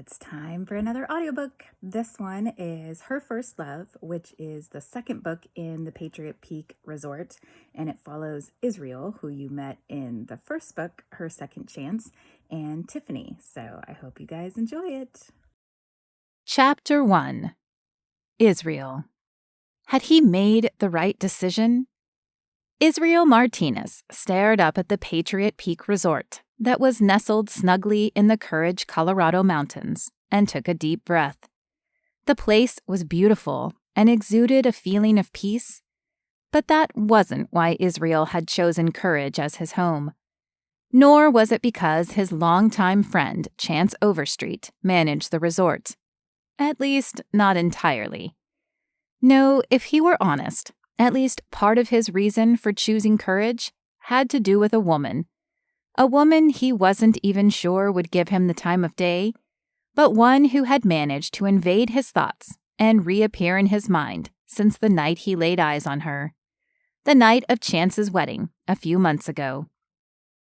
It's time for another audiobook. This one is Her First Love, which is the second book in the Patriot Peak Resort, and it follows Israel, who you met in the first book, Her Second Chance, and Tiffany. So I hope you guys enjoy it. Chapter 1. Israel. Had he made the right decision? Israel Martinez stared up at the Patriot Peak Resort that was nestled snugly in the Courage, Colorado mountains and took a deep breath. The place was beautiful and exuded a feeling of peace, but that wasn't why Israel had chosen Courage as his home. Nor was it because his longtime friend Chance Overstreet managed the resort. At least, not entirely. No, if he were honest, at least part of his reason for choosing Courage had to do with a woman he wasn't even sure would give him the time of day, but one who had managed to invade his thoughts and reappear in his mind since the night he laid eyes on her, the night of Chance's wedding a few months ago.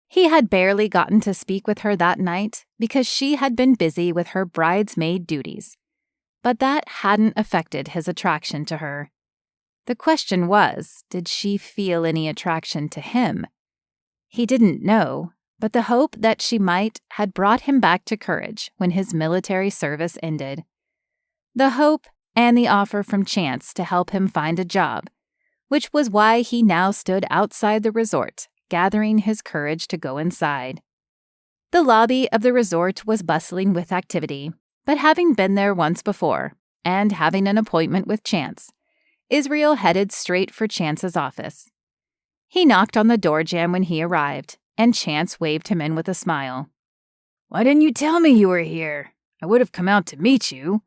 He had barely gotten to speak with her that night because she had been busy with her bridesmaid duties, but that hadn't affected his attraction to her. The question was, did she feel any attraction to him? He didn't know, but the hope that she might had brought him back to Courage when his military service ended. The hope and the offer from Chance to help him find a job, which was why he now stood outside the resort, gathering his courage to go inside. The lobby of the resort was bustling with activity, but having been there once before, and having an appointment with Chance, Israel headed straight for Chance's office. He knocked on the door jamb when he arrived, and Chance waved him in with a smile. "Why didn't you tell me you were here? I would have come out to meet you."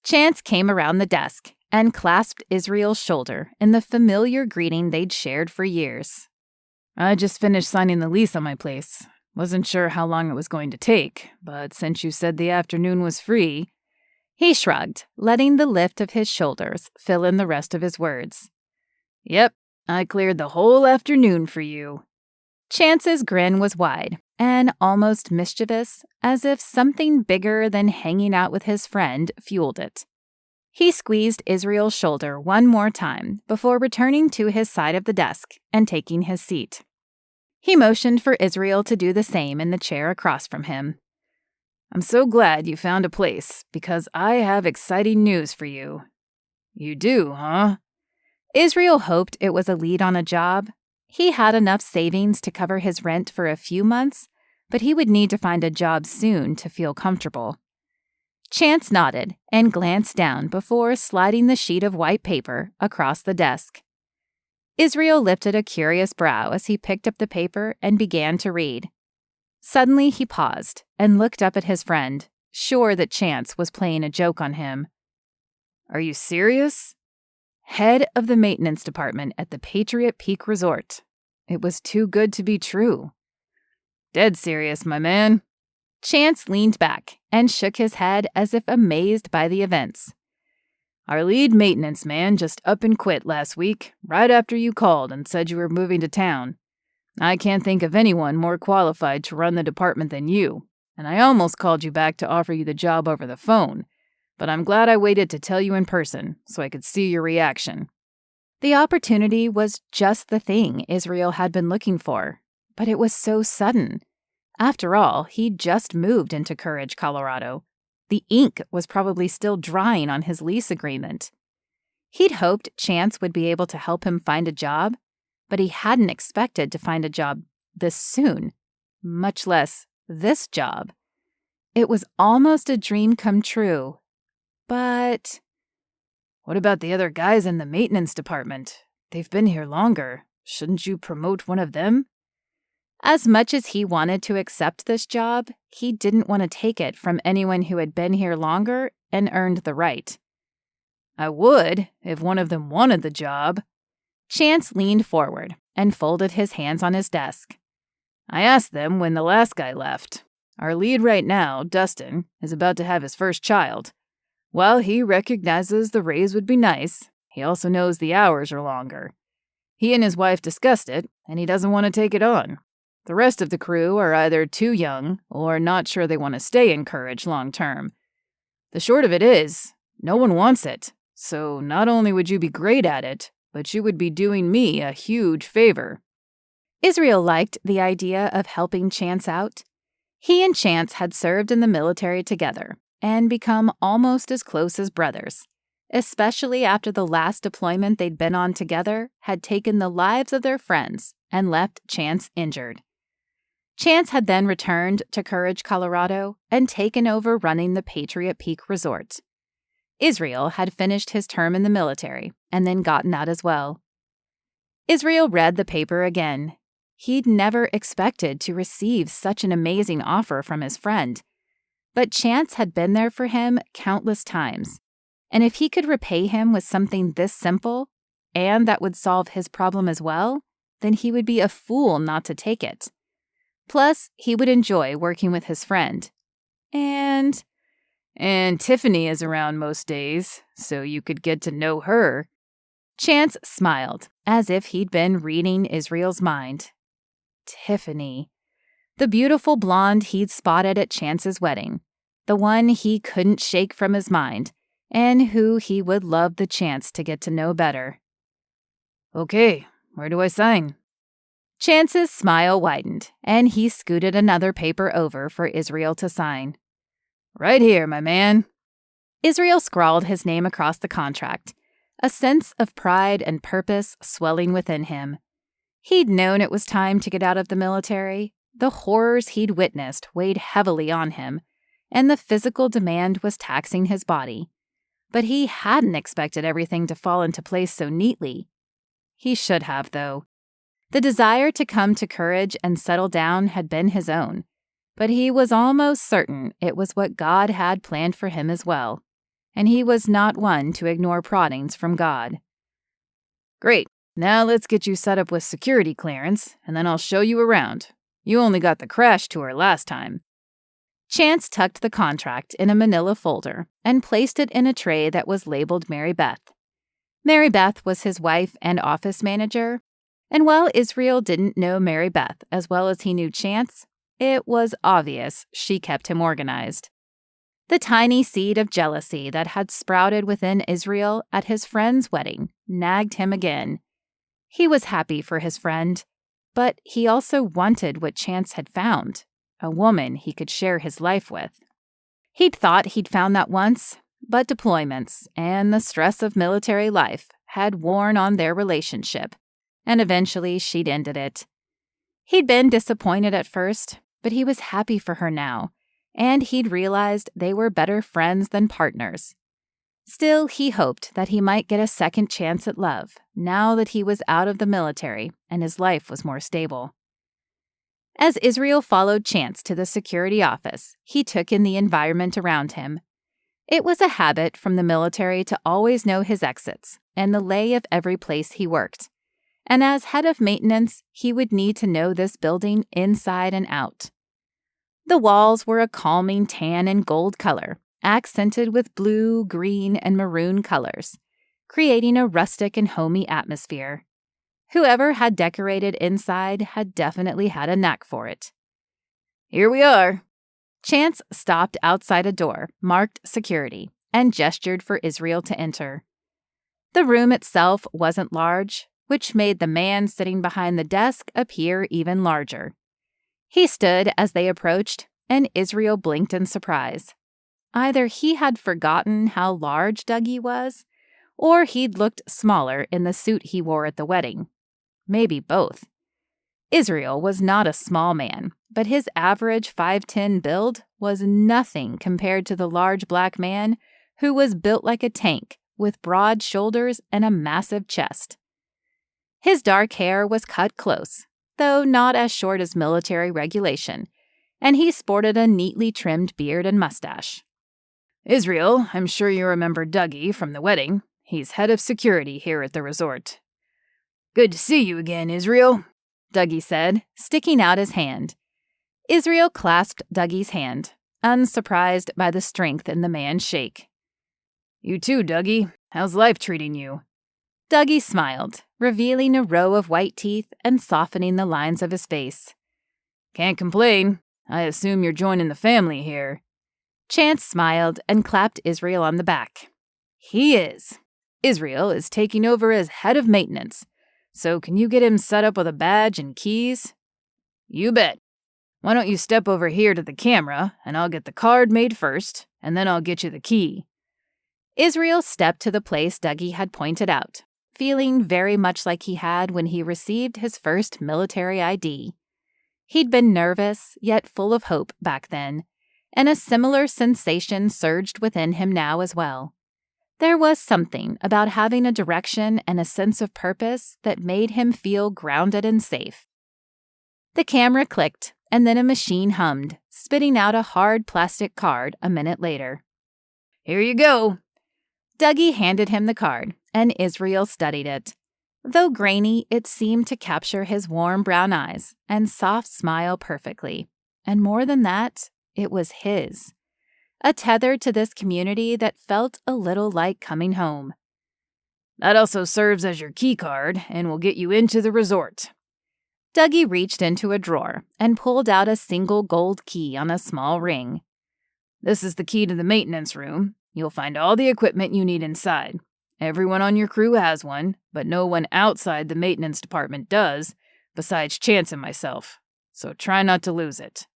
Chance came around the desk and clasped Israel's shoulder in the familiar greeting they'd shared for years. "I just finished signing the lease on my place. Wasn't sure how long it was going to take, but since you said the afternoon was free..." He shrugged, letting the lift of his shoulders fill in the rest of his words. "Yep, I cleared the whole afternoon for you." Chance's grin was wide and almost mischievous, as if something bigger than hanging out with his friend fueled it. He squeezed Israel's shoulder one more time before returning to his side of the desk and taking his seat. He motioned for Israel to do the same in the chair across from him. "I'm so glad you found a place, because I have exciting news for you." "You do, huh?" Israel hoped it was a lead on a job. He had enough savings to cover his rent for a few months, but he would need to find a job soon to feel comfortable. Chance nodded and glanced down before sliding the sheet of white paper across the desk. Israel lifted a curious brow as he picked up the paper and began to read. Suddenly he paused and looked up at his friend, sure that Chance was playing a joke on him. "Are you serious?" Head of the maintenance department at the Patriot Peak Resort. It was too good to be true. "Dead serious, my man." Chance leaned back and shook his head as if amazed by the events. "Our lead maintenance man just up and quit last week, right after you called and said you were moving to town. I can't think of anyone more qualified to run the department than you, and I almost called you back to offer you the job over the phone, but I'm glad I waited to tell you in person so I could see your reaction." The opportunity was just the thing Israel had been looking for, but it was so sudden. After all, he'd just moved into Courage, Colorado. The ink was probably still drying on his lease agreement. He'd hoped Chance would be able to help him find a job, but he hadn't expected to find a job this soon, much less this job. It was almost a dream come true, but... "What about the other guys in the maintenance department? They've been here longer. Shouldn't you promote one of them?" As much as he wanted to accept this job, he didn't want to take it from anyone who had been here longer and earned the right. "I would, if one of them wanted the job." Chance leaned forward and folded his hands on his desk. "I asked them when the last guy left. Our lead right now, Dustin, is about to have his first child. While he recognizes the raise would be nice, he also knows the hours are longer. He and his wife discussed it, and he doesn't want to take it on. The rest of the crew are either too young or not sure they want to stay in Courage long term. The short of it is, no one wants it, so not only would you be great at it, but you would be doing me a huge favor." Israel liked the idea of helping Chance out. He and Chance had served in the military together and become almost as close as brothers, especially after the last deployment they'd been on together had taken the lives of their friends and left Chance injured. Chance had then returned to Courage, Colorado, and taken over running the Patriot Peak Resort. Israel had finished his term in the military and then gotten out as well. Israel read the paper again. He'd never expected to receive such an amazing offer from his friend, but Chance had been there for him countless times, and if he could repay him with something this simple, and that would solve his problem as well, then he would be a fool not to take it. Plus, he would enjoy working with his friend. And Tiffany is around most days, so you could get to know her." Chance smiled, as if he'd been reading Israel's mind. Tiffany. The beautiful blonde he'd spotted at Chance's wedding. The one he couldn't shake from his mind, and who he would love the chance to get to know better. "Okay, where do I sign?" Chance's smile widened, and he scooted another paper over for Israel to sign. "Right here, my man." Israel scrawled his name across the contract, a sense of pride and purpose swelling within him. He'd known it was time to get out of the military. The horrors he'd witnessed weighed heavily on him, and the physical demand was taxing his body. But he hadn't expected everything to fall into place so neatly. He should have, though. The desire to come to Courage and settle down had been his own, but he was almost certain it was what God had planned for him as well, and he was not one to ignore proddings from God. "Great. Now let's get you set up with security clearance, and then I'll show you around. You only got the crash tour last time." Chance tucked the contract in a manila folder and placed it in a tray that was labeled Mary Beth. Mary Beth was his wife and office manager, and while Israel didn't know Mary Beth as well as he knew Chance, it was obvious she kept him organized. The tiny seed of jealousy that had sprouted within Israel at his friend's wedding nagged him again. He was happy for his friend, but he also wanted what Chance had found, a woman he could share his life with. He'd thought he'd found that once, but deployments and the stress of military life had worn on their relationship, and eventually she'd ended it. He'd been disappointed at first, but he was happy for her now, and he'd realized they were better friends than partners. Still, he hoped that he might get a second chance at love, now that he was out of the military and his life was more stable. As Israel followed Chance to the security office, he took in the environment around him. It was a habit from the military to always know his exits and the lay of every place he worked. And as head of maintenance, he would need to know this building inside and out. The walls were a calming tan and gold color, accented with blue, green, and maroon colors, creating a rustic and homey atmosphere. Whoever had decorated inside had definitely had a knack for it. "Here we are." Chance stopped outside a door marked security and gestured for Israel to enter. The room itself wasn't large, which made the man sitting behind the desk appear even larger. He stood as they approached, and Israel blinked in surprise. Either he had forgotten how large Dougie was, or he'd looked smaller in the suit he wore at the wedding. Maybe both. Israel was not a small man, but his average 5'10" build was nothing compared to the large black man who was built like a tank with broad shoulders and a massive chest. His dark hair was cut close, though not as short as military regulation, and he sported a neatly trimmed beard and mustache. "Israel, I'm sure you remember Dougie from the wedding. He's head of security here at the resort." "Good to see you again, Israel," Dougie said, sticking out his hand. Israel clasped Dougie's hand, unsurprised by the strength in the man's shake. "You too, Dougie. How's life treating you?" Dougie smiled, revealing a row of white teeth and softening the lines of his face. Can't complain. I assume you're joining the family here. Chance smiled and clapped Israel on the back. He is. Israel is taking over as head of maintenance. So can you get him set up with a badge and keys? You bet. Why don't you step over here to the camera, and I'll get the card made first, and then I'll get you the key. Israel stepped to the place Dougie had pointed out, feeling very much like he had when he received his first military ID. He'd been nervous, yet full of hope back then, and a similar sensation surged within him now as well. There was something about having a direction and a sense of purpose that made him feel grounded and safe. The camera clicked, and then a machine hummed, spitting out a hard plastic card a minute later. Here you go. Dougie handed him the card, and Israel studied it. Though grainy, it seemed to capture his warm brown eyes and soft smile perfectly. And more than that, it was his. A tether to this community that felt a little like coming home. That also serves as your key card and will get you into the resort. Dougie reached into a drawer and pulled out a single gold key on a small ring. This is the key to the maintenance room. You'll find all the equipment you need inside. Everyone on your crew has one, but no one outside the maintenance department does, besides Chance and myself. So try not to lose it.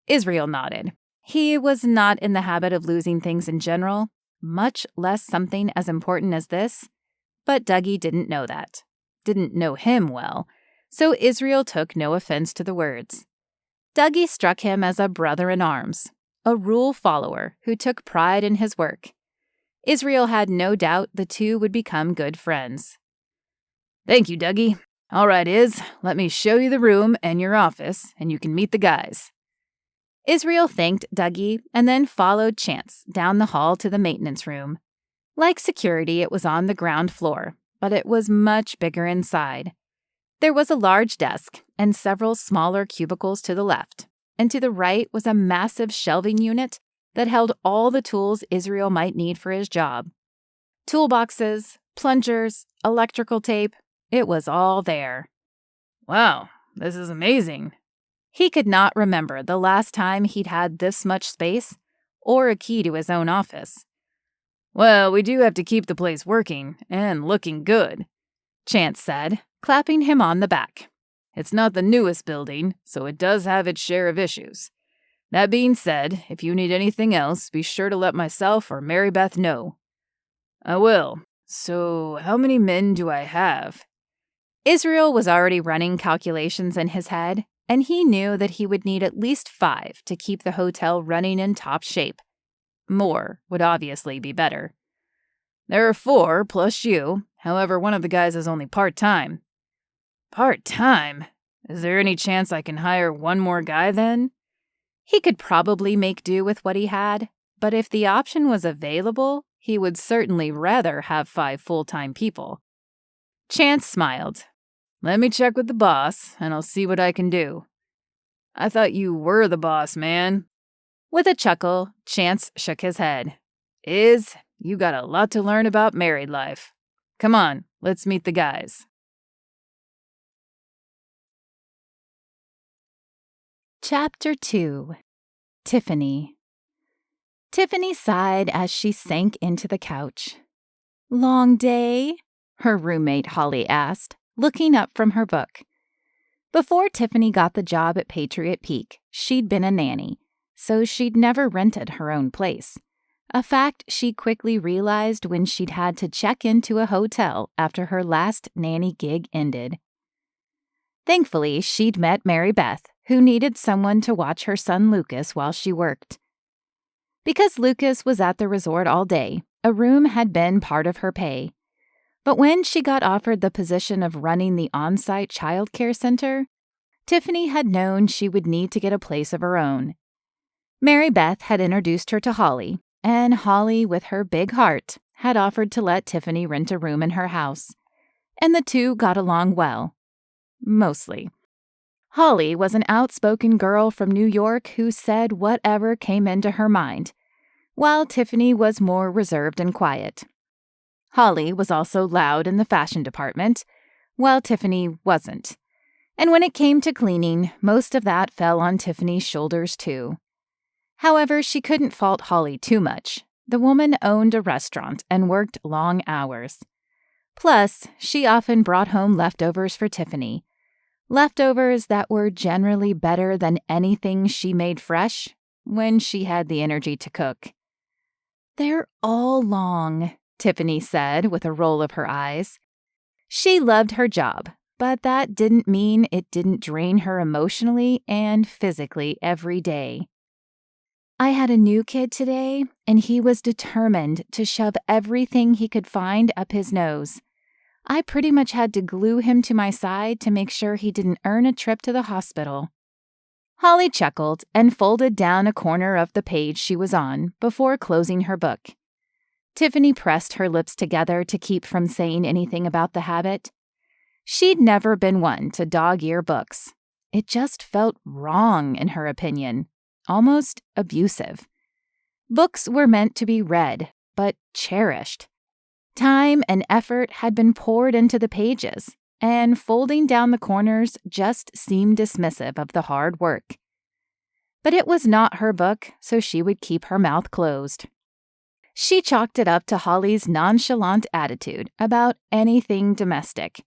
Israel nodded. He was not in the habit of losing things in general, much less something as important as this. But Dougie didn't know that. Didn't know him well, so Israel took no offense to the words. Dougie struck him as a brother-in-arms, a rule follower who took pride in his work. Israel had no doubt the two would become good friends. Thank you, Dougie. All right, let me show you the room and your office, and you can meet the guys. Israel thanked Dougie and then followed Chance down the hall to the maintenance room. Like security, it was on the ground floor, but it was much bigger inside. There was a large desk and several smaller cubicles to the left, and to the right was a massive shelving unit that held all the tools Israel might need for his job. Toolboxes, plungers, electrical tape, it was all there. Wow, this is amazing. He could not remember the last time he'd had this much space or a key to his own office. Well, we do have to keep the place working and looking good, Chance said, clapping him on the back. It's not the newest building, so it does have its share of issues. That being said, if you need anything else, be sure to let myself or Mary Beth know. I will. So, how many men do I have? Israel was already running calculations in his head, and he knew that he would need at least 5 to keep the hotel running in top shape. More would obviously be better. There are 4 plus you. However, one of the guys is only part-time. Part-time? Is there any chance I can hire one more guy then? He could probably make do with what he had, but if the option was available, he would certainly rather have 5 full-time people. Chance smiled. Let me check with the boss, and I'll see what I can do. I thought you were the boss, man. With a chuckle, Chance shook his head. You got a lot to learn about married life. Come on, let's meet the guys. Chapter 2. Tiffany. Tiffany sighed as she sank into the couch. Long day? Her roommate Holly asked, looking up from her book. Before Tiffany got the job at Patriot Peak, she'd been a nanny, so she'd never rented her own place, a fact she quickly realized when she'd had to check into a hotel after her last nanny gig ended. Thankfully, she'd met Mary Beth, who needed someone to watch her son Lucas while she worked. Because Lucas was at the resort all day, a room had been part of her pay. But when she got offered the position of running the on-site child care center, Tiffany had known she would need to get a place of her own. Mary Beth had introduced her to Holly, and Holly, with her big heart, had offered to let Tiffany rent a room in her house. And the two got along well. Mostly. Holly was an outspoken girl from New York who said whatever came into her mind, while Tiffany was more reserved and quiet. Holly was also loud in the fashion department, while Tiffany wasn't. And when it came to cleaning, most of that fell on Tiffany's shoulders too. However, she couldn't fault Holly too much. The woman owned a restaurant and worked long hours. Plus, she often brought home leftovers for Tiffany. Leftovers that were generally better than anything she made fresh when she had the energy to cook. "They're all long," Tiffany said with a roll of her eyes. She loved her job, but that didn't mean it didn't drain her emotionally and physically every day. "I had a new kid today, and he was determined to shove everything he could find up his nose. I pretty much had to glue him to my side to make sure he didn't earn a trip to the hospital." Holly chuckled and folded down a corner of the page she was on before closing her book. Tiffany pressed her lips together to keep from saying anything about the habit. She'd never been one to dog-ear books. It just felt wrong, in her opinion, almost abusive. Books were meant to be read, but cherished. Time and effort had been poured into the pages, and folding down the corners just seemed dismissive of the hard work. But it was not her book, so she would keep her mouth closed. She chalked it up to Holly's nonchalant attitude about anything domestic.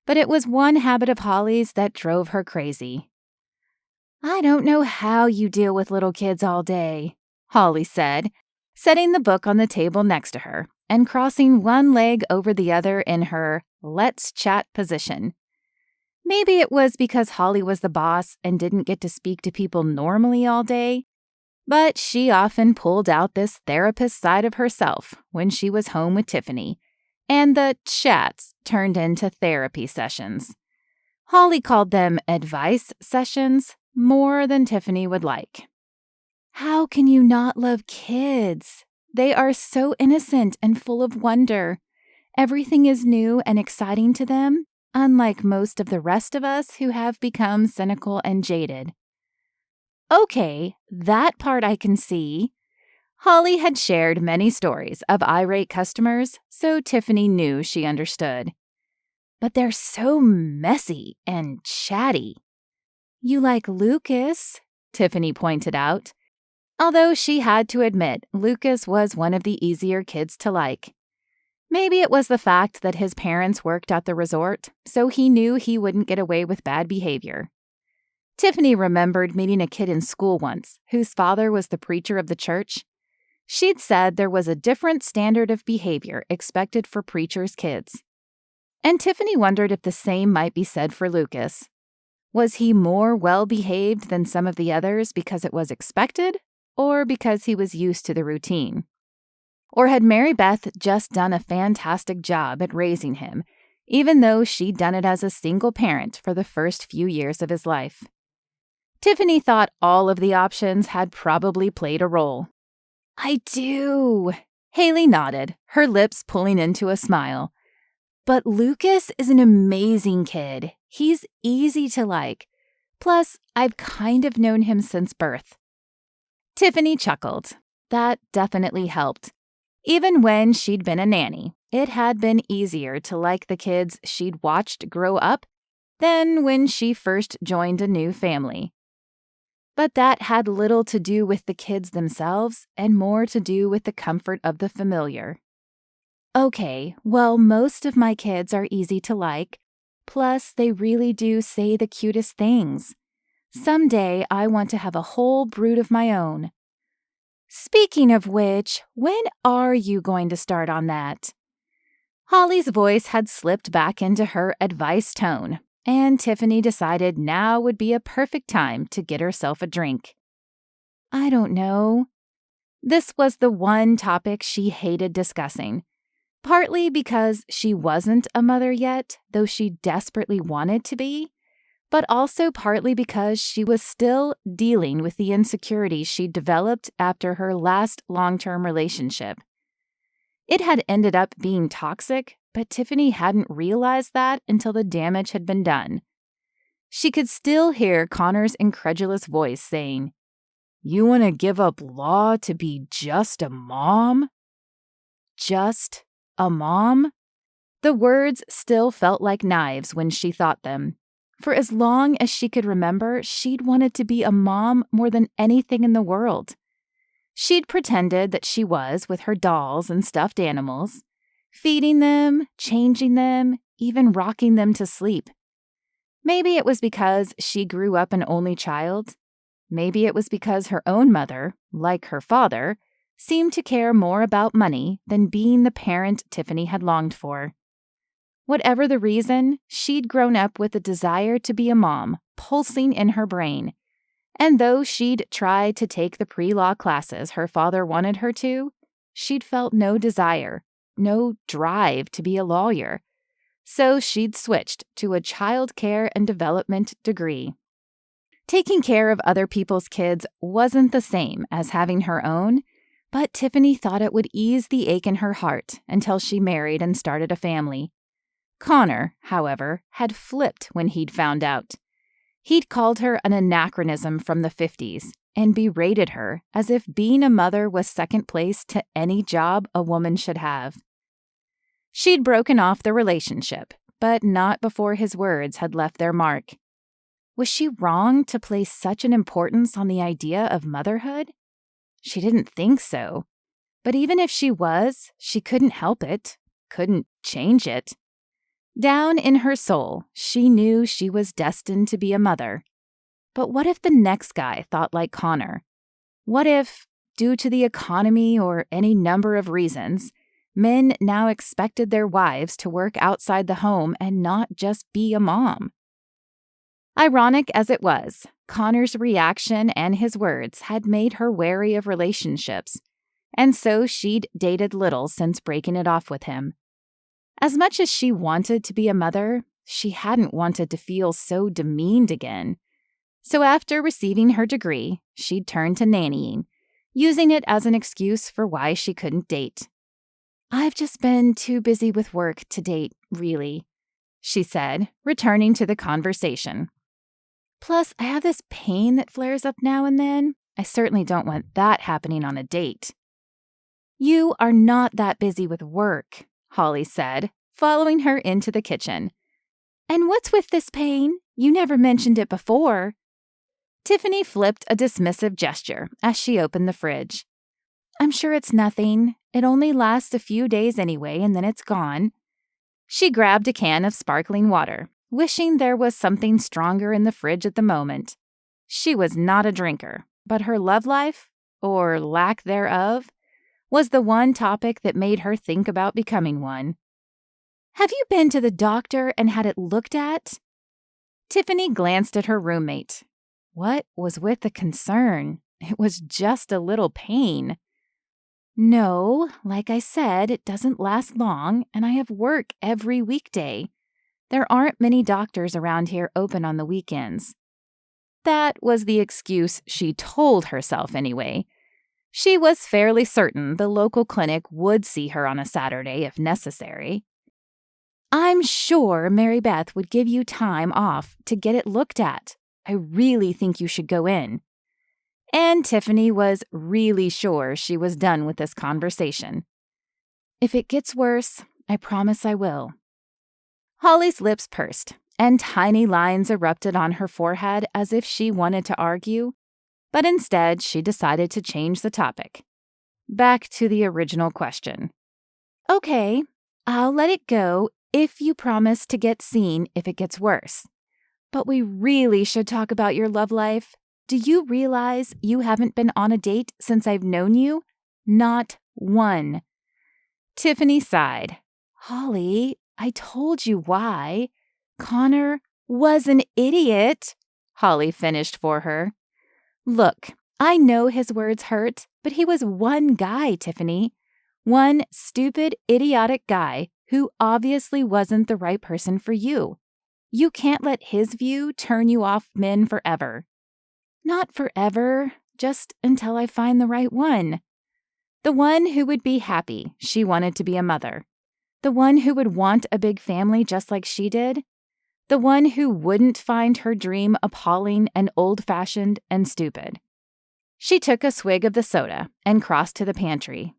But it was one habit of Holly's that drove her crazy. "I don't know how you deal with little kids all day," Holly said, setting the book on the table next to her and crossing one leg over the other in her "let's chat" position. Maybe it was because Holly was the boss and didn't get to speak to people normally all day, but she often pulled out this therapist side of herself when she was home with Tiffany, and the chats turned into therapy sessions. Holly called them advice sessions more than Tiffany would like. "How can you not love kids? They are so innocent and full of wonder. Everything is new and exciting to them, unlike most of the rest of us who have become cynical and jaded." Okay, that part I can see. Holly had shared many stories of irate customers, so Tiffany knew she understood. But they're so messy and chatty. "You like Lucas," Tiffany pointed out, although she had to admit Lucas was one of the easier kids to like. Maybe it was the fact that his parents worked at the resort, so he knew he wouldn't get away with bad behavior. Tiffany remembered meeting a kid in school once whose father was the preacher of the church. She'd said there was a different standard of behavior expected for preachers' kids. And Tiffany wondered if the same might be said for Lucas. Was he more well-behaved than some of the others because it was expected, or because he was used to the routine? Or had Mary Beth just done a fantastic job at raising him, even though she'd done it as a single parent for the first few years of his life? Tiffany thought all of the options had probably played a role. "I do," Haley nodded, her lips pulling into a smile. "But Lucas is an amazing kid. He's easy to like. Plus, I've kind of known him since birth." Tiffany chuckled. That definitely helped. Even when she'd been a nanny, it had been easier to like the kids she'd watched grow up than when she first joined a new family. But that had little to do with the kids themselves and more to do with the comfort of the familiar. "Okay, well, most of my kids are easy to like. Plus, they really do say the cutest things. Someday, I want to have a whole brood of my own. Speaking of which, when are you going to start on that?" Holly's voice had slipped back into her advice tone, and Tiffany decided now would be a perfect time to get herself a drink. "I don't know." This was the one topic she hated discussing, partly because she wasn't a mother yet, though she desperately wanted to be, but also partly because she was still dealing with the insecurities she'd developed after her last long-term relationship. It had ended up being toxic, but Tiffany hadn't realized that until the damage had been done. She could still hear Connor's incredulous voice saying, "You want to give up law to be just a mom?" Just a mom? The words still felt like knives when she thought them. For as long as she could remember, she'd wanted to be a mom more than anything in the world. She'd pretended that she was with her dolls and stuffed animals, feeding them, changing them, even rocking them to sleep. Maybe it was because she grew up an only child. Maybe it was because her own mother, like her father, seemed to care more about money than being the parent Tiffany had longed for. Whatever the reason, she'd grown up with a desire to be a mom pulsing in her brain. And though she'd tried to take the pre-law classes her father wanted her to, she'd felt no desire, no drive to be a lawyer. So she'd switched to a child care and development degree. Taking care of other people's kids wasn't the same as having her own, but Tiffany thought it would ease the ache in her heart until she married and started a family. Connor, however, had flipped when he'd found out. He'd called her an anachronism from the 50s and berated her as if being a mother was second place to any job a woman should have. She'd broken off the relationship, but not before his words had left their mark. Was she wrong to place such an importance on the idea of motherhood? She didn't think so. But even if she was, she couldn't help it, couldn't change it. Down in her soul, she knew she was destined to be a mother. But what if the next guy thought like Connor? What if, due to the economy or any number of reasons, men now expected their wives to work outside the home and not just be a mom? Ironic as it was, Connor's reaction and his words had made her wary of relationships, and so she'd dated little since breaking it off with him. As much as she wanted to be a mother, she hadn't wanted to feel so demeaned again. So after receiving her degree, she'd turned to nannying, using it as an excuse for why she couldn't date. "I've just been too busy with work to date, really," she said, returning to the conversation. "Plus, I have this pain that flares up now and then. I certainly don't want that happening on a date." "You are not that busy with work," Holly said, following her into the kitchen. "And what's with this pain? You never mentioned it before." Tiffany flipped a dismissive gesture as she opened the fridge. "I'm sure it's nothing. It only lasts a few days anyway, and then it's gone." She grabbed a can of sparkling water, wishing there was something stronger in the fridge at the moment. She was not a drinker, but her love life, or lack thereof, was the one topic that made her think about becoming one. "Have you been to the doctor and had it looked at?" Tiffany glanced at her roommate. What was with the concern? It was just a little pain. "No, like I said, it doesn't last long, and I have work every weekday. There aren't many doctors around here open on the weekends." That was the excuse she told herself anyway. She was fairly certain the local clinic would see her on a Saturday if necessary. "I'm sure Mary Beth would give you time off to get it looked at. I really think you should go in." And Tiffany was really sure she was done with this conversation. "If it gets worse, I promise I will." Holly's lips pursed, and tiny lines erupted on her forehead as if she wanted to argue, but instead she decided to change the topic. Back to the original question. "Okay, I'll let it go if you promise to get seen if it gets worse. But we really should talk about your love life. Do you realize you haven't been on a date since I've known you? Not one." Tiffany sighed. "Holly, I told you why. Connor was an idiot," Holly finished for her. "Look, I know his words hurt, but he was one guy, Tiffany. One stupid, idiotic guy who obviously wasn't the right person for you. You can't let his view turn you off men forever." "Not forever, just until I find the right one. The one who would be happy she wanted to be a mother. The one who would want a big family just like she did. The one who wouldn't find her dream appalling and old-fashioned and stupid." She took a swig of the soda and crossed to the pantry.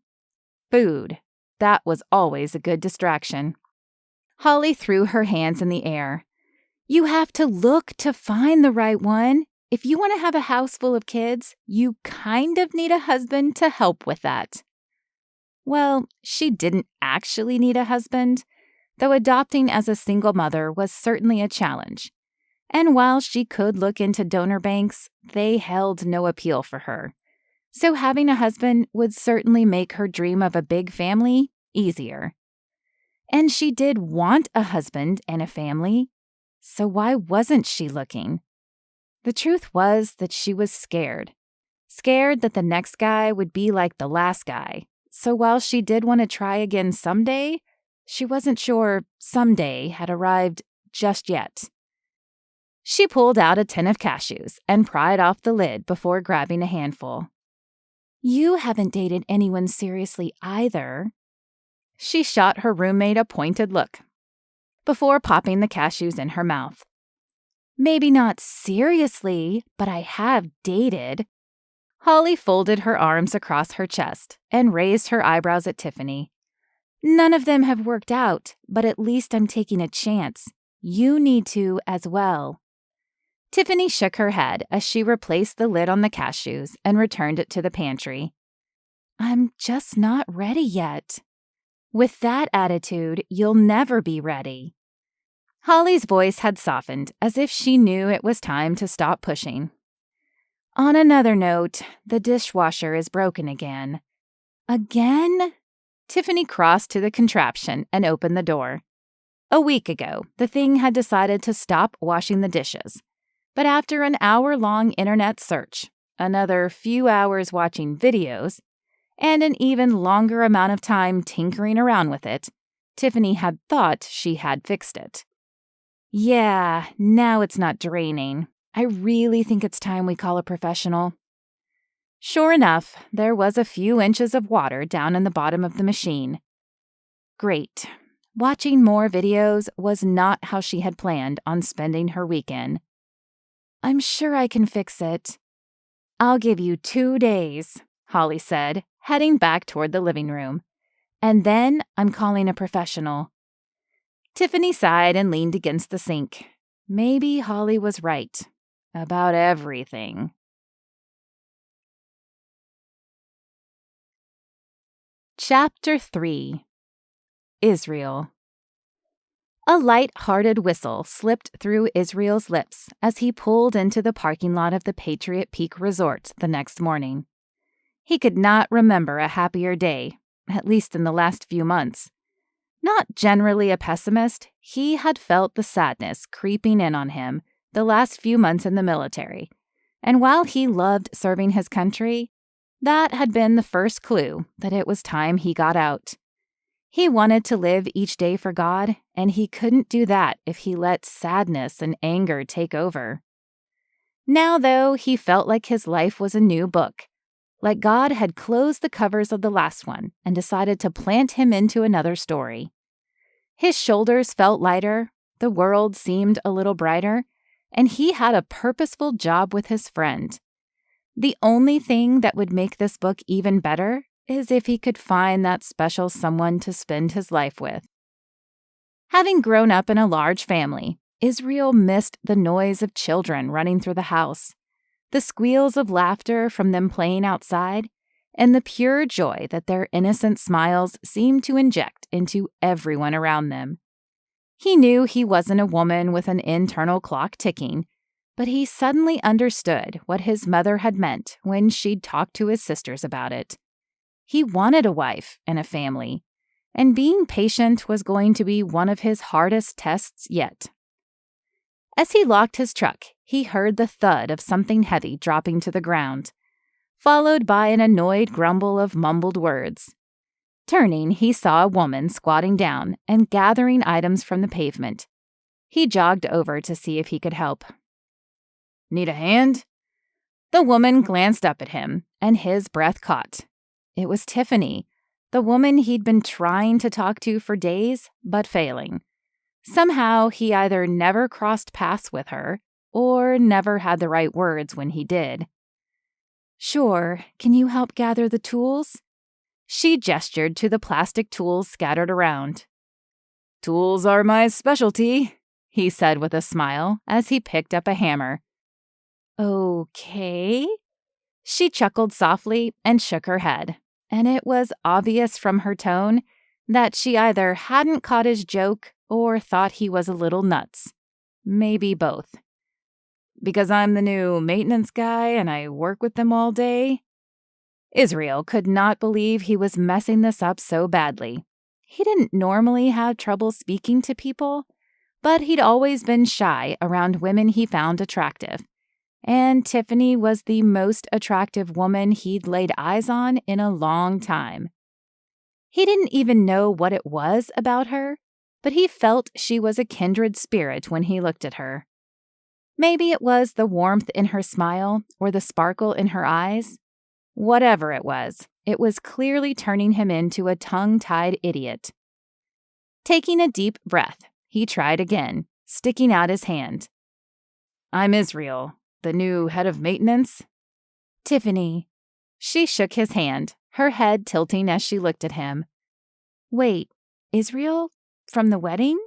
Food. That was always a good distraction. Holly threw her hands in the air. You have to look to find the right one. If you want to have a house full of kids, you kind of need a husband to help with that. Well, she didn't actually need a husband, though adopting as a single mother was certainly a challenge. And while she could look into donor banks, they held no appeal for her. So having a husband would certainly make her dream of a big family easier. And she did want a husband and a family, so why wasn't she looking? The truth was that she was scared. Scared that the next guy would be like the last guy. So while she did want to try again someday, she wasn't sure someday had arrived just yet. She pulled out a tin of cashews and pried off the lid before grabbing a handful. You haven't dated anyone seriously either. She shot her roommate a pointed look before popping the cashews in her mouth. Maybe not seriously, but I have dated. Holly folded her arms across her chest and raised her eyebrows at Tiffany. None of them have worked out, but at least I'm taking a chance. You need to as well. Tiffany shook her head as she replaced the lid on the cashews and returned it to the pantry. I'm just not ready yet. With that attitude, you'll never be ready. Holly's voice had softened as if she knew it was time to stop pushing. On another note, the dishwasher is broken again. Again? Tiffany crossed to the contraption and opened the door. A week ago, the thing had decided to stop washing the dishes. But after an hour-long internet search, another few hours watching videos, and an even longer amount of time tinkering around with it, Tiffany had thought she had fixed it. Yeah, now it's not draining. I really think it's time we call a professional. Sure enough, there was a few inches of water down in the bottom of the machine. Great. Watching more videos was not how she had planned on spending her weekend. I'm sure I can fix it. I'll give you 2 days, Holly said, heading back toward the living room. And then I'm calling a professional. Tiffany sighed and leaned against the sink. Maybe Holly was right about everything. Chapter 3. Israel. A light-hearted whistle slipped through Israel's lips as he pulled into the parking lot of the Patriot Peak Resort the next morning. He could not remember a happier day, at least in the last few months. Not generally a pessimist, he had felt the sadness creeping in on him the last few months in the military, and while he loved serving his country, that had been the first clue that it was time he got out. He wanted to live each day for God, and he couldn't do that if he let sadness and anger take over. Now, though, he felt like his life was a new book, like God had closed the covers of the last one and decided to plant him into another story. His shoulders felt lighter, the world seemed a little brighter, and he had a purposeful job with his friend. The only thing that would make this book even better is if he could find that special someone to spend his life with. Having grown up in a large family, Israel missed the noise of children running through the house, the squeals of laughter from them playing outside, and the pure joy that their innocent smiles seemed to inject into everyone around them. He knew he wasn't a woman with an internal clock ticking, but he suddenly understood what his mother had meant when she'd talked to his sisters about it. He wanted a wife and a family, and being patient was going to be one of his hardest tests yet. As he locked his truck, he heard the thud of something heavy dropping to the ground, followed by an annoyed grumble of mumbled words. Turning, he saw a woman squatting down and gathering items from the pavement. He jogged over to see if he could help. "Need a hand?" The woman glanced up at him, and his breath caught. It was Tiffany, the woman he'd been trying to talk to for days, but failing. Somehow, he either never crossed paths with her, or never had the right words when he did. "Sure, can you help gather the tools?" She gestured to the plastic tools scattered around. "Tools are my specialty," he said with a smile as he picked up a hammer. Okay. She chuckled softly and shook her head, and it was obvious from her tone that she either hadn't caught his joke or thought he was a little nuts. Maybe both. Because I'm the new maintenance guy and I work with them all day? Israel could not believe he was messing this up so badly. He didn't normally have trouble speaking to people, but he'd always been shy around women he found attractive. And Tiffany was the most attractive woman he'd laid eyes on in a long time. He didn't even know what it was about her, but he felt she was a kindred spirit when he looked at her. Maybe it was the warmth in her smile or the sparkle in her eyes. Whatever it was clearly turning him into a tongue-tied idiot. Taking a deep breath, he tried again, sticking out his hand. I'm Israel, the new head of maintenance. Tiffany. She shook his hand, her head tilting as she looked at him. Wait, Israel? From the wedding?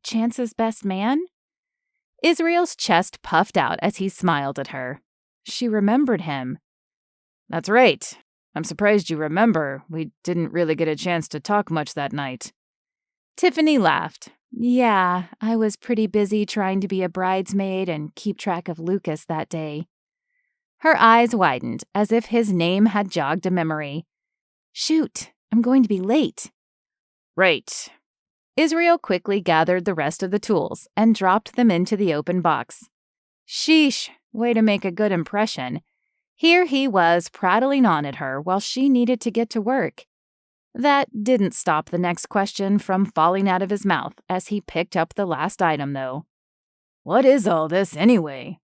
Chance's best man? Israel's chest puffed out as he smiled at her. She remembered him. That's right. I'm surprised you remember. We didn't really get a chance to talk much that night. Tiffany laughed. Yeah, I was pretty busy trying to be a bridesmaid and keep track of Lucas that day. Her eyes widened as if his name had jogged a memory. Shoot, I'm going to be late. Right. Israel quickly gathered the rest of the tools and dropped them into the open box. Sheesh, way to make a good impression. Here he was prattling on at her while she needed to get to work. That didn't stop the next question from falling out of his mouth as he picked up the last item, though. What is all this, anyway?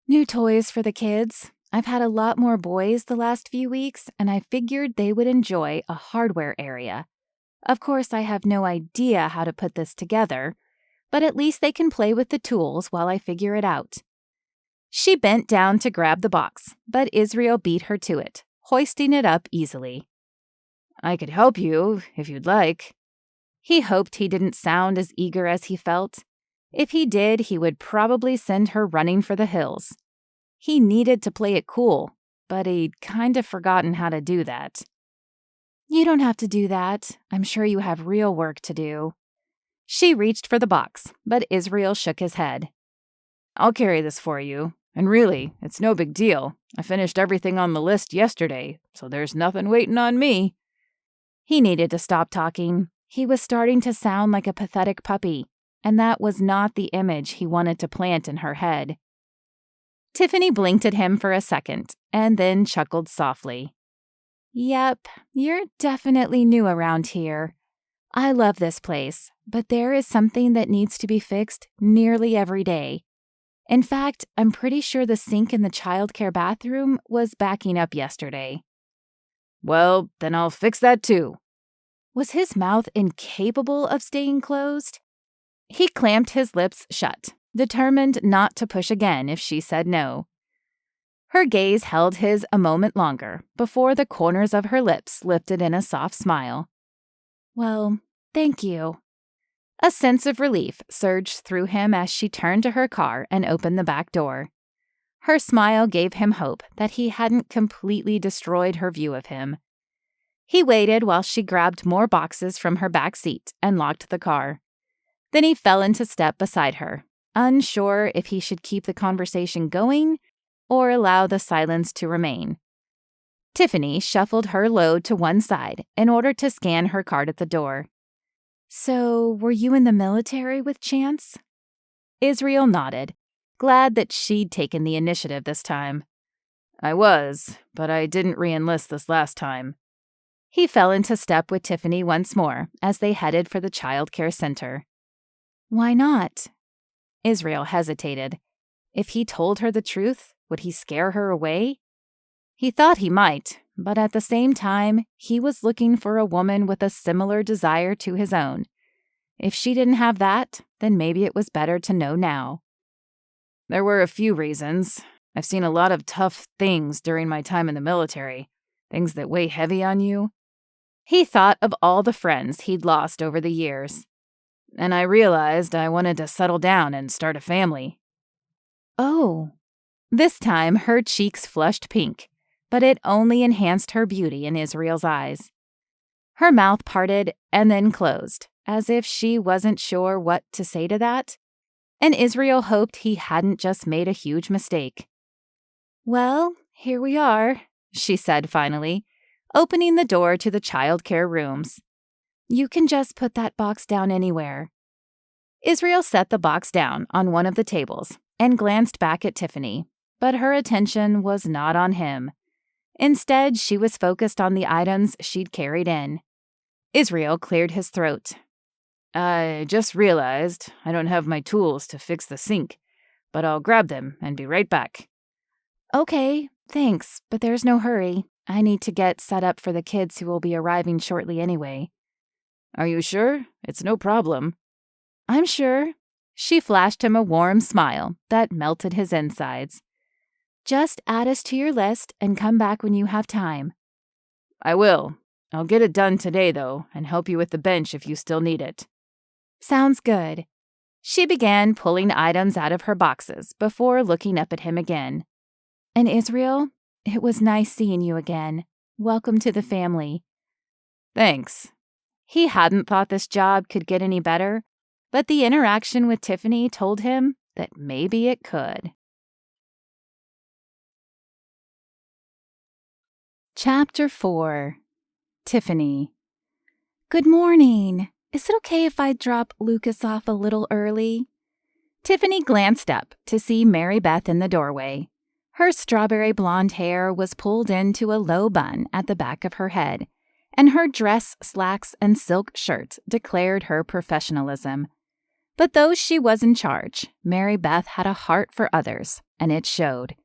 New toys for the kids. I've had a lot more boys the last few weeks, and I figured they would enjoy a hardware area. Of course, I have no idea how to put this together, but at least they can play with the tools while I figure it out. She bent down to grab the box, but Israel beat her to it, hoisting it up easily. I could help you, if you'd like. He hoped he didn't sound as eager as he felt. If he did, he would probably send her running for the hills. He needed to play it cool, but he'd kind of forgotten how to do that. You don't have to do that. I'm sure you have real work to do. She reached for the box, but Israel shook his head. I'll carry this for you. And really, it's no big deal. I finished everything on the list yesterday, so there's nothing waiting on me. He needed to stop talking. He was starting to sound like a pathetic puppy, and that was not the image he wanted to plant in her head. Tiffany blinked at him for a second, and then chuckled softly. Yep, you're definitely new around here. I love this place, but there is something that needs to be fixed nearly every day. In fact, I'm pretty sure the sink in the childcare bathroom was backing up yesterday. Well, then I'll fix that too. Was his mouth incapable of staying closed? He clamped his lips shut, determined not to push again if she said no. Her gaze held his a moment longer before the corners of her lips lifted in a soft smile. Well, thank you. A sense of relief surged through him as she turned to her car and opened the back door. Her smile gave him hope that he hadn't completely destroyed her view of him. He waited while she grabbed more boxes from her back seat and locked the car. Then he fell into step beside her, unsure if he should keep the conversation going or allow the silence to remain. Tiffany shuffled her load to one side in order to scan her card at the door. So, were you in the military with Chance? Israel nodded, glad that she'd taken the initiative this time. I was, but I didn't re-enlist this last time. He fell into step with Tiffany once more as they headed for the child care center. Why not? Israel hesitated. If he told her the truth, would he scare her away? He thought he might, but at the same time, he was looking for a woman with a similar desire to his own. If she didn't have that, then maybe it was better to know now. There were a few reasons. I've seen a lot of tough things during my time in the military, things that weigh heavy on you. He thought of all the friends he'd lost over the years. and I realized I wanted to settle down and start a family." Oh. This time her cheeks flushed pink, but it only enhanced her beauty in Israel's eyes. Her mouth parted and then closed, as if she wasn't sure what to say to that, and Israel hoped he hadn't just made a huge mistake. "Well, here we are," she said finally, opening the door to the childcare rooms. "You can just put that box down anywhere." Israel set the box down on one of the tables and glanced back at Tiffany, but her attention was not on him. Instead, she was focused on the items she'd carried in. Israel cleared his throat. "I just realized I don't have my tools to fix the sink, but I'll grab them and be right back." "Okay, thanks, but there's no hurry. I need to get set up for the kids who will be arriving shortly anyway." "Are you sure? It's no problem." "I'm sure." She flashed him a warm smile that melted his insides. "Just add us to your list and come back when you have time." "I will. I'll get it done today, though, and help you with the bench if you still need it." "Sounds good." She began pulling items out of her boxes before looking up at him again. "And Israel, it was nice seeing you again. Welcome to the family." "Thanks." He hadn't thought this job could get any better, but the interaction with Tiffany told him that maybe it could. Chapter 4. Tiffany. "Good morning. Is it okay if I drop Lucas off a little early?" Tiffany glanced up to see Mary Beth in the doorway. Her strawberry blonde hair was pulled into a low bun at the back of her head, and her dress slacks and silk shirt declared her professionalism. But though she was in charge, Mary Beth had a heart for others, and it showed.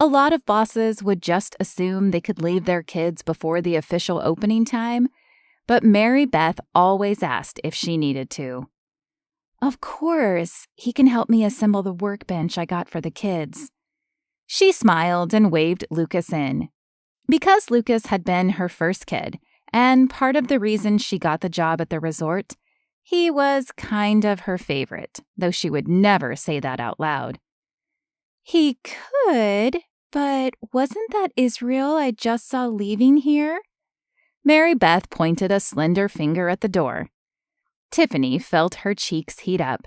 A lot of bosses would just assume they could leave their kids before the official opening time, but Mary Beth always asked if she needed to. "Of course, he can help me assemble the workbench I got for the kids." She smiled and waved Lucas in. Because Lucas had been her first kid, and part of the reason she got the job at the resort, he was kind of her favorite, though she would never say that out loud. "He could, but wasn't that Israel I just saw leaving here?" Mary Beth pointed a slender finger at the door. Tiffany felt her cheeks heat up.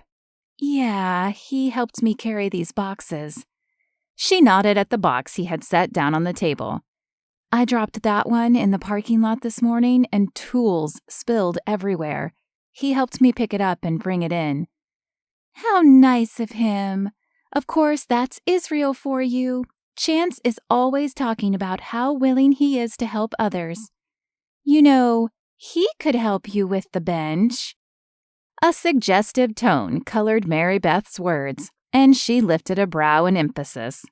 "Yeah, he helped me carry these boxes." She nodded at the box he had set down on the table. "I dropped that one in the parking lot this morning and tools spilled everywhere. He helped me pick it up and bring it in." "How nice of him. Of course, that's Israel for you. Chance is always talking about how willing he is to help others. You know, he could help you with the bench." A suggestive tone colored Mary Beth's words, and she lifted a brow in emphasis.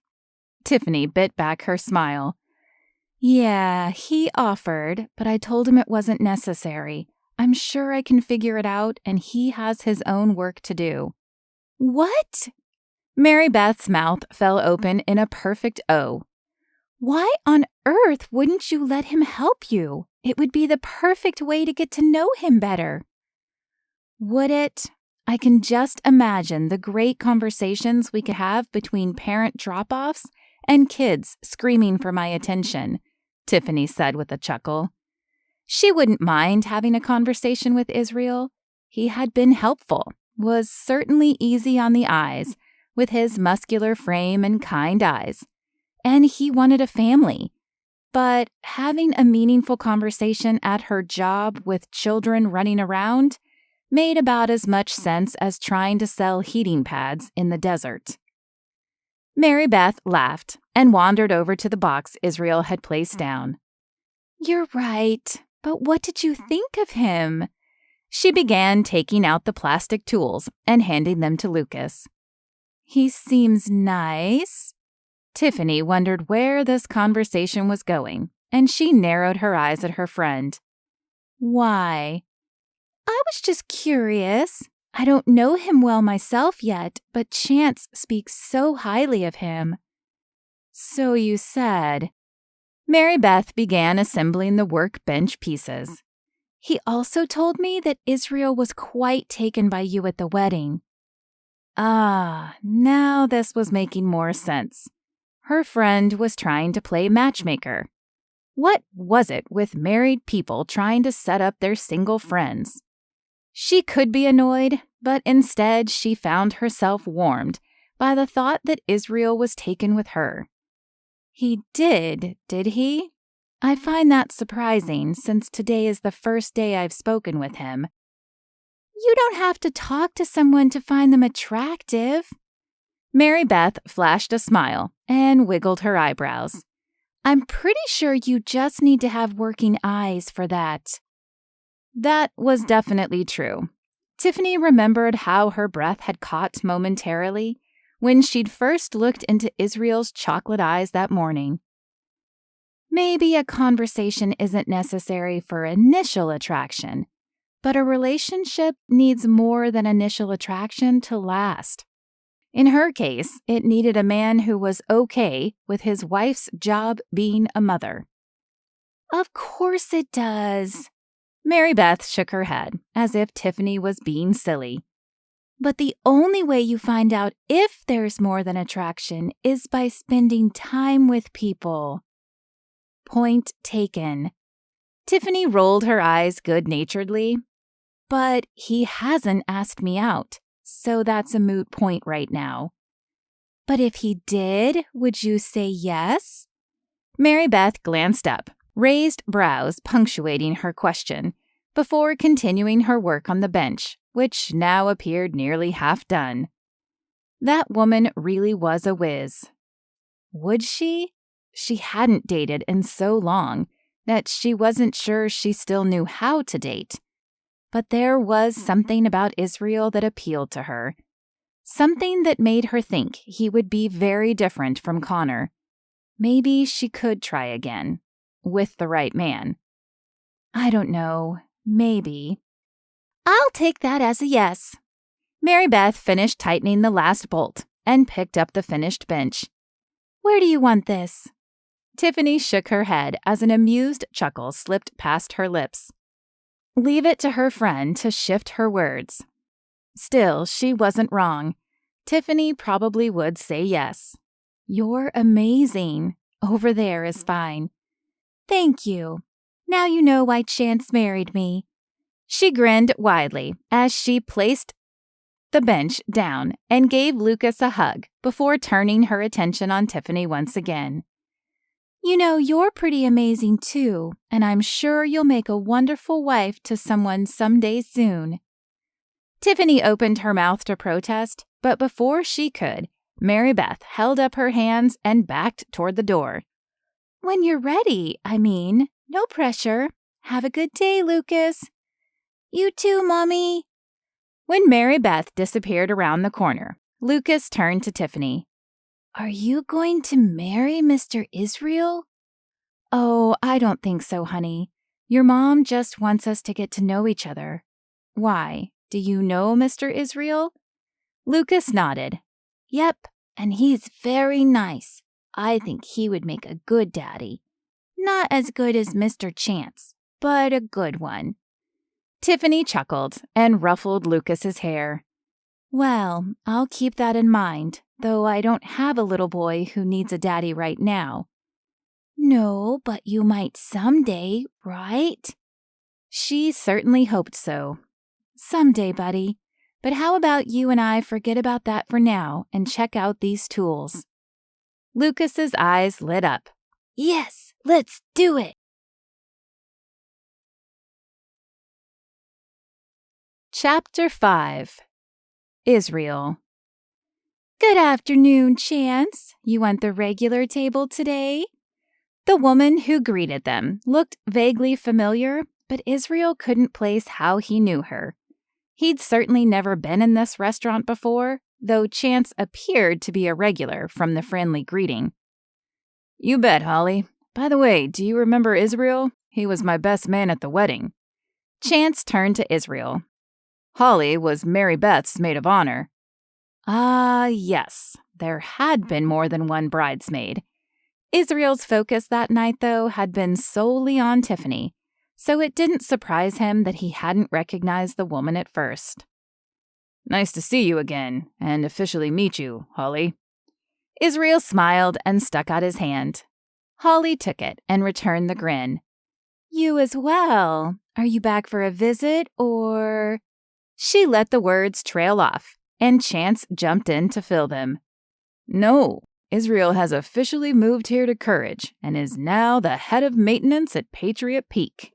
Tiffany bit back her smile. "Yeah, he offered, but I told him it wasn't necessary. I'm sure I can figure it out, and he has his own work to do." "What?" Mary Beth's mouth fell open in a perfect O. "Why on earth wouldn't you let him help you? It would be the perfect way to get to know him better." "Would it? I can just imagine the great conversations we could have between parent drop-offs and kids screaming for my attention," Tiffany said with a chuckle. She wouldn't mind having a conversation with Israel. He had been helpful, was certainly easy on the eyes, with his muscular frame and kind eyes. And he wanted a family. But having a meaningful conversation at her job with children running around made about as much sense as trying to sell heating pads in the desert. Mary Beth laughed and wandered over to the box Israel had placed down. "You're right, but what did you think of him?" She began taking out the plastic tools and handing them to Lucas. "He seems nice." Tiffany wondered where this conversation was going, and she narrowed her eyes at her friend. "Why?" "I was just curious. I don't know him well myself yet, but Chance speaks so highly of him." "So you said." Mary Beth began assembling the workbench pieces. He also told me that Israel was quite taken by you at the wedding. Ah, now this was making more sense. Her friend was trying to play matchmaker. What was it with married people trying to set up their single friends? She could be annoyed, but instead she found herself warmed by the thought that Israel was taken with her. He did he? I find that surprising since today is the first day I've spoken with him. You don't have to talk to someone to find them attractive. Mary Beth flashed a smile and wiggled her eyebrows. I'm pretty sure you just need to have working eyes for that. That was definitely true. Tiffany remembered how her breath had caught momentarily when she'd first looked into Israel's chocolate eyes that morning. Maybe a conversation isn't necessary for initial attraction, but a relationship needs more than initial attraction to last. In her case, it needed a man who was okay with his wife's job being a mother. Of course it does. Mary Beth shook her head, as if Tiffany was being silly. But the only way you find out if there's more than attraction is by spending time with people. Point taken. Tiffany rolled her eyes good-naturedly. But he hasn't asked me out, so that's a moot point right now. But if he did, would you say yes? Mary Beth glanced up, raised brows punctuating her question, before continuing her work on the bench, which now appeared nearly half done. That woman really was a whiz. Would she? She hadn't dated in so long that she wasn't sure she still knew how to date. But there was something about Israel that appealed to her. Something that made her think he would be very different from Connor. Maybe she could try again. With the right man. I don't know. Maybe. I'll take that as a yes. Mary Beth finished tightening the last bolt and picked up the finished bench. Where do you want this? Tiffany shook her head as an amused chuckle slipped past her lips. Leave it to her friend to shift her words. Still, she wasn't wrong. Tiffany probably would say yes. You're amazing. Over there is fine. Thank you. Now you know why Chance married me. She grinned widely as she placed the bench down and gave Lucas a hug before turning her attention on Tiffany once again. You know, you're pretty amazing too, and I'm sure you'll make a wonderful wife to someone someday soon. Tiffany opened her mouth to protest, but before she could, Mary Beth held up her hands and backed toward the door. When you're ready, I mean. No pressure. Have a good day, Lucas. You too, Mommy. When Mary Beth disappeared around the corner, Lucas turned to Tiffany. Are you going to marry Mr. Israel? Oh, I don't think so, honey. Your mom just wants us to get to know each other. Why? Do you know Mr. Israel? Lucas nodded. Yep, and he's very nice. I think he would make a good daddy. Not as good as Mr. Chance, but a good one. Tiffany chuckled and ruffled Lucas's hair. Well, I'll keep that in mind, though I don't have a little boy who needs a daddy right now. No, but you might someday, right? She certainly hoped so. Someday, buddy. But how about you and I forget about that for now and check out these tools? Lucas's eyes lit up. Yes, let's do it. Chapter 5. Israel. Good afternoon, Chance. You want the regular table today? The woman who greeted them looked vaguely familiar, but Israel couldn't place how he knew her. He'd certainly never been in this restaurant before, though Chance appeared to be a regular from the friendly greeting. You bet, Holly. By the way, do you remember Israel? He was my best man at the wedding. Chance turned to Israel. Holly was Mary Beth's maid of honor. Ah, yes, there had been more than one bridesmaid. Israel's focus that night, though, had been solely on Tiffany, so it didn't surprise him that he hadn't recognized the woman at first. Nice to see you again, and officially meet you, Holly. Israel smiled and stuck out his hand. Holly took it and returned the grin. You as well. Are you back for a visit, or... She let the words trail off, and Chance jumped in to fill them. No, Israel has officially moved here to Courage and is now the head of maintenance at Patriot Peak.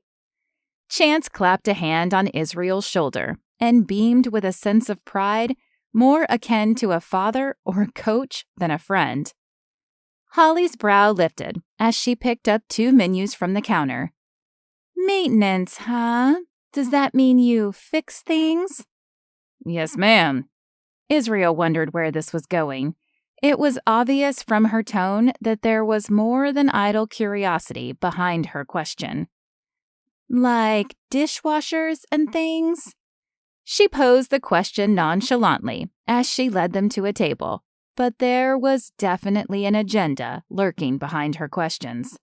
Chance clapped a hand on Israel's shoulder and beamed with a sense of pride more akin to a father or a coach than a friend. Holly's brow lifted as she picked up 2 menus from the counter. Maintenance, huh? Does that mean you fix things? Yes, ma'am. Israel wondered where this was going. It was obvious from her tone that there was more than idle curiosity behind her question. Like dishwashers and things? She posed the question nonchalantly as she led them to a table, but there was definitely an agenda lurking behind her questions.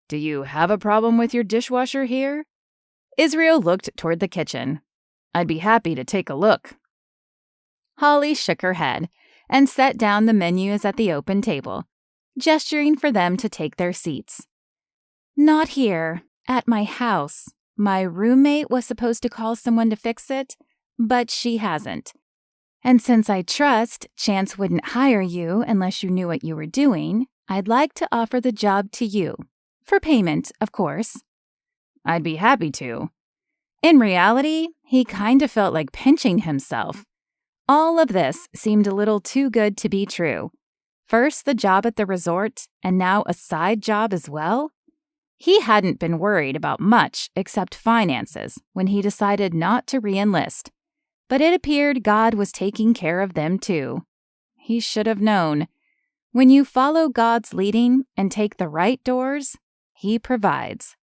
Do you have a problem with your dishwasher here? Israel looked toward the kitchen. I'd be happy to take a look. Holly shook her head and set down the menus at the open table, gesturing for them to take their seats. Not here, at my house. My roommate was supposed to call someone to fix it, but she hasn't. And since I trust Chance wouldn't hire you unless you knew what you were doing, I'd like to offer the job to you. For payment, of course. I'd be happy to. In reality, he kind of felt like pinching himself. All of this seemed a little too good to be true. First the job at the resort, and now a side job as well. He hadn't been worried about much except finances when he decided not to re-enlist. But it appeared God was taking care of them too. He should have known. When you follow God's leading and take the right doors, He provides.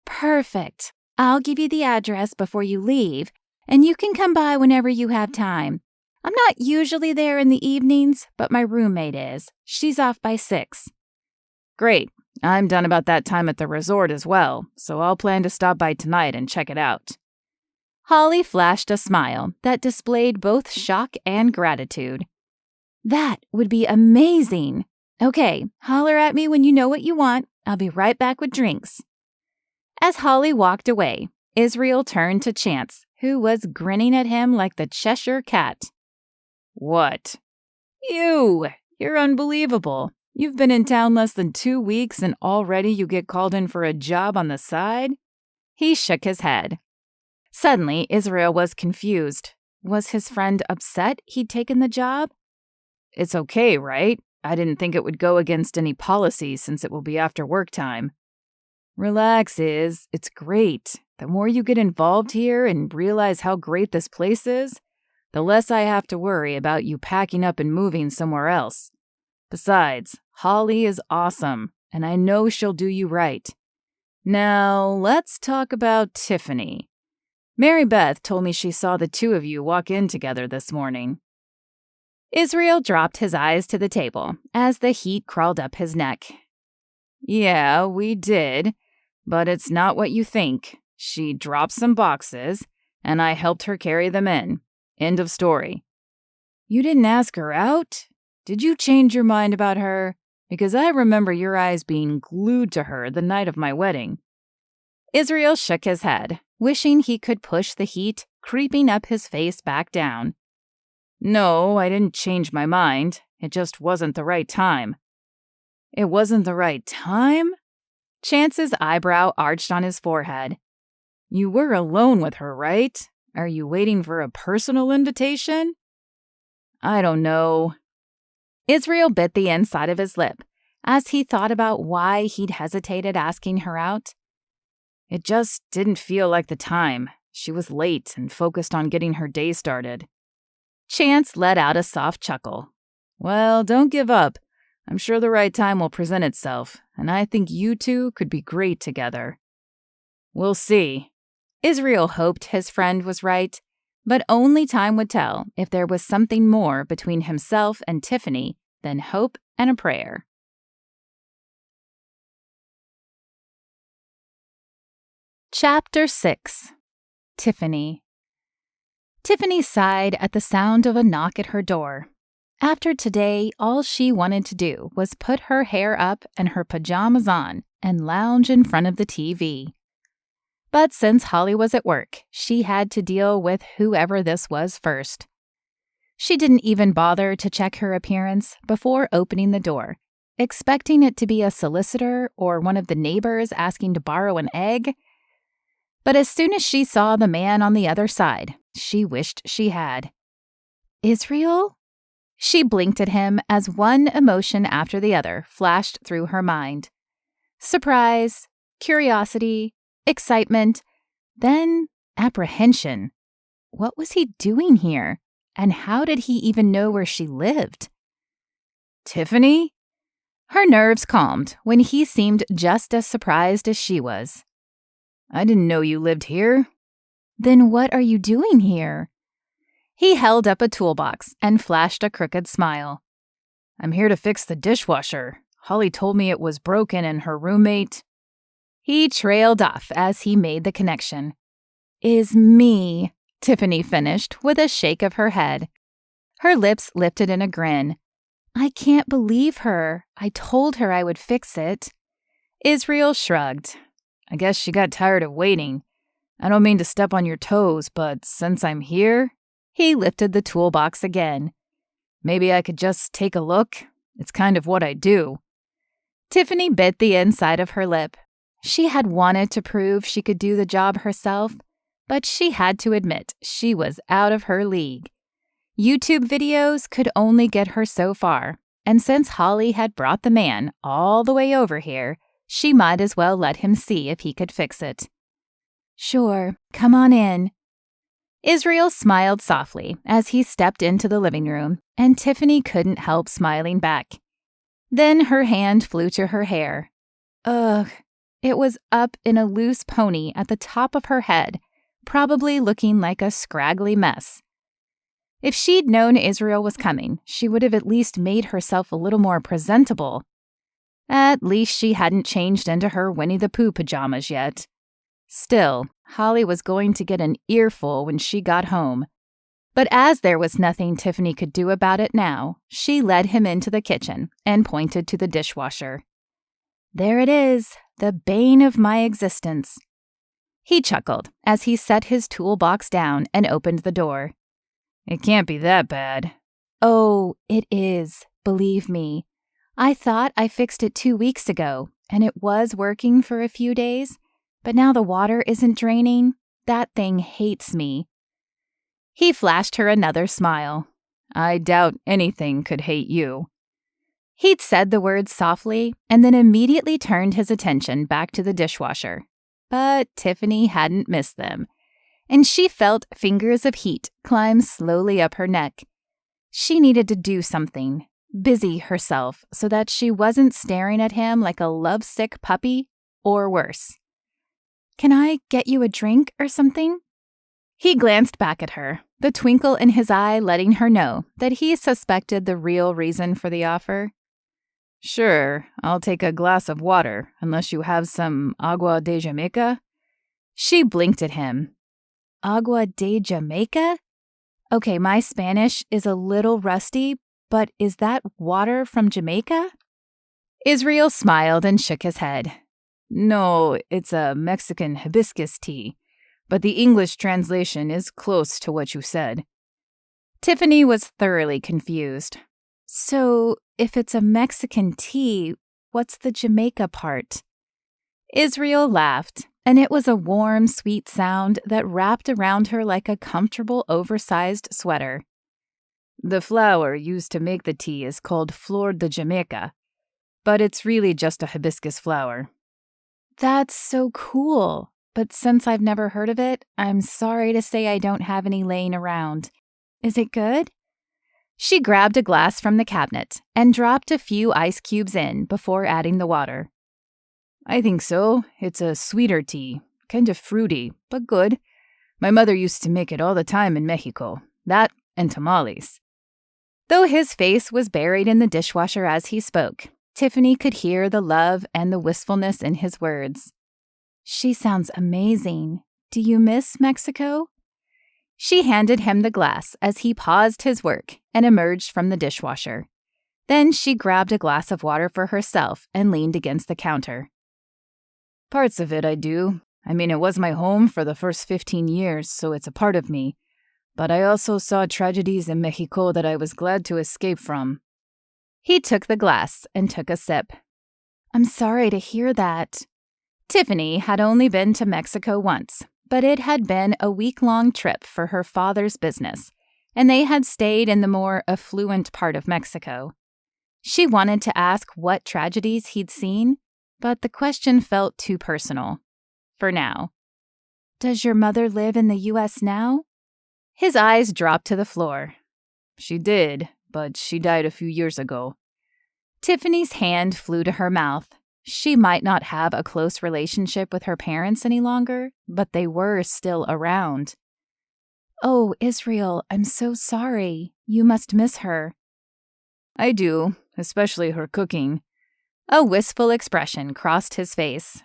Perfect. I'll give you the address before you leave, and you can come by whenever you have time. I'm not usually there in the evenings, but my roommate is. She's off by 6. Great. I'm done about that time at the resort as well, so I'll plan to stop by tonight and check it out. Holly flashed a smile that displayed both shock and gratitude. That would be amazing. Okay, holler at me when you know what you want. I'll be right back with drinks. As Holly walked away, Israel turned to Chance, who was grinning at him like the Cheshire Cat. What? You're unbelievable. You've been in town less than 2 weeks and already you get called in for a job on the side? He shook his head. Suddenly, Israel was confused. Was his friend upset he'd taken the job? It's okay, right? I didn't think it would go against any policy since it will be after work time. Relax, Iz. It's great. The more you get involved here and realize how great this place is, the less I have to worry about you packing up and moving somewhere else. Besides, Holly is awesome, and I know she'll do you right. Now, let's talk about Tiffany. Mary Beth told me she saw the 2 of you walk in together this morning. Israel dropped his eyes to the table as the heat crawled up his neck. Yeah, we did, but it's not what you think. She dropped some boxes, and I helped her carry them in. End of story. You didn't ask her out? Did you change your mind about her? Because I remember your eyes being glued to her the night of my wedding. Israel shook his head, wishing he could push the heat creeping up his face back down. No, I didn't change my mind. It just wasn't the right time. It wasn't the right time? Chance's eyebrow arched on his forehead. You were alone with her, right? Are you waiting for a personal invitation? I don't know. Israel bit the inside of his lip as he thought about why he'd hesitated asking her out. It just didn't feel like the time. She was late and focused on getting her day started. Chance let out a soft chuckle. Well, don't give up. I'm sure the right time will present itself, and I think you 2 could be great together. We'll see. Israel hoped his friend was right, but only time would tell if there was something more between himself and Tiffany than hope and a prayer. Chapter 6. Tiffany. Tiffany sighed at the sound of a knock at her door. After today, all she wanted to do was put her hair up and her pajamas on and lounge in front of the TV. But since Holly was at work, she had to deal with whoever this was first. She didn't even bother to check her appearance before opening the door, expecting it to be a solicitor or one of the neighbors asking to borrow an egg. But as soon as she saw the man on the other side, she wished she had. Israel? She blinked at him as one emotion after the other flashed through her mind. Surprise, curiosity, excitement, then apprehension. What was he doing here? And how did he even know where she lived? Tiffany? Her nerves calmed when he seemed just as surprised as she was. I didn't know you lived here. Then what are you doing here? He held up a toolbox and flashed a crooked smile. I'm here to fix the dishwasher. Holly told me it was broken and her roommate... He trailed off as he made the connection. Is me, Tiffany finished with a shake of her head. Her lips lifted in a grin. I can't believe her. I told her I would fix it. Israel shrugged. I guess she got tired of waiting. I don't mean to step on your toes, but since I'm here... He lifted the toolbox again. Maybe I could just take a look. It's kind of what I do. Tiffany bit the inside of her lip. She had wanted to prove she could do the job herself, but she had to admit she was out of her league. YouTube videos could only get her so far, and since Holly had brought the man all the way over here, she might as well let him see if he could fix it. Sure, come on in. Israel smiled softly as he stepped into the living room, and Tiffany couldn't help smiling back. Then her hand flew to her hair. Ugh. It was up in a loose pony at the top of her head, probably looking like a scraggly mess. If she'd known Israel was coming, she would have at least made herself a little more presentable. At least she hadn't changed into her Winnie the Pooh pajamas yet. Still, Holly was going to get an earful when she got home. But as there was nothing Tiffany could do about it now, she led him into the kitchen and pointed to the dishwasher. There it is. The bane of my existence. He chuckled as he set his toolbox down and opened the door. It can't be that bad. Oh, it is, believe me. I thought I fixed it 2 weeks ago, and it was working for a few days, but now the water isn't draining. That thing hates me. He flashed her another smile. I doubt anything could hate you. He'd said the words softly and then immediately turned his attention back to the dishwasher. But Tiffany hadn't missed them, and she felt fingers of heat climb slowly up her neck. She needed to do something, busy herself so that she wasn't staring at him like a lovesick puppy, or worse. Can I get you a drink or something? He glanced back at her, the twinkle in his eye letting her know that he suspected the real reason for the offer. Sure, I'll take a glass of water, unless you have some agua de Jamaica. She blinked at him. Agua de Jamaica? Okay, my Spanish is a little rusty, but is that water from Jamaica? Israel smiled and shook his head. No, it's a Mexican hibiscus tea, but the English translation is close to what you said. Tiffany was thoroughly confused. So, if it's a Mexican tea, what's the Jamaica part? Israel laughed, and it was a warm, sweet sound that wrapped around her like a comfortable, oversized sweater. The flower used to make the tea is called Flor de Jamaica, but it's really just a hibiscus flower. That's so cool, but since I've never heard of it, I'm sorry to say I don't have any laying around. Is it good? She grabbed a glass from the cabinet and dropped a few ice cubes in before adding the water. I think so. It's a sweeter tea, kind of fruity, but good. My mother used to make it all the time in Mexico. That and tamales. Though his face was buried in the dishwasher as he spoke, Tiffany could hear the love and the wistfulness in his words. She sounds amazing. Do you miss Mexico? She handed him the glass as he paused his work and emerged from the dishwasher. Then she grabbed a glass of water for herself and leaned against the counter. Parts of it I do. I mean, it was my home for the first 15 years, so it's a part of me. But I also saw tragedies in Mexico that I was glad to escape from. He took the glass and took a sip. I'm sorry to hear that. Tiffany had only been to Mexico once, but it had been a week-long trip for her father's business, and they had stayed in the more affluent part of Mexico. She wanted to ask what tragedies he'd seen, but the question felt too personal. For now. Does your mother live in the U.S. now? His eyes dropped to the floor. She did, but she died a few years ago. Tiffany's hand flew to her mouth. She might not have a close relationship with her parents any longer, but they were still around. Oh, Israel, I'm so sorry. You must miss her. I do, especially her cooking. A wistful expression crossed his face.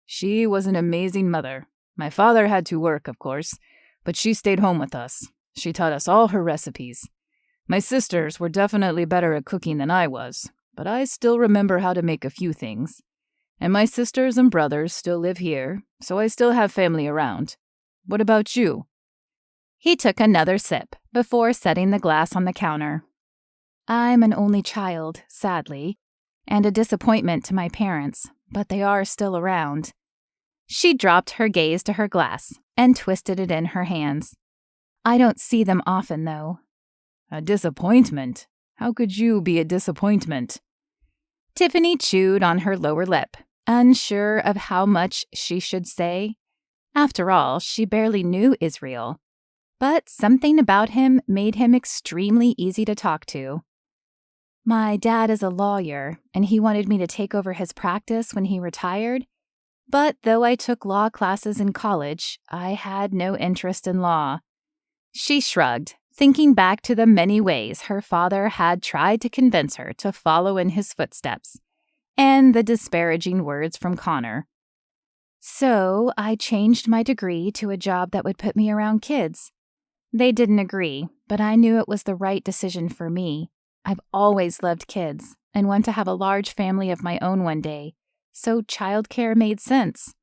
She was an amazing mother. My father had to work, of course, but she stayed home with us. She taught us all her recipes. My sisters were definitely better at cooking than I was, but I still remember how to make a few things. And my sisters and brothers still live here, so I still have family around. What about you? He took another sip before setting the glass on the counter. I'm an only child, sadly, and a disappointment to my parents, but they are still around. She dropped her gaze to her glass and twisted it in her hands. I don't see them often, though. A disappointment? How could you be a disappointment? Tiffany chewed on her lower lip, unsure of how much she should say. After all, she barely knew Israel. But something about him made him extremely easy to talk to. My dad is a lawyer, and he wanted me to take over his practice when he retired. But though I took law classes in college, I had no interest in law. She shrugged, thinking back to the many ways her father had tried to convince her to follow in his footsteps, and the disparaging words from Connor. So I changed my degree to a job that would put me around kids. They didn't agree, but I knew it was the right decision for me. I've always loved kids and want to have a large family of my own one day, so childcare made sense.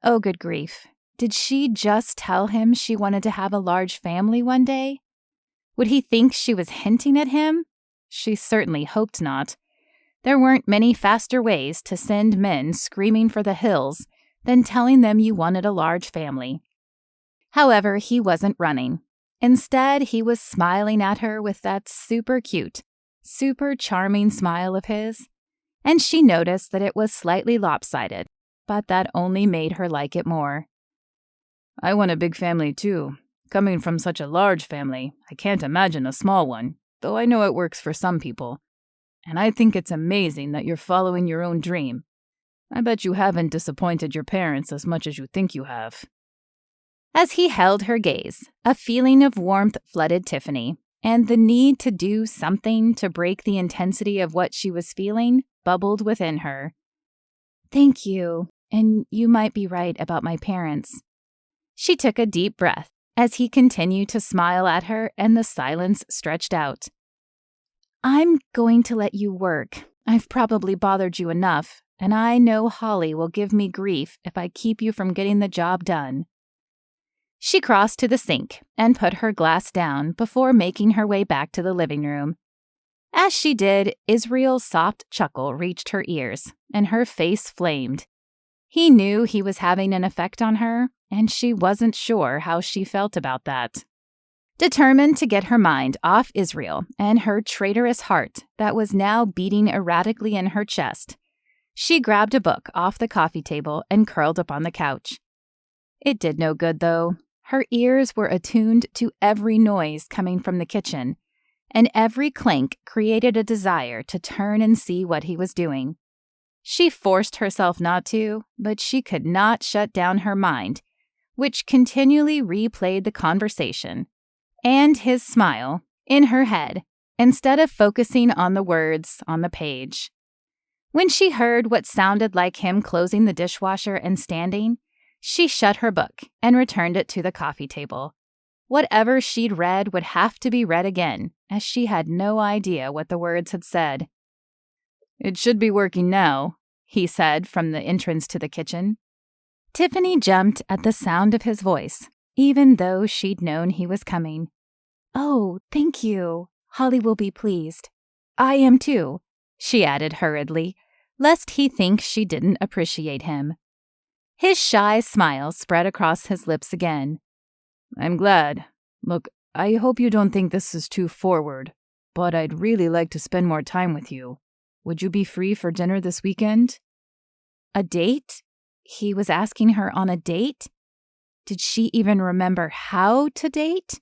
Oh, good grief. Did she just tell him she wanted to have a large family one day? Would he think she was hinting at him? She certainly hoped not. There weren't many faster ways to send men screaming for the hills than telling them you wanted a large family. However, he wasn't running. Instead, he was smiling at her with that super cute, super charming smile of his, and she noticed that it was slightly lopsided, but that only made her like it more. I want a big family, too. Coming from such a large family, I can't imagine a small one, though I know it works for some people. And I think it's amazing that you're following your own dream. I bet you haven't disappointed your parents as much as you think you have. As he held her gaze, a feeling of warmth flooded Tiffany, and the need to do something to break the intensity of what she was feeling bubbled within her. Thank you, and you might be right about my parents. She took a deep breath as he continued to smile at her and the silence stretched out. I'm going to let you work. I've probably bothered you enough, and I know Holly will give me grief if I keep you from getting the job done. She crossed to the sink and put her glass down before making her way back to the living room. As she did, Israel's soft chuckle reached her ears, and her face flamed. He knew he was having an effect on her, and she wasn't sure how she felt about that. Determined to get her mind off Israel and her traitorous heart that was now beating erratically in her chest, she grabbed a book off the coffee table and curled up on the couch. It did no good, though. Her ears were attuned to every noise coming from the kitchen, and every clank created a desire to turn and see what he was doing. She forced herself not to, but she could not shut down her mind, which continually replayed the conversation, and his smile, in her head, instead of focusing on the words on the page. When she heard what sounded like him closing the dishwasher and standing, she shut her book and returned it to the coffee table. Whatever she'd read would have to be read again, as she had no idea what the words had said. "It should be working now," he said from the entrance to the kitchen. Tiffany jumped at the sound of his voice, even though she'd known he was coming. "Oh, thank you. Holly will be pleased. I am too," she added hurriedly, lest he think she didn't appreciate him. His shy smile spread across his lips again. "I'm glad. Look, I hope you don't think this is too forward, but I'd really like to spend more time with you. Would you be free for dinner this weekend?" A date? He was asking her on a date? Did she even remember how to date?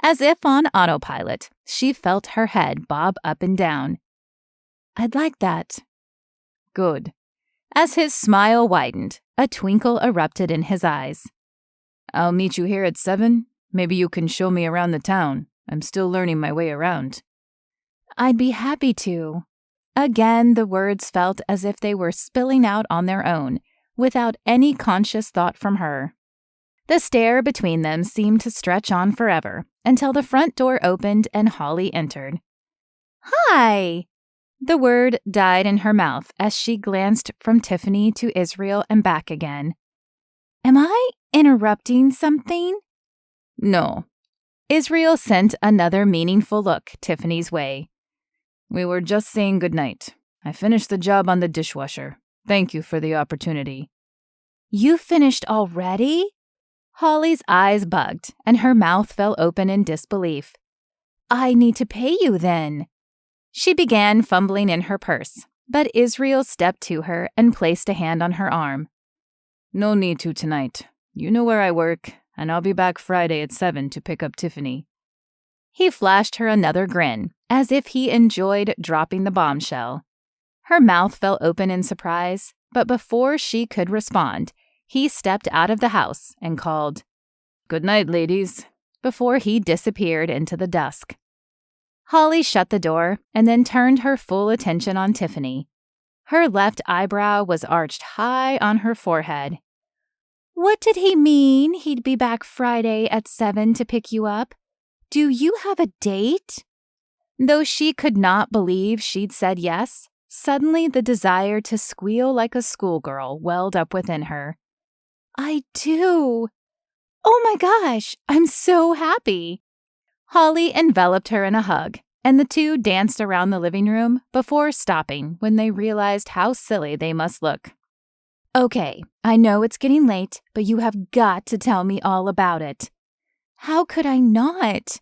As if on autopilot, she felt her head bob up and down. "I'd like that." "Good." As his smile widened, a twinkle erupted in his eyes. "I'll meet you here at 7. Maybe you can show me around the town. I'm still learning my way around." "I'd be happy to." Again, the words felt as if they were spilling out on their own, without any conscious thought from her. The stare between them seemed to stretch on forever, until the front door opened and Holly entered. "Hi!" The word died in her mouth as she glanced from Tiffany to Israel and back again. "Am I interrupting something?" "No." Israel sent another meaningful look Tiffany's way. "We were just saying goodnight. I finished the job on the dishwasher. Thank you for the opportunity." "You finished already?" Holly's eyes bugged, and her mouth fell open in disbelief. "I need to pay you then." She began fumbling in her purse, but Israel stepped to her and placed a hand on her arm. "No need to tonight. You know where I work, and I'll be back Friday at 7 to pick up Tiffany." He flashed her another grin, as if he enjoyed dropping the bombshell. Her mouth fell open in surprise, but before she could respond, he stepped out of the house and called, "Good night, ladies," before he disappeared into the dusk. Holly shut the door and then turned her full attention on Tiffany. Her left eyebrow was arched high on her forehead. "What did he mean he'd be back Friday at 7 to pick you up? Do you have a date?" Though she could not believe she'd said yes, suddenly the desire to squeal like a schoolgirl welled up within her. "I do. Oh my gosh, I'm so happy." Holly enveloped her in a hug, and the two danced around the living room before stopping when they realized how silly they must look. "Okay, I know it's getting late, but you have got to tell me all about it." "How could I not?"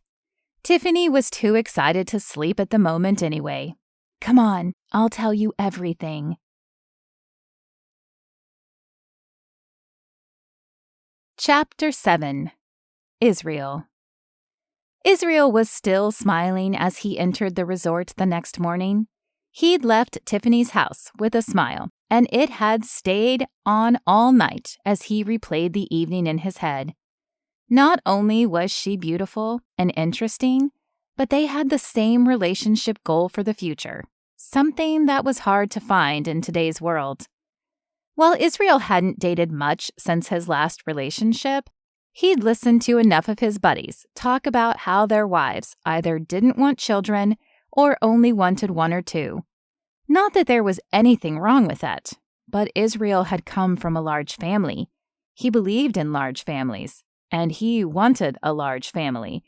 Tiffany was too excited to sleep at the moment anyway. "Come on, I'll tell you everything." Chapter 7. Israel. Israel was still smiling as he entered the resort the next morning. He'd left Tiffany's house with a smile, and it had stayed on all night as he replayed the evening in his head. Not only was she beautiful and interesting, but they had the same relationship goal for the future, something that was hard to find in today's world. While Israel hadn't dated much since his last relationship, he'd listened to enough of his buddies talk about how their wives either didn't want children or only wanted one or two. Not that there was anything wrong with that, but Israel had come from a large family. He believed in large families, and he wanted a large family.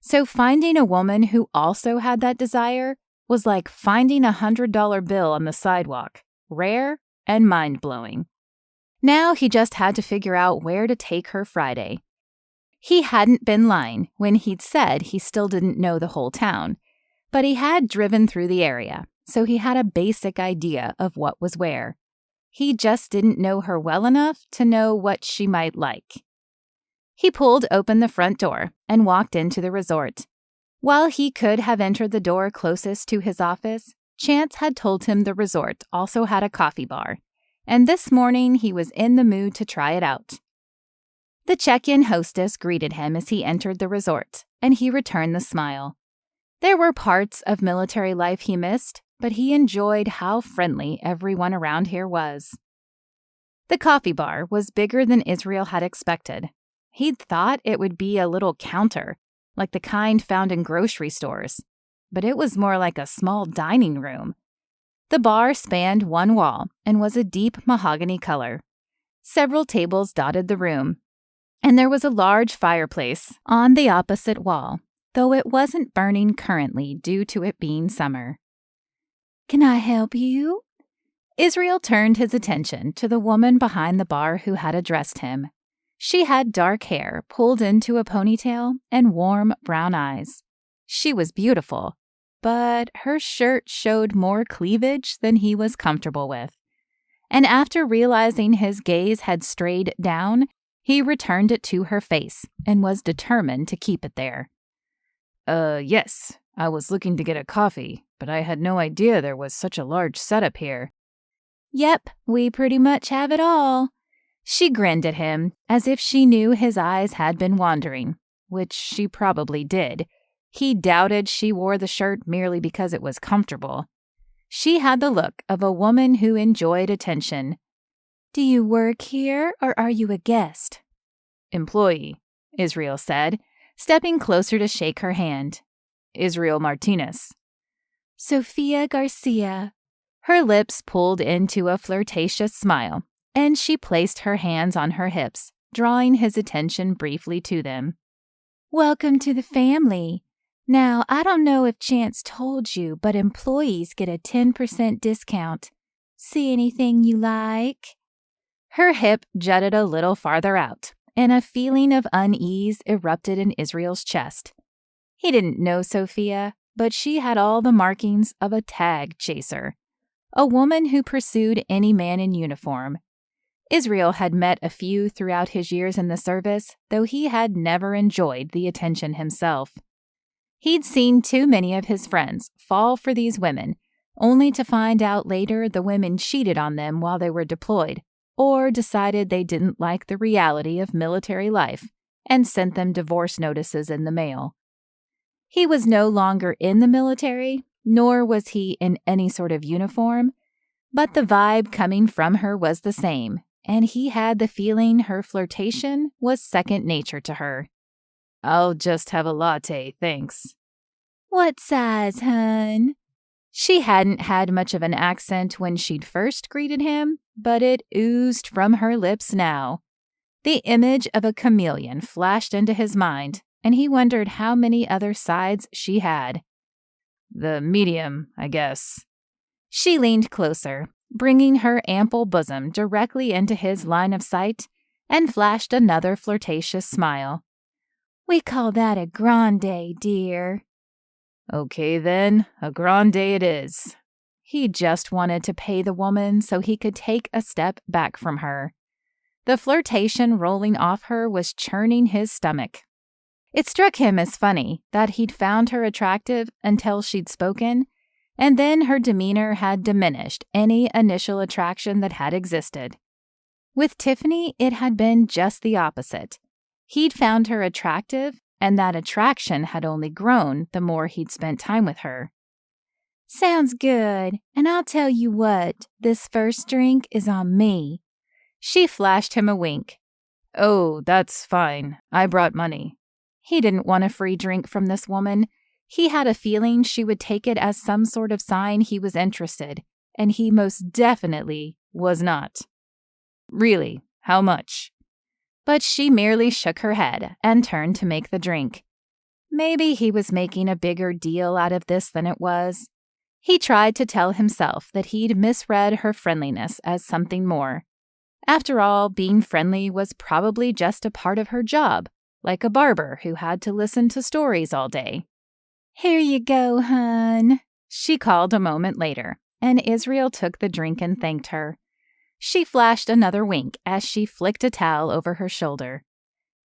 So finding a woman who also had that desire was like finding a $100 bill on the sidewalk, rare and mind-blowing. Now he just had to figure out where to take her Friday. He hadn't been lying when he'd said he still didn't know the whole town, but he had driven through the area, so he had a basic idea of what was where. He just didn't know her well enough to know what she might like. He pulled open the front door and walked into the resort. While he could have entered the door closest to his office, Chance had told him the resort also had a coffee bar, and this morning he was in the mood to try it out. The check-in hostess greeted him as he entered the resort, and he returned the smile. There were parts of military life he missed, but he enjoyed how friendly everyone around here was. The coffee bar was bigger than Israel had expected. He'd thought it would be a little counter, like the kind found in grocery stores, but it was more like a small dining room. The bar spanned one wall and was a deep mahogany color. Several tables dotted the room, and there was a large fireplace on the opposite wall, though it wasn't burning currently due to it being summer. "Can I help you?" Israel turned his attention to the woman behind the bar who had addressed him. She had dark hair pulled into a ponytail and warm brown eyes. She was beautiful, but her shirt showed more cleavage than he was comfortable with. And after realizing his gaze had strayed down, he returned it to her face and was determined to keep it there. Yes, I was looking to get a coffee, but I had no idea there was such a large setup here." "Yep, we pretty much have it all." She grinned at him as if she knew his eyes had been wandering, which she probably did. He doubted she wore the shirt merely because it was comfortable. She had the look of a woman who enjoyed attention. "Do you work here, or are you a guest?" "Employee," Israel said, stepping closer to shake her hand. "Israel Martinez." "Sophia Garcia." Her lips pulled into a flirtatious smile, and she placed her hands on her hips, drawing his attention briefly to them. "Welcome to the family. Now, I don't know if Chance told you, but employees get a 10% discount. See anything you like?" Her hip jutted a little farther out, and a feeling of unease erupted in Israel's chest. He didn't know Sophia, but she had all the markings of a tag chaser, a woman who pursued any man in uniform. Israel had met a few throughout his years in the service, though he had never enjoyed the attention himself. He'd seen too many of his friends fall for these women, only to find out later the women cheated on them while they were deployed, or decided they didn't like the reality of military life and sent them divorce notices in the mail. He was no longer in the military, nor was he in any sort of uniform, but the vibe coming from her was the same, and he had the feeling her flirtation was second nature to her. "I'll just have a latte, thanks." "What size, hun?" She hadn't had much of an accent when she'd first greeted him, but it oozed from her lips now. The image of a chameleon flashed into his mind, and he wondered how many other sides she had. "The medium, I guess." She leaned closer, bringing her ample bosom directly into his line of sight, and flashed another flirtatious smile. "We call that a grande, dear." "Okay then, a grande it is." He just wanted to pay the woman so he could take a step back from her. The flirtation rolling off her was churning his stomach. It struck him as funny that he'd found her attractive until she'd spoken, and then her demeanor had diminished any initial attraction that had existed. With Tiffany, it had been just the opposite. He'd found her attractive, and that attraction had only grown the more he'd spent time with her. "Sounds good, and I'll tell you what, this first drink is on me." She flashed him a wink. "Oh, that's fine. I brought money." He didn't want a free drink from this woman. He had a feeling she would take it as some sort of sign he was interested, and he most definitely was not. "Really? How much?" But she merely shook her head and turned to make the drink. Maybe he was making a bigger deal out of this than it was. He tried to tell himself that he'd misread her friendliness as something more. After all, being friendly was probably just a part of her job, like a barber who had to listen to stories all day. "Here you go, hun," she called a moment later, and Israel took the drink and thanked her. She flashed another wink as she flicked a towel over her shoulder.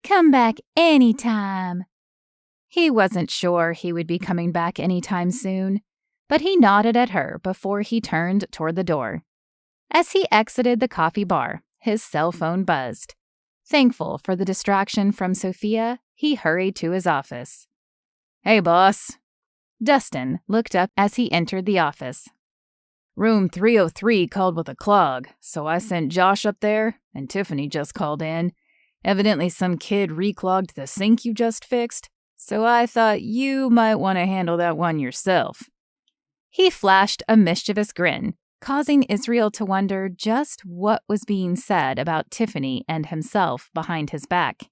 "Come back anytime." He wasn't sure he would be coming back anytime soon, but he nodded at her before he turned toward the door. As he exited the coffee bar, his cell phone buzzed. Thankful for the distraction from Sophia, he hurried to his office. "Hey, boss." Dustin looked up as he entered the office, Room 303 called with a clog, so I sent Josh up there, and Tiffany just called in. Evidently some kid reclogged the sink you just fixed, so I thought you might want to handle that one yourself." He flashed a mischievous grin, causing Israel to wonder just what was being said about Tiffany and himself behind his back.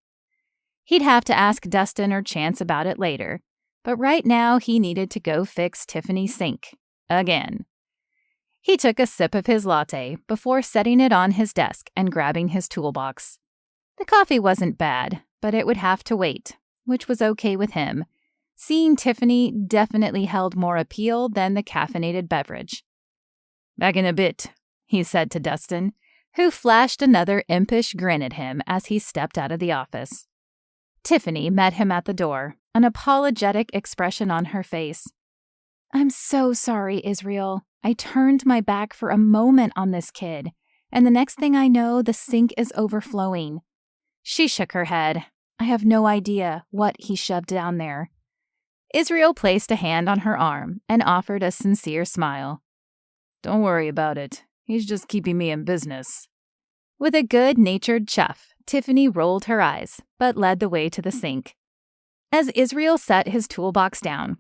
He'd have to ask Dustin or Chance about it later, but right now he needed to go fix Tiffany's sink. Again. He took a sip of his latte before setting it on his desk and grabbing his toolbox. The coffee wasn't bad, but it would have to wait, which was okay with him. Seeing Tiffany definitely held more appeal than the caffeinated beverage. "Back in a bit," he said to Dustin, who flashed another impish grin at him as he stepped out of the office. Tiffany met him at the door, an apologetic expression on her face. "I'm so sorry, Israel. I turned my back for a moment on this kid, and the next thing I know, the sink is overflowing." She shook her head. "I have no idea what he shoved down there." Israel placed a hand on her arm and offered a sincere smile. "Don't worry about it. He's just keeping me in business." With a good-natured chuff, Tiffany rolled her eyes, but led the way to the sink. As Israel set his toolbox down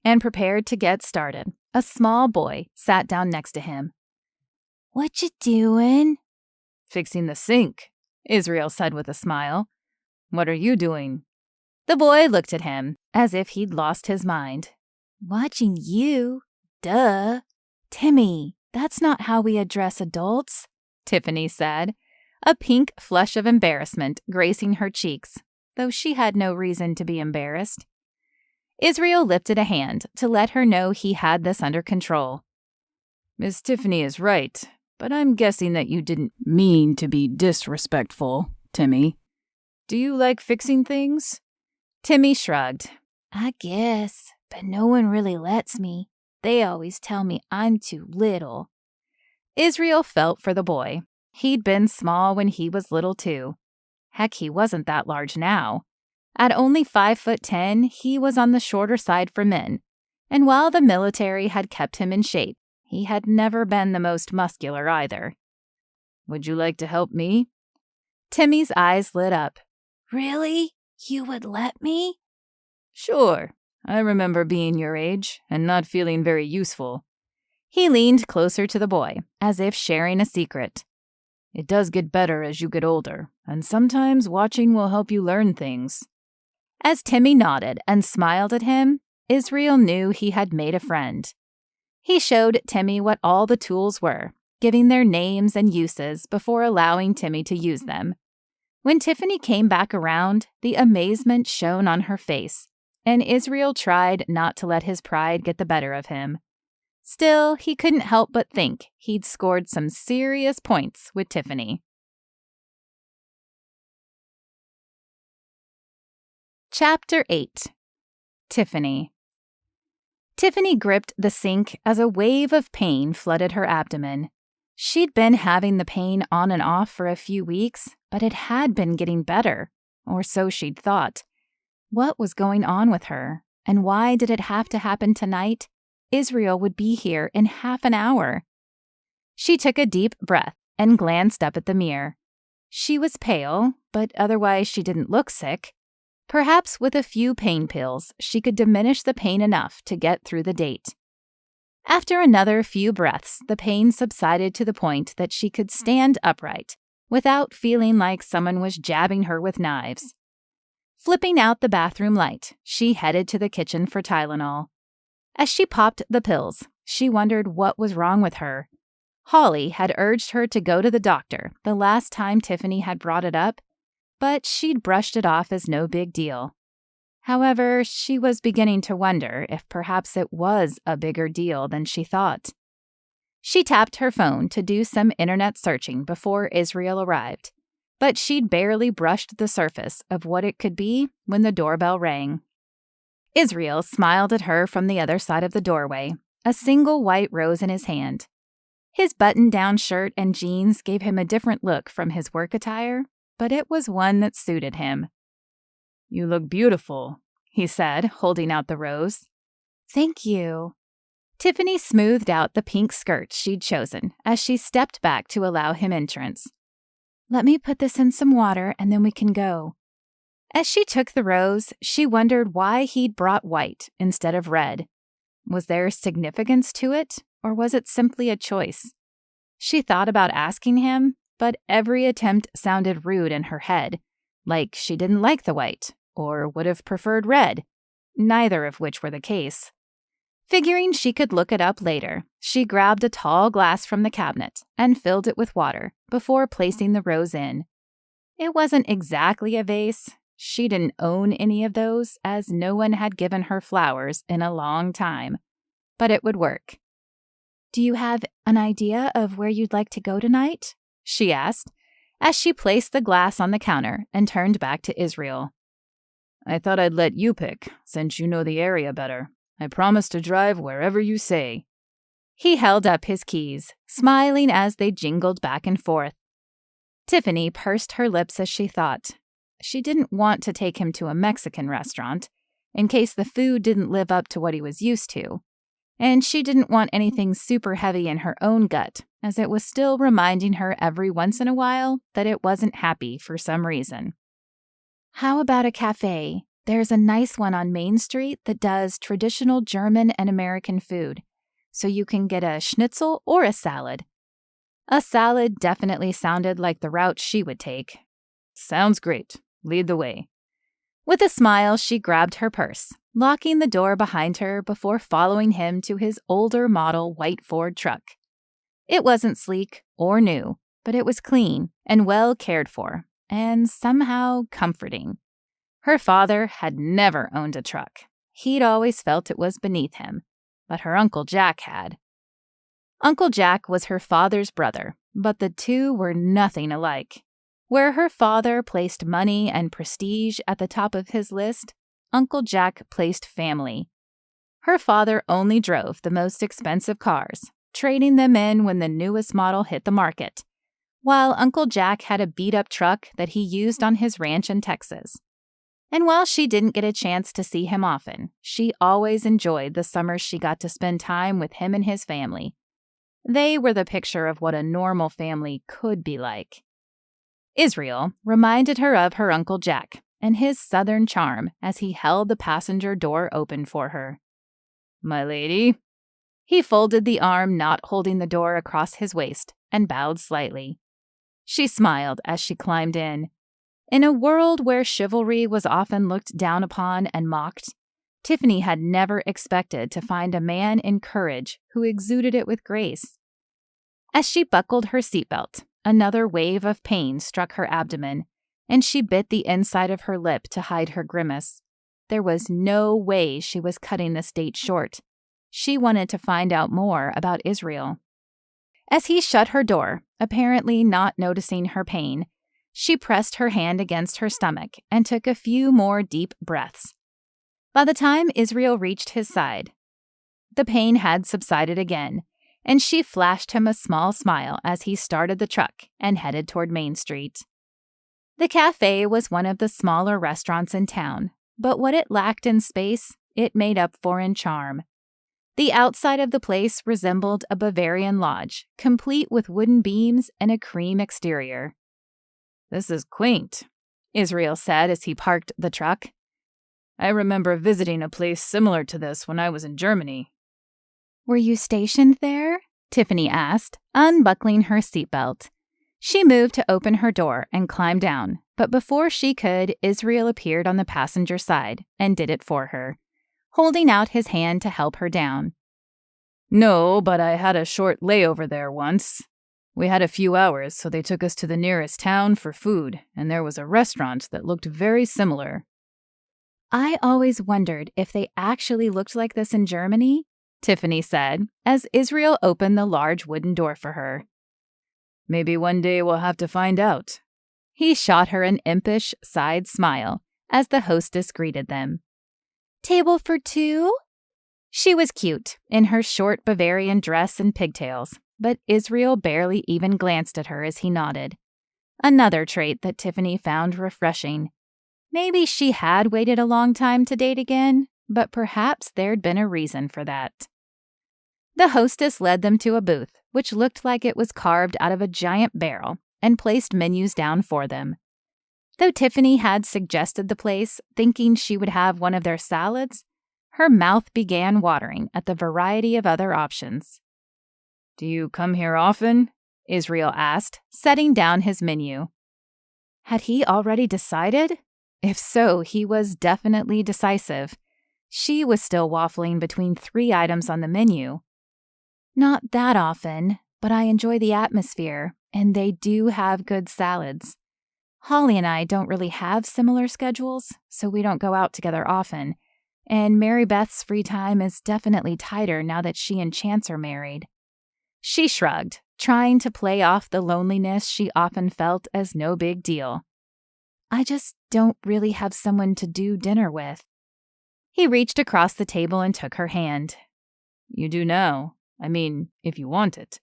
and prepared to get started, a small boy sat down next to him. "What you doing?" "Fixing the sink," Israel said with a smile. "What are you doing?" The boy looked at him as if he'd lost his mind. "Watching you. Duh. Timmy, that's not how we address adults," Tiffany said, a pink flush of embarrassment gracing her cheeks, though she had no reason to be embarrassed. Israel lifted a hand to let her know he had this under control. "Miss Tiffany is right, but I'm guessing that you didn't mean to be disrespectful, Timmy. Do you like fixing things?" Timmy shrugged. "I guess, but no one really lets me. They always tell me I'm too little." Israel felt for the boy. He'd been small when he was little too. Heck, he wasn't that large now. At only 5'10", he was on the shorter side for men, and while the military had kept him in shape, he had never been the most muscular either. "Would you like to help me?" Timmy's eyes lit up. "Really? You would let me?" "Sure. I remember being your age and not feeling very useful." He leaned closer to the boy, as if sharing a secret. "It does get better as you get older, and sometimes watching will help you learn things." As Timmy nodded and smiled at him, Israel knew he had made a friend. He showed Timmy what all the tools were, giving their names and uses before allowing Timmy to use them. When Tiffany came back around, the amazement shone on her face, and Israel tried not to let his pride get the better of him. Still, he couldn't help but think he'd scored some serious points with Tiffany. Chapter 8. Tiffany. Tiffany gripped the sink as a wave of pain flooded her abdomen. She'd been having the pain on and off for a few weeks, but it had been getting better, or so she'd thought. What was going on with her, and why did it have to happen tonight? Israel would be here in half an hour. She took a deep breath and glanced up at the mirror. She was pale, but otherwise she didn't look sick. Perhaps with a few pain pills, she could diminish the pain enough to get through the date. After another few breaths, the pain subsided to the point that she could stand upright without feeling like someone was jabbing her with knives. Flipping out the bathroom light, she headed to the kitchen for Tylenol. As she popped the pills, she wondered what was wrong with her. Holly had urged her to go to the doctor the last time Tiffany had brought it up, but she'd brushed it off as no big deal. However, she was beginning to wonder if perhaps it was a bigger deal than she thought. She tapped her phone to do some internet searching before Israel arrived, but she'd barely brushed the surface of what it could be when the doorbell rang. Israel smiled at her from the other side of the doorway, a single white rose in his hand. His button-down shirt and jeans gave him a different look from his work attire, but it was one that suited him. "You look beautiful," he said, holding out the rose. "Thank you." Tiffany smoothed out the pink skirt she'd chosen as she stepped back to allow him entrance. "Let me put this in some water and then we can go." As she took the rose, she wondered why he'd brought white instead of red. Was there significance to it, or was it simply a choice? She thought about asking him, but every attempt sounded rude in her head, like she didn't like the white, or would have preferred red, neither of which were the case. Figuring she could look it up later, she grabbed a tall glass from the cabinet and filled it with water before placing the rose in. It wasn't exactly a vase. She didn't own any of those, as no one had given her flowers in a long time, but it would work. "Do you have an idea of where you'd like to go tonight?" she asked, as she placed the glass on the counter and turned back to Israel. "I thought I'd let you pick, since you know the area better. I promise to drive wherever you say." He held up his keys, smiling as they jingled back and forth. Tiffany pursed her lips as she thought. She didn't want to take him to a Mexican restaurant, in case the food didn't live up to what he was used to. And she didn't want anything super heavy in her own gut, as it was still reminding her every once in a while that it wasn't happy for some reason. "How about a cafe? There's a nice one on Main Street that does traditional German and American food, so you can get a schnitzel or a salad." A salad definitely sounded like the route she would take. "Sounds great. Lead the way." With a smile, she grabbed her purse, locking the door behind her before following him to his older model white Ford truck. It wasn't sleek or new, but it was clean and well cared for, and somehow comforting. Her father had never owned a truck. He'd always felt it was beneath him, but her Uncle Jack had. Uncle Jack was her father's brother, but the two were nothing alike. Where her father placed money and prestige at the top of his list, Uncle Jack placed family. Her father only drove the most expensive cars, trading them in when the newest model hit the market, while Uncle Jack had a beat-up truck that he used on his ranch in Texas. And while she didn't get a chance to see him often, she always enjoyed the summers she got to spend time with him and his family. They were the picture of what a normal family could be like. Israel reminded her of her Uncle Jack and his southern charm as he held the passenger door open for her. "My lady." He folded the arm not holding the door across his waist and bowed slightly. She smiled as she climbed in. In a world where chivalry was often looked down upon and mocked, Tiffany had never expected to find a man in courage who exuded it with grace. As she buckled her seatbelt, another wave of pain struck her abdomen, and she bit the inside of her lip to hide her grimace. There was no way she was cutting this date short. She wanted to find out more about Israel. As he shut her door, apparently not noticing her pain, she pressed her hand against her stomach and took a few more deep breaths. By the time Israel reached his side, the pain had subsided again, and she flashed him a small smile as he started the truck and headed toward Main Street. The cafe was one of the smaller restaurants in town, but what it lacked in space, it made up for in charm. The outside of the place resembled a Bavarian lodge, complete with wooden beams and a cream exterior. "This is quaint," Israel said as he parked the truck. "I remember visiting a place similar to this when I was in Germany." "Were you stationed there?" Tiffany asked, unbuckling her seatbelt. She moved to open her door and climb down, but before she could, Israel appeared on the passenger side and did it for her, holding out his hand to help her down. "No, but I had a short layover there once. We had a few hours, so they took us to the nearest town for food, and there was a restaurant that looked very similar." "I always wondered if they actually looked like this in Germany," Tiffany said, as Israel opened the large wooden door for her. "Maybe one day we'll have to find out." He shot her an impish side smile as the hostess greeted them. "Table for two?" She was cute in her short Bavarian dress and pigtails, but Israel barely even glanced at her as he nodded. Another trait that Tiffany found refreshing. Maybe she had waited a long time to date again, but perhaps there'd been a reason for that. The hostess led them to a booth, which looked like it was carved out of a giant barrel, and placed menus down for them. Though Tiffany had suggested the place, thinking she would have one of their salads, her mouth began watering at the variety of other options. Do you come here often? Israel asked, setting down his menu. Had he already decided? If so, he was definitely decisive. She was still waffling between 3 items on the menu. Not that often, but I enjoy the atmosphere, and they do have good salads. Holly and I don't really have similar schedules, so we don't go out together often, and Mary Beth's free time is definitely tighter now that she and Chance are married. She shrugged, trying to play off the loneliness she often felt as no big deal. I just don't really have someone to do dinner with. He reached across the table and took her hand. You do now. I mean, if you want it.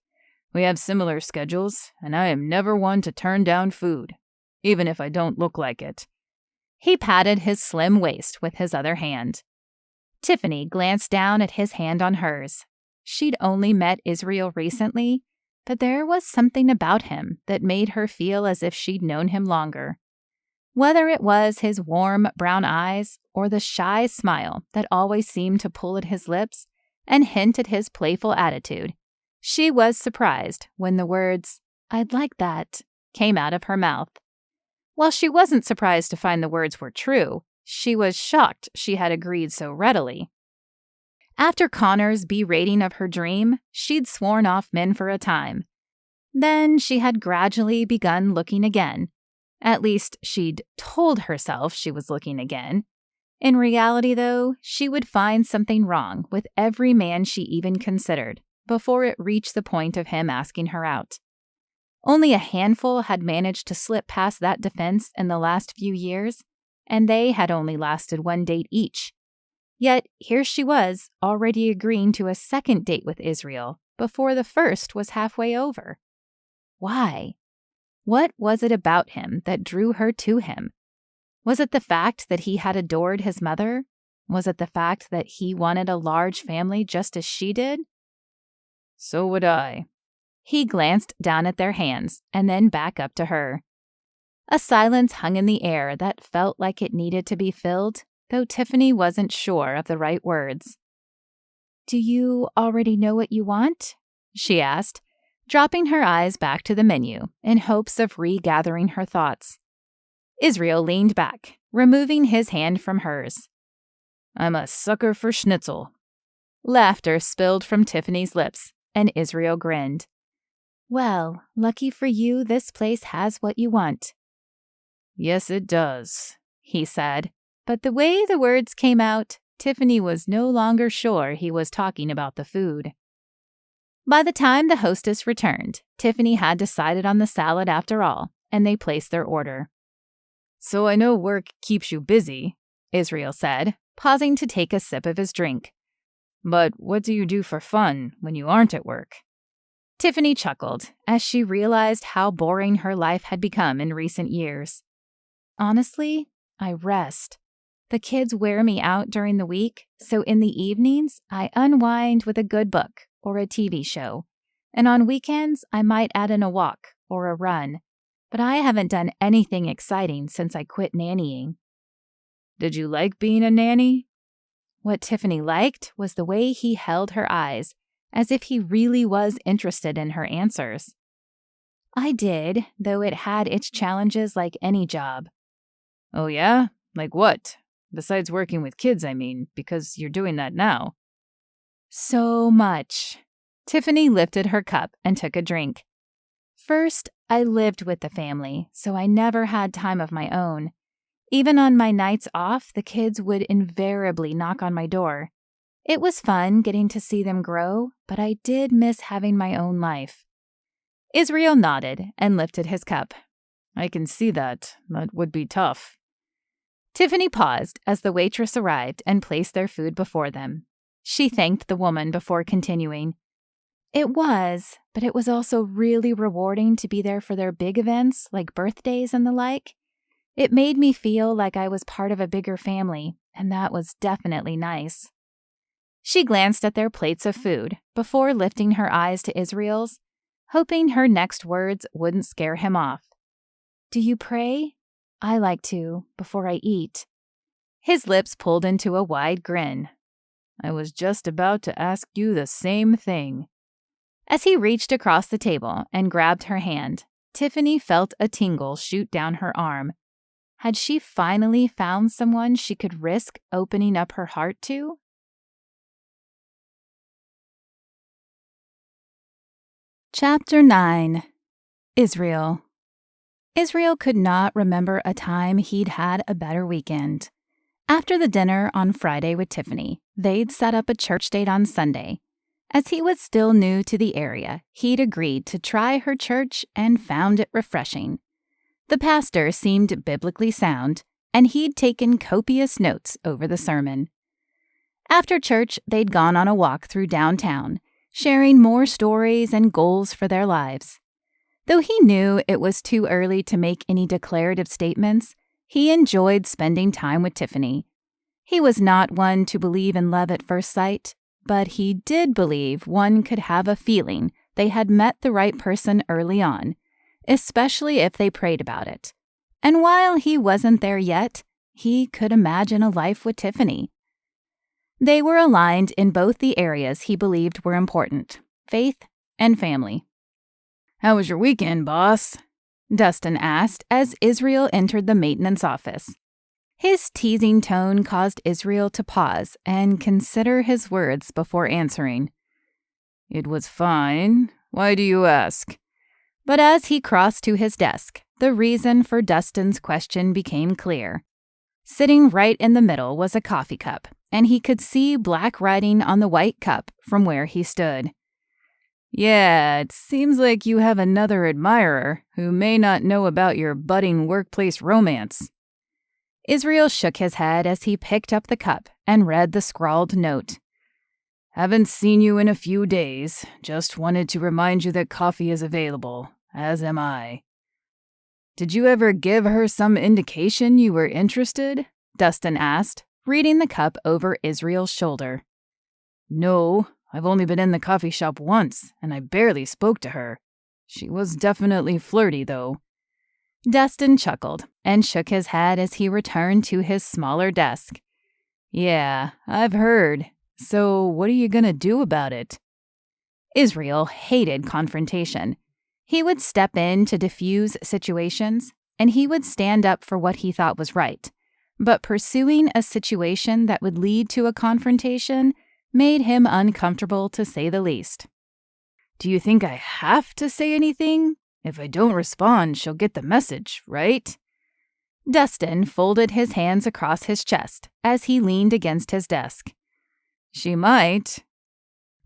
We have similar schedules, and I am never one to turn down food, even if I don't look like it. He patted his slim waist with his other hand. Tiffany glanced down at his hand on hers. She'd only met Israel recently, but there was something about him that made her feel as if she'd known him longer. Whether it was his warm brown eyes or the shy smile that always seemed to pull at his lips and hint at his playful attitude, she was surprised when the words, "I'd like that," came out of her mouth. While she wasn't surprised to find the words were true, she was shocked she had agreed so readily. After Connor's berating of her dream, she'd sworn off men for a time. Then she had gradually begun looking again. At least, she'd told herself she was looking again. In reality, though, she would find something wrong with every man she even considered before it reached the point of him asking her out. Only a handful had managed to slip past that defense in the last few years, and they had only lasted 1 date each. Yet here she was, already agreeing to a second date with Israel before the first was halfway over. Why? What was it about him that drew her to him? Was it the fact that he had adored his mother? Was it the fact that he wanted a large family just as she did? So would I. He glanced down at their hands and then back up to her. A silence hung in the air that felt like it needed to be filled, though Tiffany wasn't sure of the right words. "Do you already know what you want?" she asked, dropping her eyes back to the menu in hopes of regathering her thoughts. Israel leaned back, removing his hand from hers. I'm a sucker for schnitzel. Laughter spilled from Tiffany's lips, and Israel grinned. Well, lucky for you, this place has what you want. Yes, it does, he said, but the way the words came out, Tiffany was no longer sure he was talking about the food. By the time the hostess returned, Tiffany had decided on the salad after all, and they placed their order. So I know work keeps you busy, Israel said, pausing to take a sip of his drink. But what do you do for fun when you aren't at work? Tiffany chuckled as she realized how boring her life had become in recent years. Honestly, I rest. The kids wear me out during the week, so in the evenings, I unwind with a good book or a TV show. And on weekends, I might add in a walk or a run. But I haven't done anything exciting since I quit nannying. Did you like being a nanny? What Tiffany liked was the way he held her eyes, as if he really was interested in her answers. I did, though it had its challenges like any job. Oh yeah? Like what? Besides working with kids, I mean, because you're doing that now. So much. Tiffany lifted her cup and took a drink. First, I lived with the family, so I never had time of my own. Even on my nights off, the kids would invariably knock on my door. It was fun getting to see them grow, but I did miss having my own life. Israel nodded and lifted his cup. I can see that. That would be tough. Tiffany paused as the waitress arrived and placed their food before them. She thanked the woman before continuing. It was, but it was also really rewarding to be there for their big events like birthdays and the like. It made me feel like I was part of a bigger family, and that was definitely nice. She glanced at their plates of food, before lifting her eyes to Israel's, hoping her next words wouldn't scare him off. "Do you pray? I like to, before I eat." His lips pulled into a wide grin. "I was just about to ask you the same thing." As he reached across the table and grabbed her hand, Tiffany felt a tingle shoot down her arm. Had she finally found someone she could risk opening up her heart to? Chapter 9. Israel. Israel could not remember a time he'd had a better weekend. After the dinner on Friday with Tiffany, they'd set up a church date on Sunday. As he was still new to the area, he'd agreed to try her church and found it refreshing. The pastor seemed biblically sound, and he'd taken copious notes over the sermon. After church, they'd gone on a walk through downtown, sharing more stories and goals for their lives. Though he knew it was too early to make any declarative statements, he enjoyed spending time with Tiffany. He was not one to believe in love at first sight, but he did believe one could have a feeling they had met the right person early on, especially if they prayed about it. And while he wasn't there yet, he could imagine a life with Tiffany. They were aligned in both the areas he believed were important: faith and family. "How was your weekend, boss?" Dustin asked as Israel entered the maintenance office. His teasing tone caused Israel to pause and consider his words before answering. "It was fine. Why do you ask?" But as he crossed to his desk, the reason for Dustin's question became clear. Sitting right in the middle was a coffee cup, and he could see black writing on the white cup from where he stood. "Yeah, it seems like you have another admirer who may not know about your budding workplace romance." Israel shook his head as he picked up the cup and read the scrawled note. "Haven't seen you in a few days. Just wanted to remind you that coffee is available, as am I." "Did you ever give her some indication you were interested?" Dustin asked, reading the cup over Israel's shoulder. "No, I've only been in the coffee shop once, and I barely spoke to her. She was definitely flirty, though." Dustin chuckled and shook his head as he returned to his smaller desk. "Yeah, I've heard. So what are you gonna do about it?" Israel hated confrontation. He would step in to diffuse situations, and he would stand up for what he thought was right. But pursuing a situation that would lead to a confrontation made him uncomfortable, to say the least. "Do you think I have to say anything? If I don't respond, she'll get the message, right?" Dustin folded his hands across his chest as he leaned against his desk. "She might.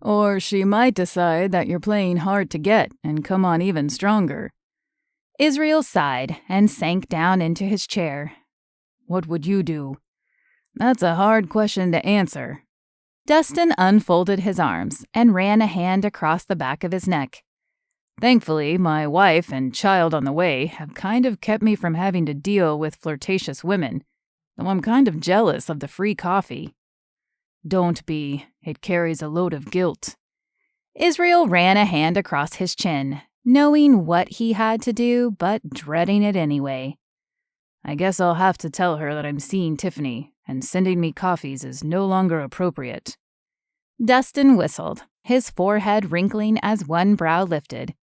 Or she might decide that you're playing hard to get and come on even stronger." Israel sighed and sank down into his chair. "What would you do?" "That's a hard question to answer." Dustin unfolded his arms and ran a hand across the back of his neck. "Thankfully, my wife and child on the way have kind of kept me from having to deal with flirtatious women, though I'm kind of jealous of the free coffee." "Don't be. It carries a load of guilt." Israel ran a hand across his chin, knowing what he had to do, but dreading it anyway. "I guess I'll have to tell her that I'm seeing Tiffany, and sending me coffees is no longer appropriate." Dustin whistled, his forehead wrinkling as one brow lifted.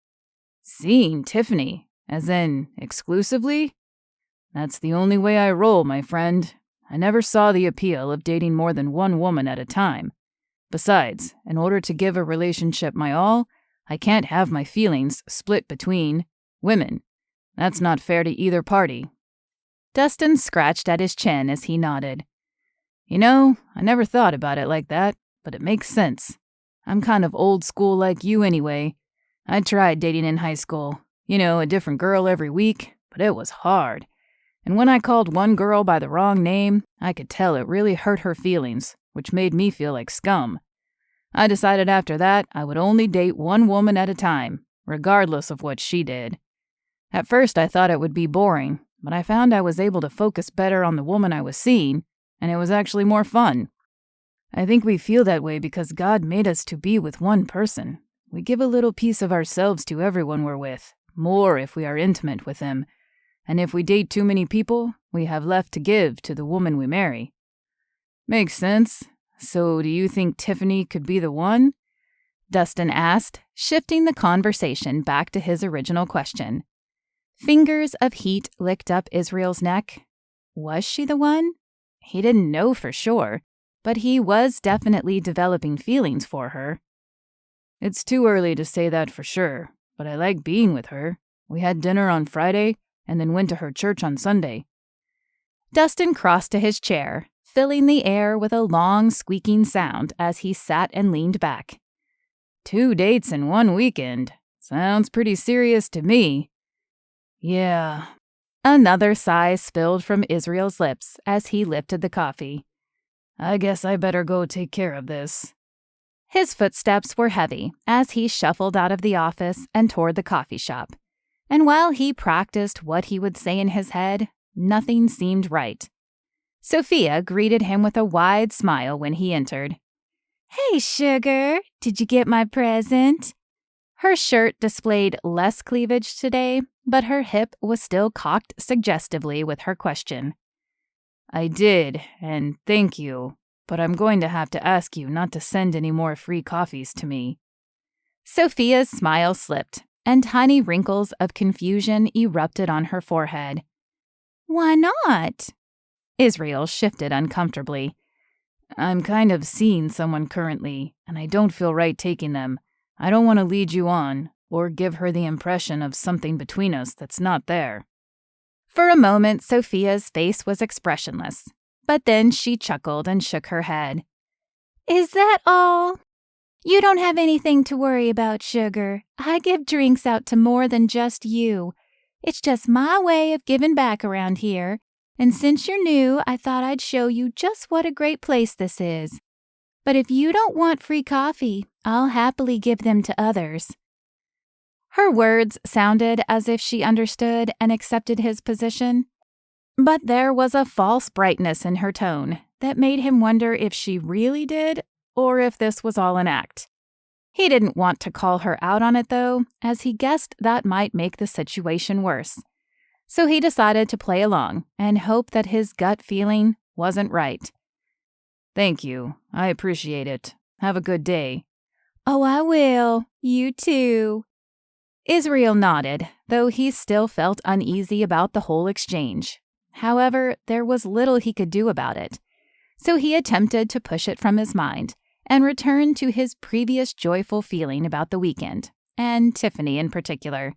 "Seeing Tiffany? As in, exclusively? That's the only way I roll, my friend. I never saw the appeal of dating more than one woman at a time. Besides, in order to give a relationship my all, I can't have my feelings split between women. That's not fair to either party." Dustin scratched at his chin as he nodded. "You know, I never thought about it like that, but it makes sense. I'm kind of old school like you anyway. I tried dating in high school. You know, a different girl every week, but it was hard. And when I called one girl by the wrong name, I could tell it really hurt her feelings, which made me feel like scum. I decided after that I would only date one woman at a time, regardless of what she did. At first I thought it would be boring, but I found I was able to focus better on the woman I was seeing, and it was actually more fun. I think we feel that way because God made us to be with one person. We give a little piece of ourselves to everyone we're with, more if we are intimate with them. And if we date too many people, we have left to give to the woman we marry. Makes sense. So do you think Tiffany could be the one? Dustin asked, shifting the conversation back to his original question. Fingers of heat licked up Israel's neck. Was she the one? He didn't know for sure, but he was definitely developing feelings for her. It's too early to say that for sure, but I like being with her. We had dinner on Friday and then went to her church on Sunday. Dustin crossed to his chair, filling the air with a long squeaking sound as he sat and leaned back. 2 dates in 1 weekend. Sounds pretty serious to me. Yeah. Another sigh spilled from Israel's lips as he lifted the coffee. I guess I better go take care of this. His footsteps were heavy as he shuffled out of the office and toward the coffee shop. And while he practiced what he would say in his head, nothing seemed right. Sophia greeted him with a wide smile when he entered. Hey, sugar, did you get my present? Her shirt displayed less cleavage today, but her hip was still cocked suggestively with her question. I did, and thank you, but I'm going to have to ask you not to send any more free coffees to me. Sophia's smile slipped, and tiny wrinkles of confusion erupted on her forehead. Why not? Israel shifted uncomfortably. I'm kind of seeing someone currently, and I don't feel right taking them. I don't want to lead you on, or give her the impression of something between us that's not there. For a moment, Sophia's face was expressionless, but then she chuckled and shook her head. Is that all? You don't have anything to worry about, sugar. I give drinks out to more than just you. It's just my way of giving back around here. And since you're new, I thought I'd show you just what a great place this is. But if you don't want free coffee, I'll happily give them to others. Her words sounded as if she understood and accepted his position, but there was a false brightness in her tone that made him wonder if she really did or if this was all an act. He didn't want to call her out on it, though, as he guessed that might make the situation worse. So he decided to play along and hope that his gut feeling wasn't right. Thank you. I appreciate it. Have a good day. Oh, I will. You too. Israel nodded, though he still felt uneasy about the whole exchange. However, there was little he could do about it. So he attempted to push it from his mind and return to his previous joyful feeling about the weekend, and Tiffany in particular.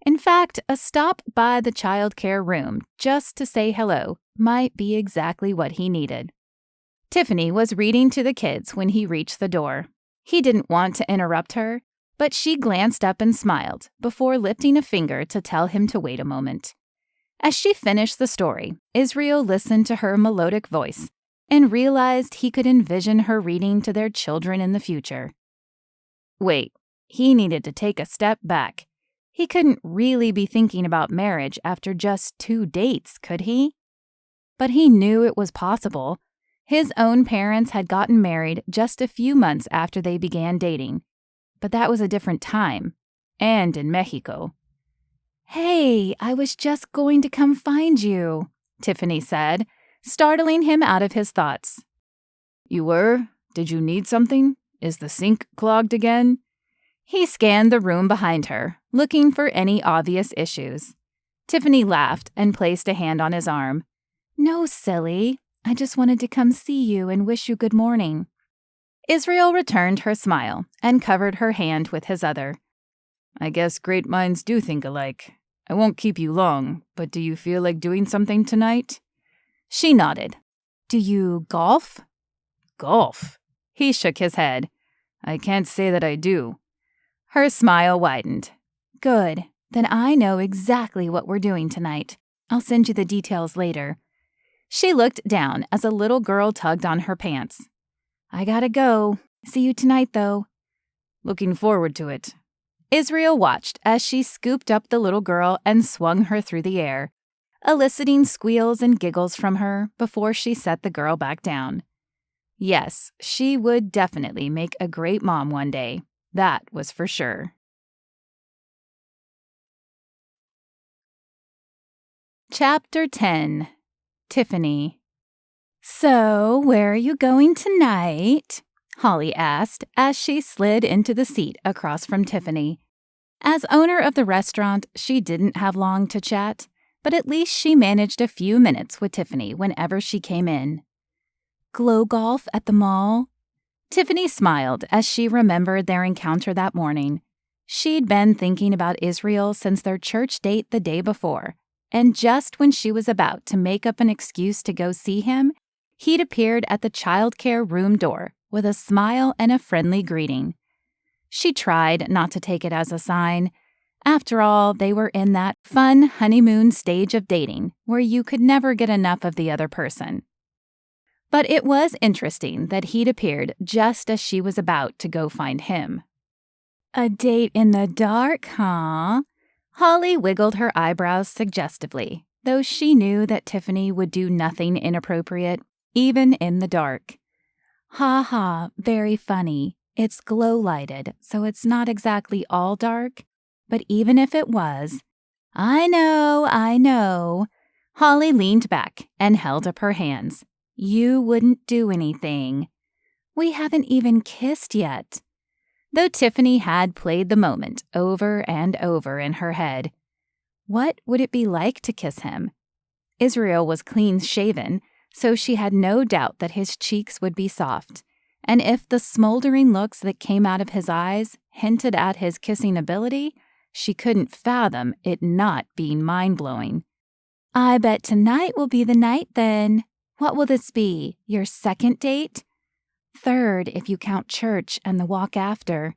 In fact, a stop by the childcare room just to say hello might be exactly what he needed. Tiffany was reading to the kids when he reached the door. He didn't want to interrupt her, but she glanced up and smiled before lifting a finger to tell him to wait a moment. As she finished the story, Israel listened to her melodic voice and realized he could envision her reading to their children in the future. Wait, he needed to take a step back. He couldn't really be thinking about marriage after just 2 dates, could he? But he knew it was possible. His own parents had gotten married just a few months after they began dating. But that was a different time, and in Mexico. Hey, I was just going to come find you, Tiffany said, startling him out of his thoughts. You were? Did you need something? Is the sink clogged again? He scanned the room behind her, looking for any obvious issues. Tiffany laughed and placed a hand on his arm. No, silly. I just wanted to come see you and wish you good morning. Israel returned her smile and covered her hand with his other. I guess great minds do think alike. I won't keep you long, but do you feel like doing something tonight? She nodded. Do you golf? Golf? He shook his head. I can't say that I do. Her smile widened. Good. Then I know exactly what we're doing tonight. I'll send you the details later. She looked down as a little girl tugged on her pants. I gotta go. See you tonight, though. Looking forward to it. Israel watched as she scooped up the little girl and swung her through the air, eliciting squeals and giggles from her before she set the girl back down. Yes, she would definitely make a great mom one day. That was for sure. Chapter 10. Tiffany. "So, where are you going tonight?" Holly asked as she slid into the seat across from Tiffany. As owner of the restaurant, she didn't have long to chat, but at least she managed a few minutes with Tiffany whenever she came in. "Glow golf at the mall?" Tiffany smiled as she remembered their encounter that morning. She'd been thinking about Israel since their church date the day before, and just when she was about to make up an excuse to go see him, he'd appeared at the childcare room door with a smile and a friendly greeting. She tried not to take it as a sign. After all, they were in that fun honeymoon stage of dating where you could never get enough of the other person. But it was interesting that he'd appeared just as she was about to go find him. "A date in the dark, huh?" Holly wiggled her eyebrows suggestively, though she knew that Tiffany would do nothing inappropriate, even in the dark. "Ha ha, very funny. It's glow-lighted, so it's not exactly all dark. But even if it was—" I know. Holly leaned back and held up her hands. "You wouldn't do anything. We haven't even kissed yet." Though Tiffany had played the moment over and over in her head. What would it be like to kiss him? Israel was clean-shaven, so she had no doubt that his cheeks would be soft, and if the smoldering looks that came out of his eyes hinted at his kissing ability, she couldn't fathom it not being mind-blowing. "I bet tonight will be the night then. What will this be, your second date?" "Third, if you count church and the walk after."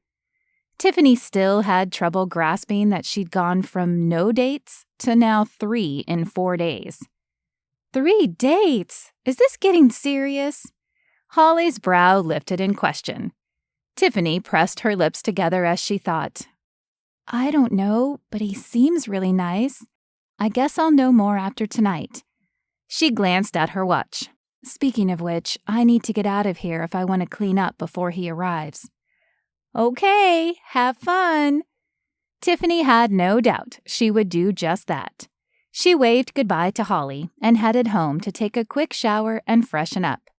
Tiffany still had trouble grasping that she'd gone from no dates to now 3 in 4 days. 3 dates? Is this getting serious? Holly's brow lifted in question. Tiffany pressed her lips together as she thought, "I don't know, but he seems really nice. I guess I'll know more after tonight." She glanced at her watch. "Speaking of which, I need to get out of here if I want to clean up before he arrives." "Okay, have fun." Tiffany had no doubt she would do just that. She waved goodbye to Holly and headed home to take a quick shower and freshen up.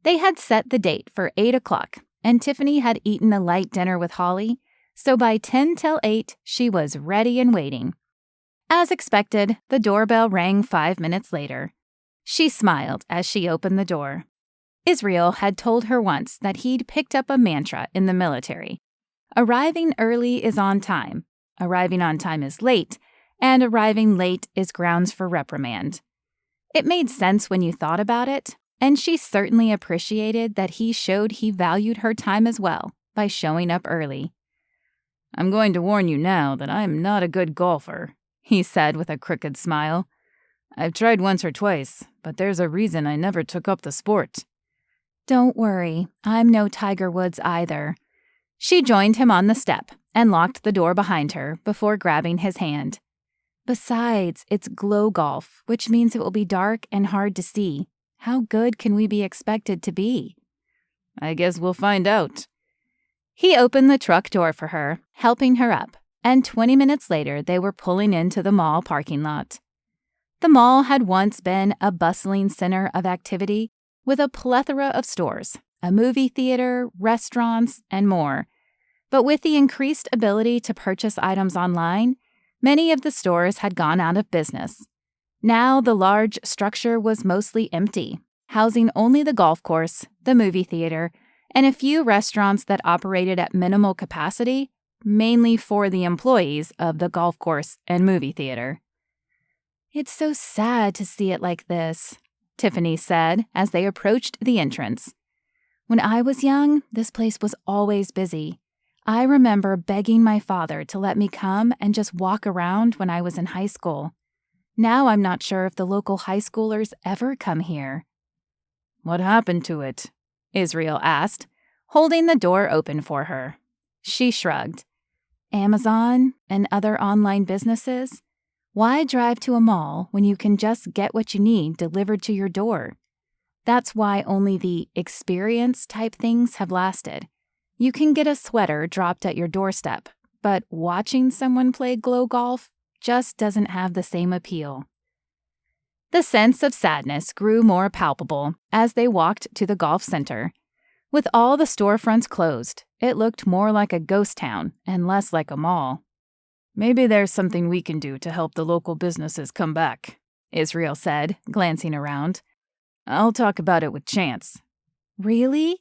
They had set the date for 8 o'clock, and Tiffany had eaten a light dinner with Holly, so by 10 till 8, she was ready and waiting. As expected, the doorbell rang 5 minutes later. She smiled as she opened the door. Israel had told her once that he'd picked up a mantra in the military. Arriving early is on time, arriving on time is late, and arriving late is grounds for reprimand. It made sense when you thought about it, and she certainly appreciated that he showed he valued her time as well by showing up early. "I'm going to warn you now that I'm not a good golfer," he said with a crooked smile. "I've tried once or twice, but there's a reason I never took up the sport." "Don't worry, I'm no Tiger Woods either." She joined him on the step and locked the door behind her before grabbing his hand. "Besides, it's glow golf, which means it will be dark and hard to see. How good can we be expected to be?" "I guess we'll find out." He opened the truck door for her, helping her up, and 20 minutes later they were pulling into the mall parking lot. The mall had once been a bustling center of activity with a plethora of stores, a movie theater, restaurants, and more. But with the increased ability to purchase items online, many of the stores had gone out of business. Now the large structure was mostly empty, housing only the golf course, the movie theater, and a few restaurants that operated at minimal capacity, mainly for the employees of the golf course and movie theater. "It's so sad to see it like this," Tiffany said as they approached the entrance. "When I was young, this place was always busy. I remember begging my father to let me come and just walk around when I was in high school. Now I'm not sure if the local high schoolers ever come here." "What happened to it?" Israel asked, holding the door open for her. She shrugged. "Amazon and other online businesses? Why drive to a mall when you can just get what you need delivered to your door? That's why only the experience type things have lasted. You can get a sweater dropped at your doorstep, but watching someone play glow golf just doesn't have the same appeal. The sense of sadness grew more palpable as they walked to the golf center. With all the storefronts closed, it looked more like a ghost town and less like a mall. Maybe there's something we can do to help the local businesses come back, Israel said, glancing around. I'll talk about it with Chance. Really?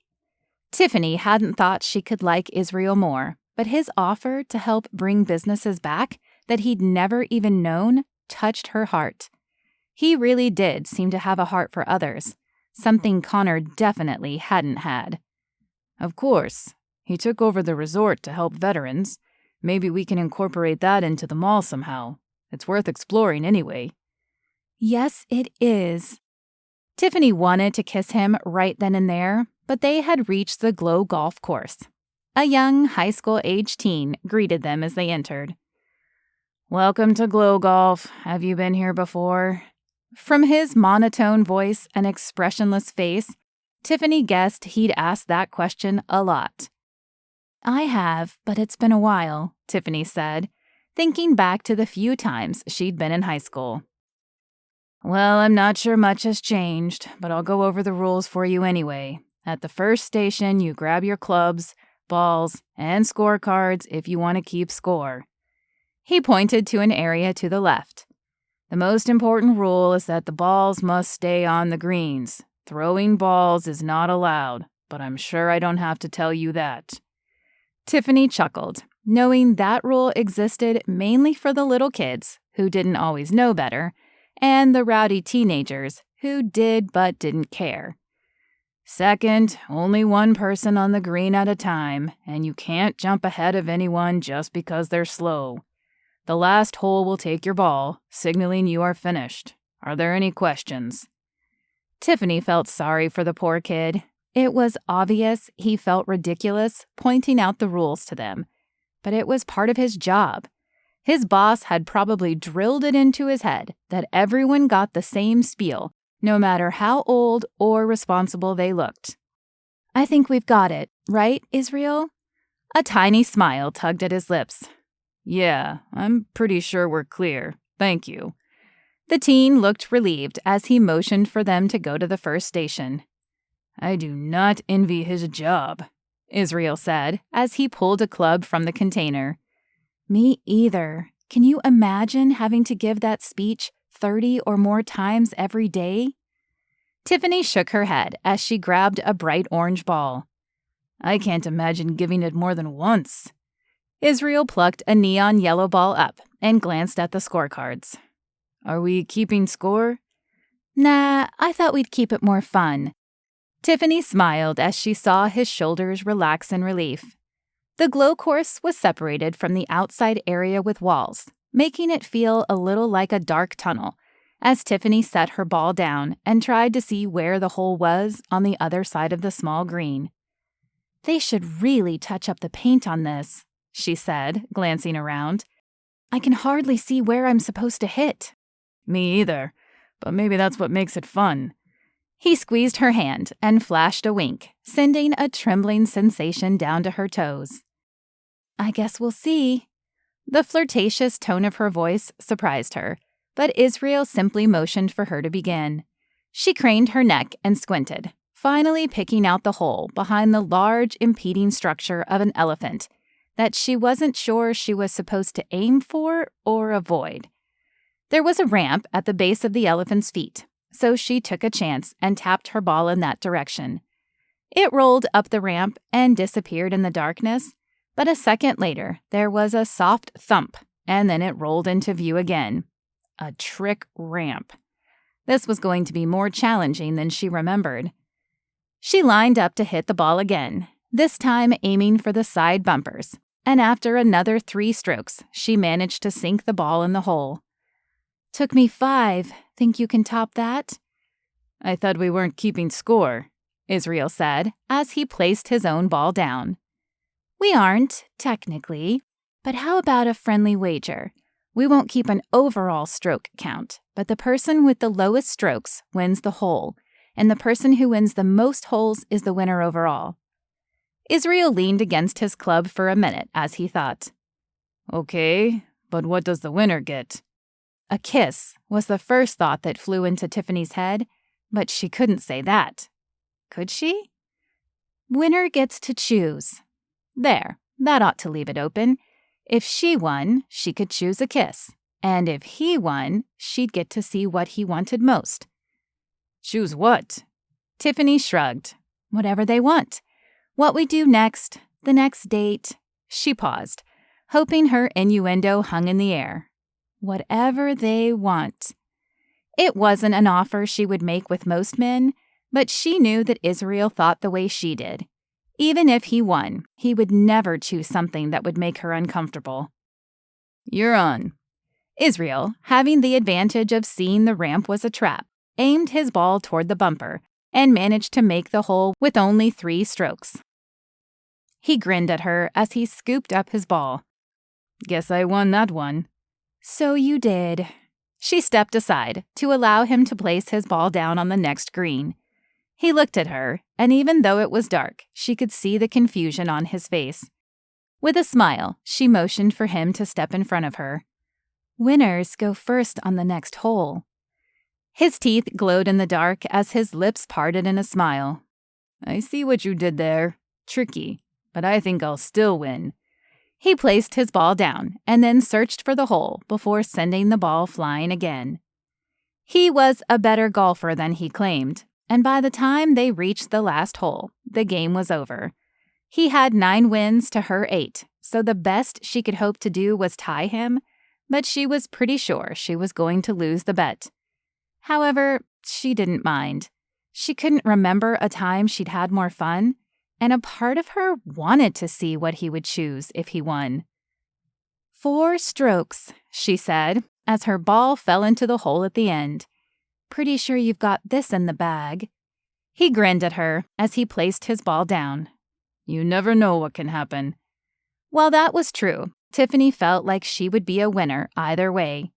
Tiffany hadn't thought she could like Israel more, but his offer to help bring businesses back that he'd never even known touched her heart. He really did seem to have a heart for others, something Connor definitely hadn't had. Of course. He took over the resort to help veterans. Maybe we can incorporate that into the mall somehow. It's worth exploring anyway. Yes, it is. Tiffany wanted to kiss him right then and there, but they had reached the Glow Golf Course. A young high school-age teen greeted them as they entered. Welcome to Glow Golf. Have you been here before? From his monotone voice and expressionless face, Tiffany guessed he'd asked that question a lot. I have, but it's been a while, Tiffany said, thinking back to the few times she'd been in high school. Well, I'm not sure much has changed, but I'll go over the rules for you anyway. At the first station, you grab your clubs, balls, and scorecards if you want to keep score. He pointed to an area to the left. The most important rule is that the balls must stay on the greens. Throwing balls is not allowed, but I'm sure I don't have to tell you that. Tiffany chuckled, knowing that rule existed mainly for the little kids, who didn't always know better, and the rowdy teenagers, who did but didn't care. Second, only one person on the green at a time, and you can't jump ahead of anyone just because they're slow. The last hole will take your ball, signaling you are finished. Are there any questions? Tiffany felt sorry for the poor kid. It was obvious he felt ridiculous pointing out the rules to them, but it was part of his job. His boss had probably drilled it into his head that everyone got the same spiel, no matter how old or responsible they looked. I think we've got it, right, Israel? A tiny smile tugged at his lips. Yeah, I'm pretty sure we're clear. Thank you. The teen looked relieved as he motioned for them to go to the first station. I do not envy his job, Israel said as he pulled a club from the container. Me either. Can you imagine having to give that speech 30 or more times every day? Tiffany shook her head as she grabbed a bright orange ball. I can't imagine giving it more than once. Israel plucked a neon yellow ball up and glanced at the scorecards. Are we keeping score? Nah, I thought we'd keep it more fun. Tiffany smiled as she saw his shoulders relax in relief. The glow course was separated from the outside area with walls, making it feel a little like a dark tunnel, as Tiffany set her ball down and tried to see where the hole was on the other side of the small green. They should really touch up the paint on this, she said, glancing around. I can hardly see where I'm supposed to hit. Me either, but maybe that's what makes it fun. He squeezed her hand and flashed a wink, sending a trembling sensation down to her toes. I guess we'll see. The flirtatious tone of her voice surprised her, but Israel simply motioned for her to begin. She craned her neck and squinted, finally picking out the hole behind the large impeding structure of an elephant that she wasn't sure she was supposed to aim for or avoid. There was a ramp at the base of the elephant's feet, so she took a chance and tapped her ball in that direction. It rolled up the ramp and disappeared in the darkness, but a second later there was a soft thump, and then it rolled into view again. A trick ramp. This was going to be more challenging than she remembered. She lined up to hit the ball again, this time aiming for the side bumpers, and after another 3 strokes, she managed to sink the ball in the hole. Took me 5. Think you can top that? I thought we weren't keeping score, Israel said, as he placed his own ball down. We aren't, technically, but how about a friendly wager? We won't keep an overall stroke count, but the person with the lowest strokes wins the hole, and the person who wins the most holes is the winner overall. Israel leaned against his club for a minute as he thought. Okay, but what does the winner get? A kiss was the first thought that flew into Tiffany's head, but she couldn't say that. Could she? Winner gets to choose. There, that ought to leave it open. If she won, she could choose a kiss. And if he won, she'd get to see what he wanted most. Choose what? Tiffany shrugged. Whatever they want. What we do next, the next date. She paused, hoping her innuendo hung in the air. Whatever they want. It wasn't an offer she would make with most men, but she knew that Israel thought the way she did. Even if he won, he would never choose something that would make her uncomfortable. You're on. Israel, having the advantage of seeing the ramp was a trap, aimed his ball toward the bumper and managed to make the hole with only 3 strokes. He grinned at her as he scooped up his ball. Guess I won that one. So you did. She stepped aside to allow him to place his ball down on the next green. He looked at her, and even though it was dark, she could see the confusion on his face. With a smile, she motioned for him to step in front of her. Winners go first on the next hole. His teeth glowed in the dark as his lips parted in a smile. I see what you did there. Tricky, but I think I'll still win. He placed his ball down and then searched for the hole before sending the ball flying again. He was a better golfer than he claimed, and by the time they reached the last hole, the game was over. He had 9 wins to her 8, so the best she could hope to do was tie him, but she was pretty sure she was going to lose the bet. However, she didn't mind. She couldn't remember a time she'd had more fun, and a part of her wanted to see what he would choose if he won. 4 strokes, she said, as her ball fell into the hole at the end. Pretty sure you've got this in the bag. He grinned at her as he placed his ball down. You never know what can happen. While that was true, Tiffany felt like she would be a winner either way.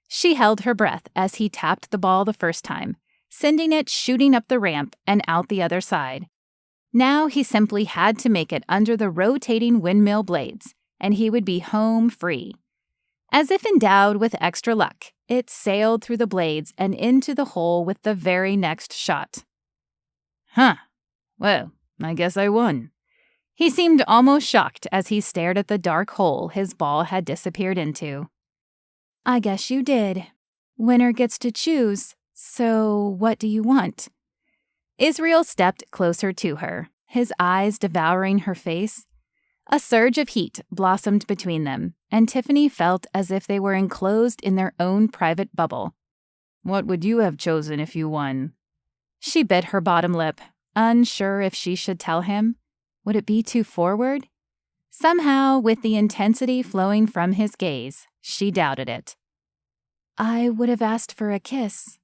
She held her breath as he tapped the ball the first time, sending it shooting up the ramp and out the other side. Now he simply had to make it under the rotating windmill blades, and he would be home free. As if endowed with extra luck, it sailed through the blades and into the hole with the very next shot. Huh. Well, I guess I won. He seemed almost shocked as he stared at the dark hole his ball had disappeared into. I guess you did. Winner gets to choose, so what do you want? Israel stepped closer to her, his eyes devouring her face. A surge of heat blossomed between them, and Tiffany felt as if they were enclosed in their own private bubble. What would you have chosen if you won? She bit her bottom lip, unsure if she should tell him. Would it be too forward? Somehow, with the intensity flowing from his gaze, she doubted it. I would have asked for a kiss.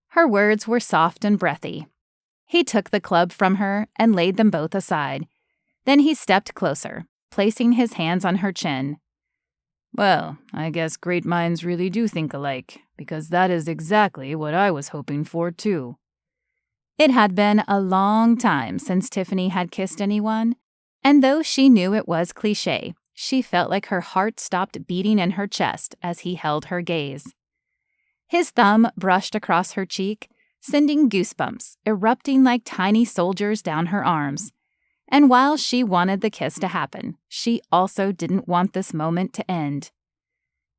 Her words were soft and breathy. He took the club from her and laid them both aside. Then he stepped closer, placing his hands on her chin. Well, I guess great minds really do think alike, because that is exactly what I was hoping for, too. It had been a long time since Tiffany had kissed anyone, and though she knew it was cliché, she felt like her heart stopped beating in her chest as he held her gaze. His thumb brushed across her cheek, sending goosebumps erupting like tiny soldiers down her arms. And while she wanted the kiss to happen, she also didn't want this moment to end.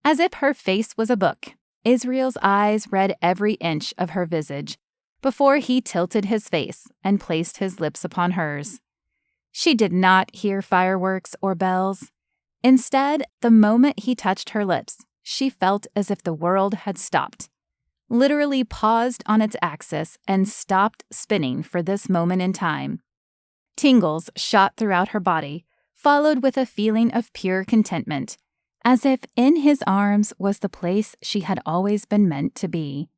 As if her face was a book, Israel's eyes read every inch of her visage before he tilted his face and placed his lips upon hers. She did not hear fireworks or bells. Instead, the moment he touched her lips, she felt as if the world had stopped, literally paused on its axis and stopped spinning for this moment in time. Tingles shot throughout her body, followed with a feeling of pure contentment, as if in his arms was the place she had always been meant to be.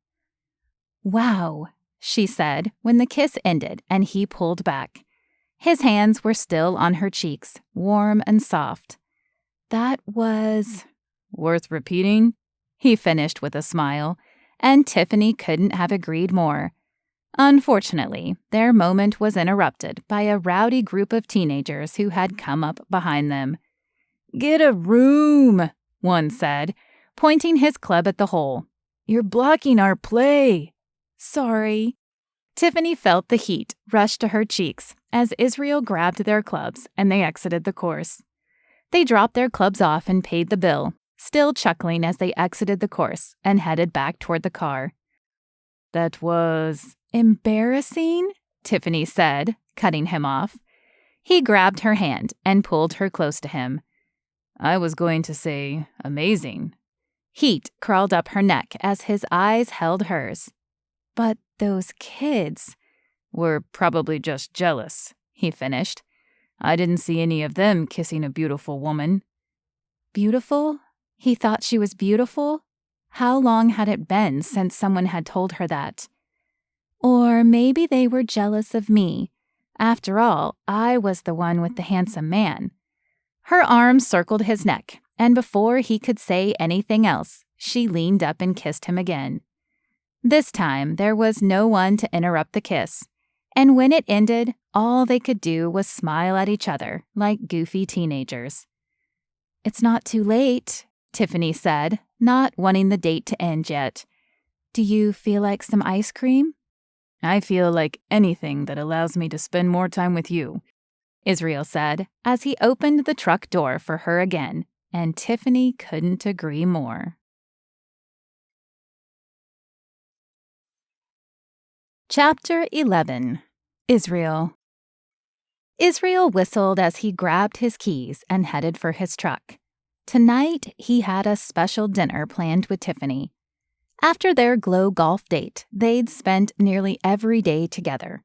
Wow, she said when the kiss ended and he pulled back. His hands were still on her cheeks, warm and soft. That was worth repeating, he finished with a smile, and Tiffany couldn't have agreed more. Unfortunately, their moment was interrupted by a rowdy group of teenagers who had come up behind them. "Get a room," one said, pointing his club at the hole. "You're blocking our play." "Sorry." Tiffany felt the heat rush to her cheeks as Israel grabbed their clubs and they exited the course. They dropped their clubs off and paid the bill, still chuckling as they exited the course and headed back toward the car. "That was embarrassing," Tiffany said, cutting him off. He grabbed her hand and pulled her close to him. "I was going to say amazing." Heat crawled up her neck as his eyes held hers. "But those kids "Were probably just jealous," he finished. "I didn't see any of them kissing a beautiful woman." Beautiful? He thought she was beautiful? How long had it been since someone had told her that? Or maybe they were jealous of me. After all, I was the one with the handsome man. Her arm circled his neck, and before he could say anything else, she leaned up and kissed him again. This time, there was no one to interrupt the kiss, and when it ended, all they could do was smile at each other like goofy teenagers. "It's not too late," Tiffany said, not wanting the date to end yet. "Do you feel like some ice cream?" "I feel like anything that allows me to spend more time with you," Israel said as he opened the truck door for her again, and Tiffany couldn't agree more. Chapter 11. Israel. Israel whistled as he grabbed his keys and headed for his truck. Tonight, he had a special dinner planned with Tiffany. After their Glow golf date, they'd spent nearly every day together.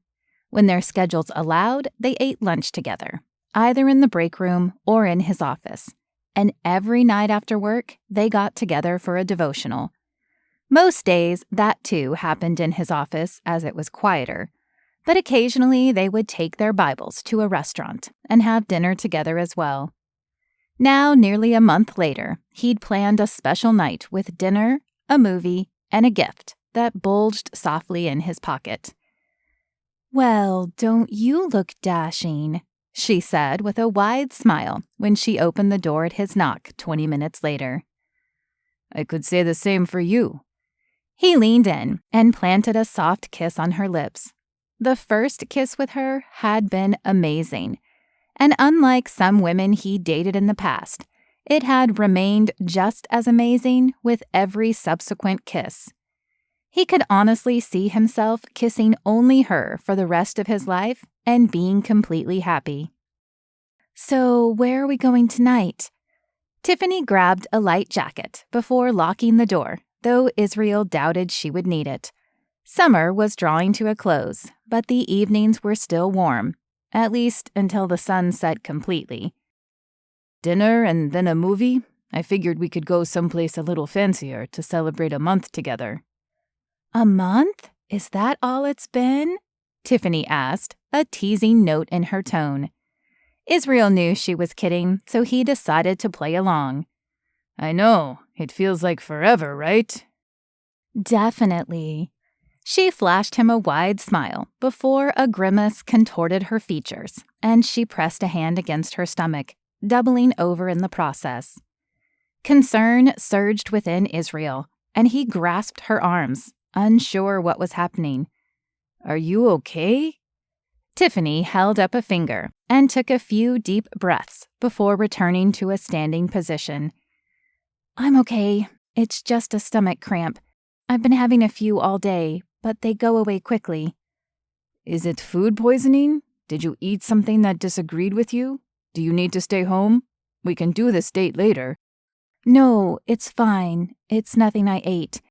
When their schedules allowed, they ate lunch together, either in the break room or in his office. And every night after work, they got together for a devotional. Most days, that too happened in his office as it was quieter. But occasionally, they would take their Bibles to a restaurant and have dinner together as well. Now, nearly a month later, he'd planned a special night with dinner, a movie, and a gift that bulged softly in his pocket. "Well, don't you look dashing," she said with a wide smile when she opened the door at his knock 20 minutes later. "I could say the same for you." He leaned in and planted a soft kiss on her lips. The first kiss with her had been amazing, and unlike some women he dated in the past, it had remained just as amazing with every subsequent kiss. He could honestly see himself kissing only her for the rest of his life and being completely happy. "So, where are we going tonight?" Tiffany grabbed a light jacket before locking the door, though Israel doubted she would need it. Summer was drawing to a close, but the evenings were still warm, at least until the sun set completely. "Dinner and then a movie? I figured we could go someplace a little fancier to celebrate a month together." "A month? Is that all it's been?" Tiffany asked, a teasing note in her tone. Israel knew she was kidding, so he decided to play along. "I know. It feels like forever, right?" "Definitely." She flashed him a wide smile before a grimace contorted her features, and she pressed a hand against her stomach, doubling over in the process. Concern surged within Israel, and he grasped her arms, unsure what was happening. "Are you okay?" Tiffany held up a finger and took a few deep breaths before returning to a standing position. "I'm okay. It's just a stomach cramp. I've been having a few all day, but they go away quickly." "Is it food poisoning? Did you eat something that disagreed with you? Do you need to stay home? We can do this date later." "No, it's fine. It's nothing I ate.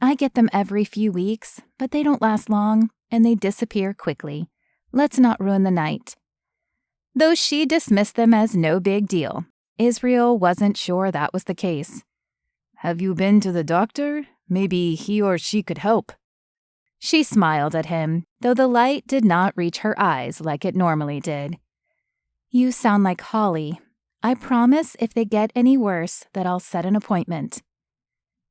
I get them every few weeks, but they don't last long, and they disappear quickly. Let's not ruin the night." Though she dismissed them as no big deal, Israel wasn't sure that was the case. "Have you been to the doctor? Maybe he or she could help." She smiled at him, though the light did not reach her eyes like it normally did. "You sound like Holly. I promise if they get any worse that I'll set an appointment."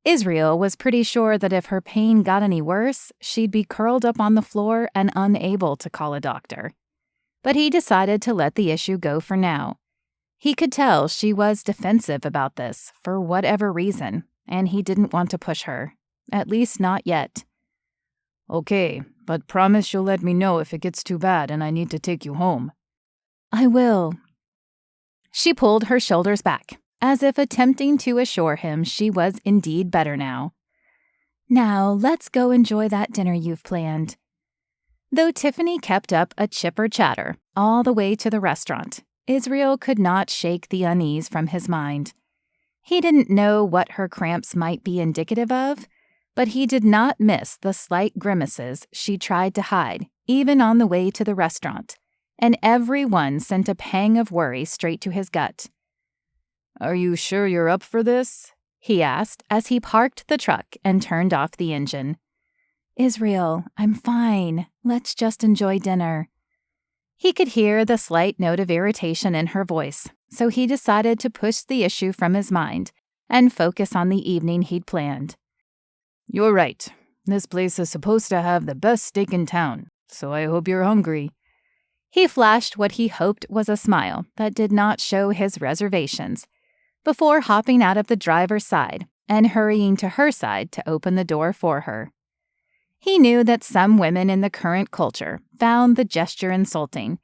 Israel was pretty sure that if her pain got any worse, she'd be curled up on the floor and unable to call a doctor. But he decided to let the issue go for now. He could tell she was defensive about this for whatever reason, and he didn't want to push her, at least not yet. Okay, but promise you'll let me know if it gets too bad and I need to take you home. I will. She pulled her shoulders back, as if attempting to assure him she was indeed better now. Now, let's go enjoy that dinner you've planned. Though Tiffany kept up a chipper chatter all the way to the restaurant, Israel could not shake the unease from his mind. He didn't know what her cramps might be indicative of, but he did not miss the slight grimaces she tried to hide, even on the way to the restaurant, and every one sent a pang of worry straight to his gut. Are you sure you're up for this? He asked as he parked the truck and turned off the engine. Israel, I'm fine. Let's just enjoy dinner. He could hear the slight note of irritation in her voice, so he decided to push the issue from his mind and focus on the evening he'd planned. You're right. This place is supposed to have the best steak in town, so I hope you're hungry. He flashed what he hoped was a smile that did not show his reservations, before hopping out of the driver's side and hurrying to her side to open the door for her. He knew that some women in the current culture found the gesture insulting,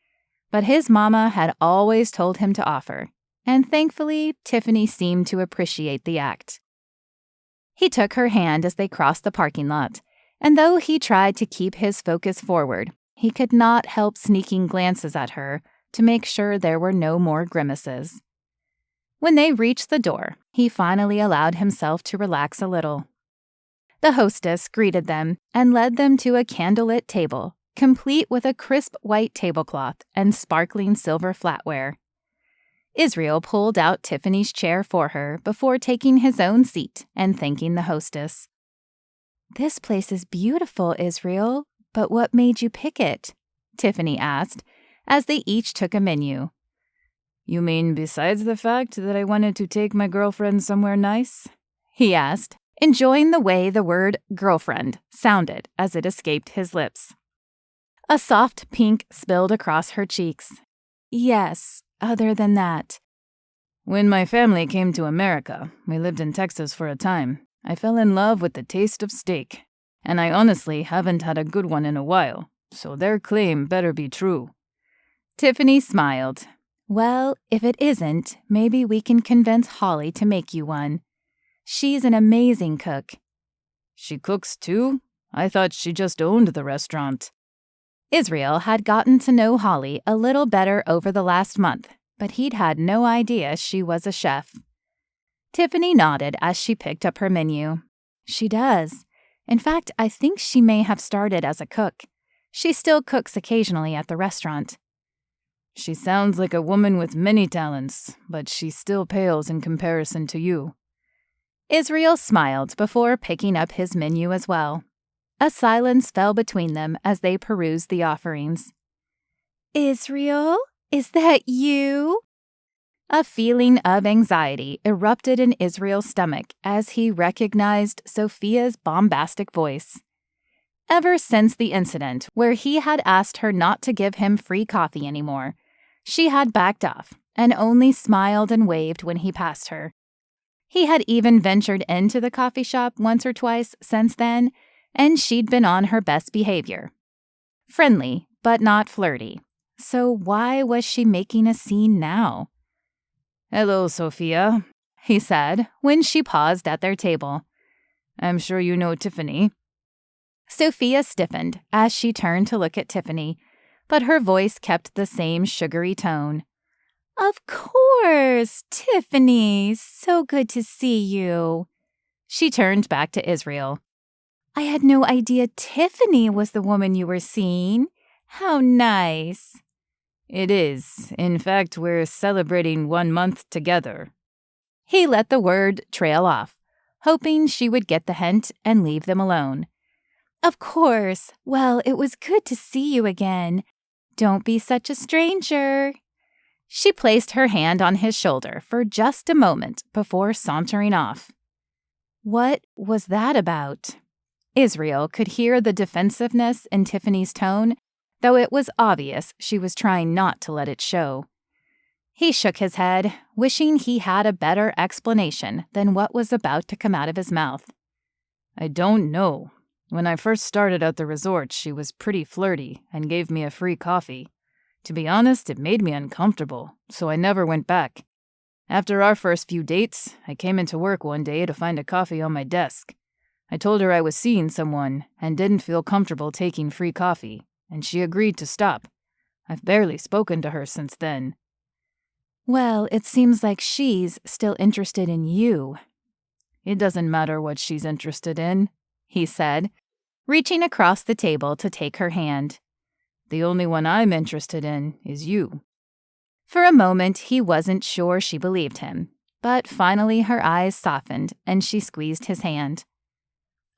but his mama had always told him to offer, and thankfully, Tiffany seemed to appreciate the act. He took her hand as they crossed the parking lot, and though he tried to keep his focus forward, he could not help sneaking glances at her to make sure there were no more grimaces. When they reached the door, he finally allowed himself to relax a little. The hostess greeted them and led them to a candlelit table, complete with a crisp white tablecloth and sparkling silver flatware. Israel pulled out Tiffany's chair for her before taking his own seat and thanking the hostess. This place is beautiful, Israel, but what made you pick it? Tiffany asked, as they each took a menu. You mean besides the fact that I wanted to take my girlfriend somewhere nice? He asked, enjoying the way the word girlfriend sounded as it escaped his lips. A soft pink spilled across her cheeks. Yes, other than that. When my family came to America, we lived in Texas for a time. I fell in love with the taste of steak, and I honestly haven't had a good one in a while, so their claim better be true. Tiffany smiled. Well, if it isn't, maybe we can convince Holly to make you one. She's an amazing cook. She cooks too? I thought she just owned the restaurant. Israel had gotten to know Holly a little better over the last month, but he'd had no idea she was a chef. Tiffany nodded as she picked up her menu. She does. In fact, I think she may have started as a cook. She still cooks occasionally at the restaurant. She sounds like a woman with many talents, but she still pales in comparison to you. Israel smiled before picking up his menu as well. A silence fell between them as they perused the offerings. Israel, is that you? A feeling of anxiety erupted in Israel's stomach as he recognized Sophia's bombastic voice. Ever since the incident where he had asked her not to give him free coffee anymore, she had backed off and only smiled and waved when he passed her. He had even ventured into the coffee shop once or twice since then, and she'd been on her best behavior. Friendly, but not flirty. So why was she making a scene now? Hello, Sophia, he said when she paused at their table. I'm sure you know Tiffany. Sophia stiffened as she turned to look at Tiffany, but her voice kept the same sugary tone. Of course, Tiffany. So good to see you. She turned back to Israel. I had no idea Tiffany was the woman you were seeing. How nice. It is. In fact, we're celebrating 1 month together. He let the word trail off, hoping she would get the hint and leave them alone. Of course. Well, it was good to see you again. Don't be such a stranger. She placed her hand on his shoulder for just a moment before sauntering off. What was that about? Israel could hear the defensiveness in Tiffany's tone, though it was obvious she was trying not to let it show. He shook his head, wishing he had a better explanation than what was about to come out of his mouth. I don't know. When I first started at the resort, she was pretty flirty and gave me a free coffee. To be honest, it made me uncomfortable, so I never went back. After our first few dates, I came into work one day to find a coffee on my desk. I told her I was seeing someone and didn't feel comfortable taking free coffee, and she agreed to stop. I've barely spoken to her since then. Well, it seems like she's still interested in you. It doesn't matter what she's interested in, he said, reaching across the table to take her hand. The only one I'm interested in is you. For a moment, he wasn't sure she believed him, but finally her eyes softened and she squeezed his hand.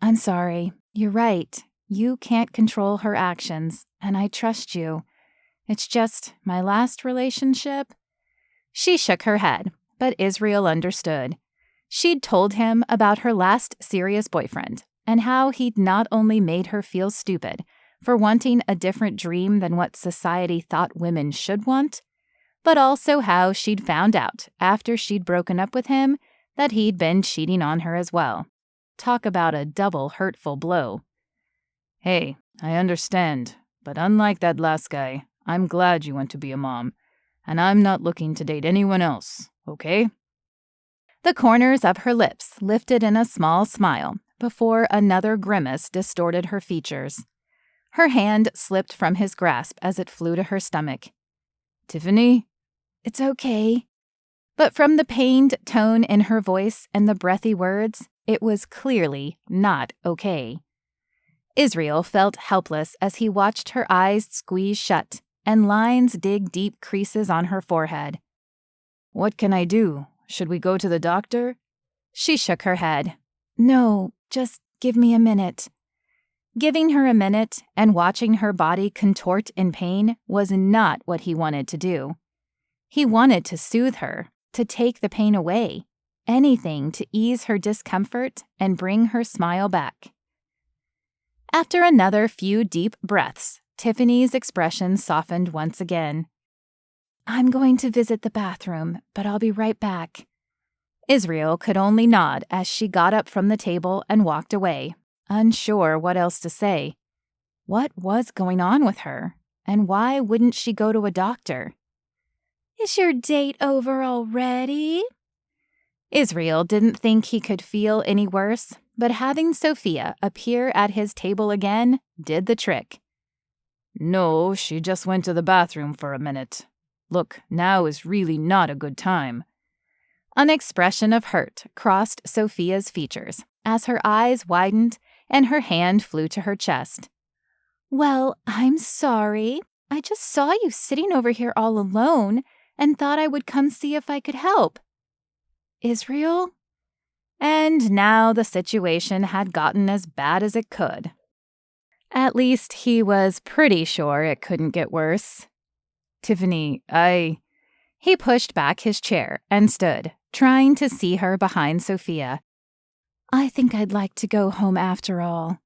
I'm sorry. You're right. You can't control her actions, and I trust you. It's just my last relationship. She shook her head, but Israel understood. She'd told him about her last serious boyfriend and how he'd not only made her feel stupid for wanting a different dream than what society thought women should want, but also how she'd found out after she'd broken up with him that he'd been cheating on her as well. Talk about a double hurtful blow. Hey, I understand, but unlike that last guy, I'm glad you want to be a mom, and I'm not looking to date anyone else, okay? The corners of her lips lifted in a small smile before another grimace distorted her features. Her hand slipped from his grasp as it flew to her stomach. Tiffany? It's okay. But from the pained tone in her voice and the breathy words, it was clearly not okay. Israel felt helpless as he watched her eyes squeeze shut and lines dig deep creases on her forehead. What can I do? Should we go to the doctor? She shook her head. No, just give me a minute. Giving her a minute and watching her body contort in pain was not what he wanted to do. He wanted to soothe her, to take the pain away, anything to ease her discomfort and bring her smile back. After another few deep breaths, Tiffany's expression softened once again. I'm going to visit the bathroom, but I'll be right back. Israel could only nod as she got up from the table and walked away, unsure what else to say. What was going on with her, and why wouldn't she go to a doctor? Is your date over already? Israel didn't think he could feel any worse, but having Sophia appear at his table again did the trick. No, she just went to the bathroom for a minute. Look, now is really not a good time. An expression of hurt crossed Sophia's features as her eyes widened and her hand flew to her chest. Well, I'm sorry. I just saw you sitting over here all alone and thought I would come see if I could help. Israel? And now the situation had gotten as bad as it could. At least he was pretty sure it couldn't get worse. Tiffany, He pushed back his chair and stood, trying to see her behind Sophia. I think I'd like to go home after all.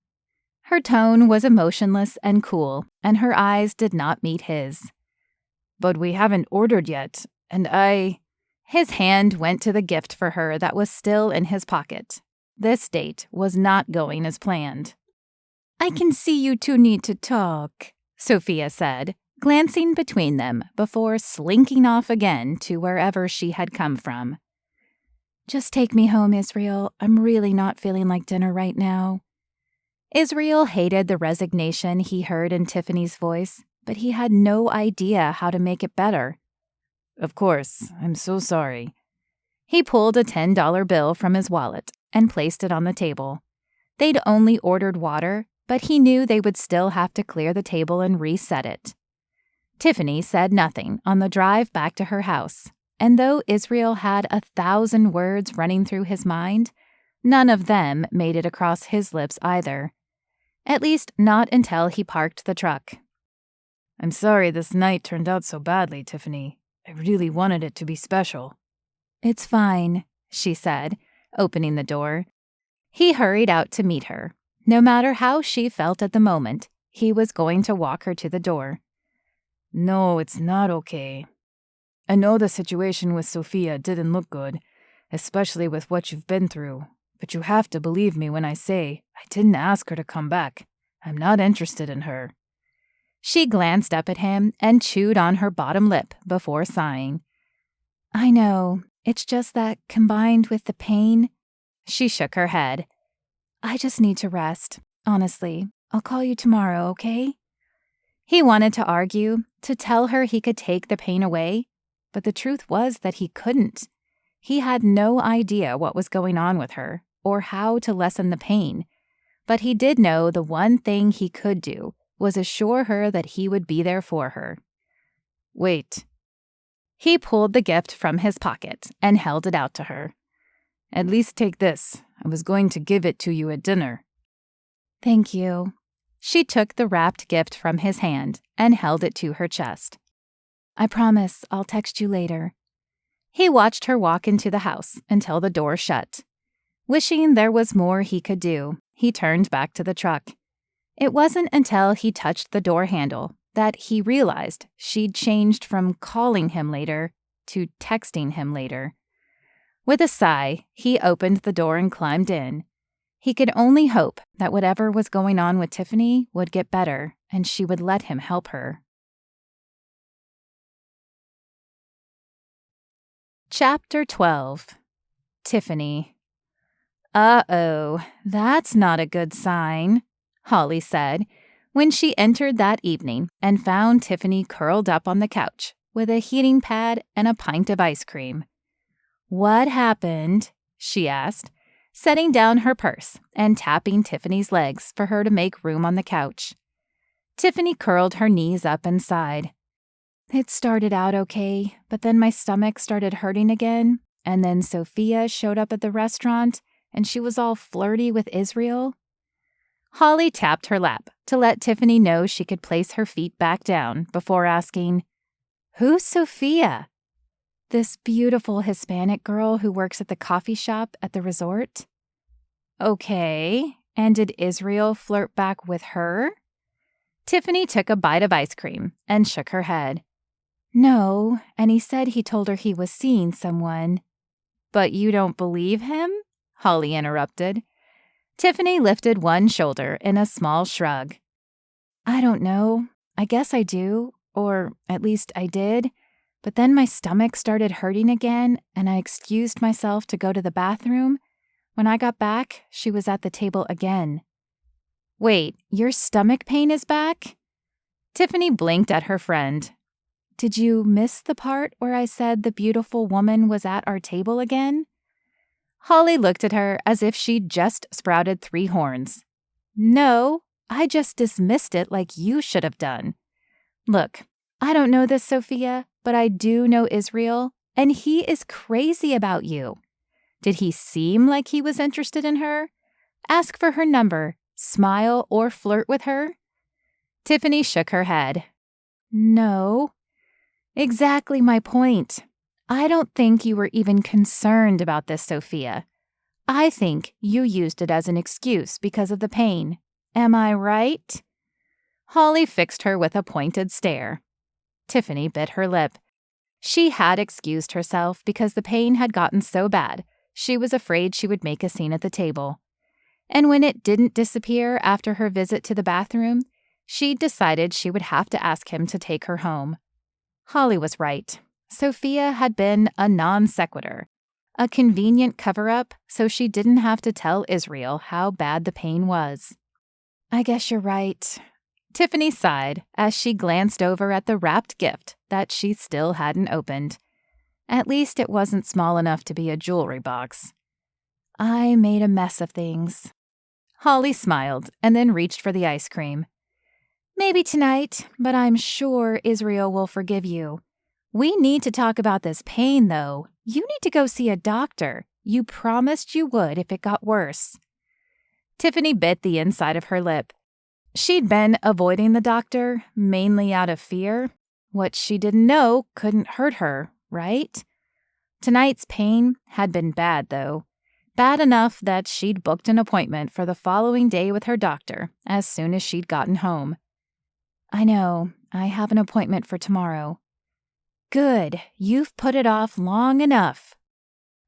Her tone was emotionless and cool, and her eyes did not meet his. But we haven't ordered yet, and His hand went to the gift for her that was still in his pocket. This date was not going as planned. I can see you two need to talk, Sophia said, glancing between them before slinking off again to wherever she had come from. Just take me home, Israel. I'm really not feeling like dinner right now. Israel hated the resignation he heard in Tiffany's voice, but he had no idea how to make it better. Of course, I'm so sorry. He pulled a $10 bill from his wallet and placed it on the table. They'd only ordered water, but he knew they would still have to clear the table and reset it. Tiffany said nothing on the drive back to her house, and though Israel had 1,000 words running through his mind, none of them made it across his lips either. At least not until he parked the truck. I'm sorry this night turned out so badly, Tiffany. I really wanted it to be special. It's fine, she said, opening the door. He hurried out to meet her. No matter how she felt at the moment, he was going to walk her to the door. No, it's not okay. I know the situation with Sophia didn't look good, especially with what you've been through, but you have to believe me when I say I didn't ask her to come back. I'm not interested in her. She glanced up at him and chewed on her bottom lip before sighing. I know, it's just that combined with the pain. She shook her head. I just need to rest. Honestly, I'll call you tomorrow, okay? He wanted to argue, to tell her he could take the pain away, but the truth was that he couldn't. He had no idea what was going on with her or how to lessen the pain, but he did know the one thing he could do was assure her that he would be there for her. Wait. He pulled the gift from his pocket and held it out to her. At least take this. I was going to give it to you at dinner. Thank you. She took the wrapped gift from his hand and held it to her chest. I promise I'll text you later. He watched her walk into the house until the door shut. Wishing there was more he could do, he turned back to the truck. It wasn't until he touched the door handle that he realized she'd changed from calling him later to texting him later. With a sigh, he opened the door and climbed in. He could only hope that whatever was going on with Tiffany would get better and she would let him help her. Chapter 12. Tiffany. Uh-oh, that's not a good sign, Holly said, when she entered that evening and found Tiffany curled up on the couch with a heating pad and a pint of ice cream. What happened? She asked, setting down her purse and tapping Tiffany's legs for her to make room on the couch. Tiffany curled her knees up and sighed. It started out okay, but then my stomach started hurting again, and then Sophia showed up at the restaurant, and she was all flirty with Israel. Holly tapped her lap to let Tiffany know she could place her feet back down before asking, Who's Sophia? This beautiful Hispanic girl who works at the coffee shop at the resort? Okay, and did Israel flirt back with her? Tiffany took a bite of ice cream and shook her head. No, and he said he told her he was seeing someone. But you don't believe him? Holly interrupted. Tiffany lifted one shoulder in a small shrug. I don't know. I guess I do, or at least I did. But then my stomach started hurting again, and I excused myself to go to the bathroom. When I got back, she was at the table again. Wait, your stomach pain is back? Tiffany blinked at her friend. Did you miss the part where I said the beautiful woman was at our table again? Holly looked at her as if she'd just sprouted 3 horns. No, I just dismissed it like you should have done. Look, I don't know this, Sophia, but I do know Israel, and he is crazy about you. Did he seem like he was interested in her? Ask for her number, smile, or flirt with her? Tiffany shook her head. No. Exactly my point. I don't think you were even concerned about this, Sophia. I think you used it as an excuse because of the pain. Am I right? Holly fixed her with a pointed stare. Tiffany bit her lip. She had excused herself because the pain had gotten so bad, she was afraid she would make a scene at the table. And when it didn't disappear after her visit to the bathroom, she decided she would have to ask him to take her home. Holly was right. Sophia had been a non sequitur, a convenient cover-up so she didn't have to tell Israel how bad the pain was. I guess you're right. Tiffany sighed as she glanced over at the wrapped gift that she still hadn't opened. At least it wasn't small enough to be a jewelry box. I made a mess of things. Holly smiled and then reached for the ice cream. Maybe tonight, but I'm sure Israel will forgive you. We need to talk about this pain, though. You need to go see a doctor. You promised you would if it got worse. Tiffany bit the inside of her lip. She'd been avoiding the doctor, mainly out of fear. What she didn't know couldn't hurt her, right? Tonight's pain had been bad, though. Bad enough that she'd booked an appointment for the following day with her doctor as soon as she'd gotten home. I know, I have an appointment for tomorrow. Good, you've put it off long enough.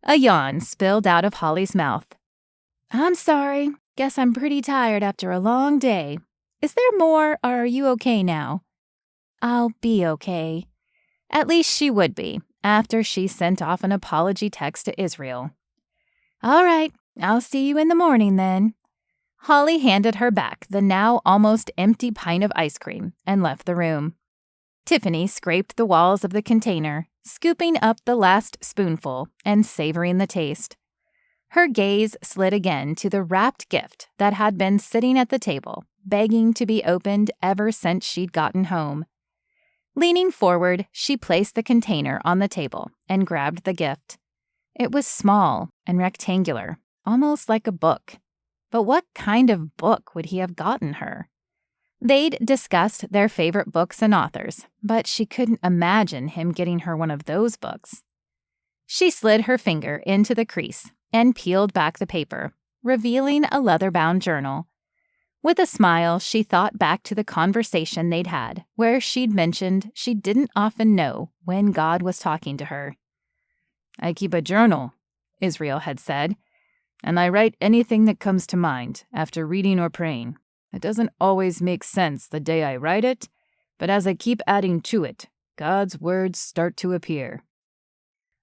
A yawn spilled out of Holly's mouth. I'm sorry, guess I'm pretty tired after a long day. Is there more, or are you okay now? I'll be okay. At least she would be, after she sent off an apology text to Israel. All right, I'll see you in the morning then. Holly handed her back the now almost empty pint of ice cream and left the room. Tiffany scraped the walls of the container, scooping up the last spoonful and savoring the taste. Her gaze slid again to the wrapped gift that had been sitting at the table, begging to be opened ever since she'd gotten home. Leaning forward, she placed the container on the table and grabbed the gift. It was small and rectangular, almost like a book. But what kind of book would he have gotten her? They'd discussed their favorite books and authors, but she couldn't imagine him getting her one of those books. She slid her finger into the crease and peeled back the paper, revealing a leather-bound journal. With a smile, she thought back to the conversation they'd had, where she'd mentioned she didn't often know when God was talking to her. I keep a journal, Israel had said, and I write anything that comes to mind after reading or praying. It doesn't always make sense the day I write it, but as I keep adding to it, God's words start to appear.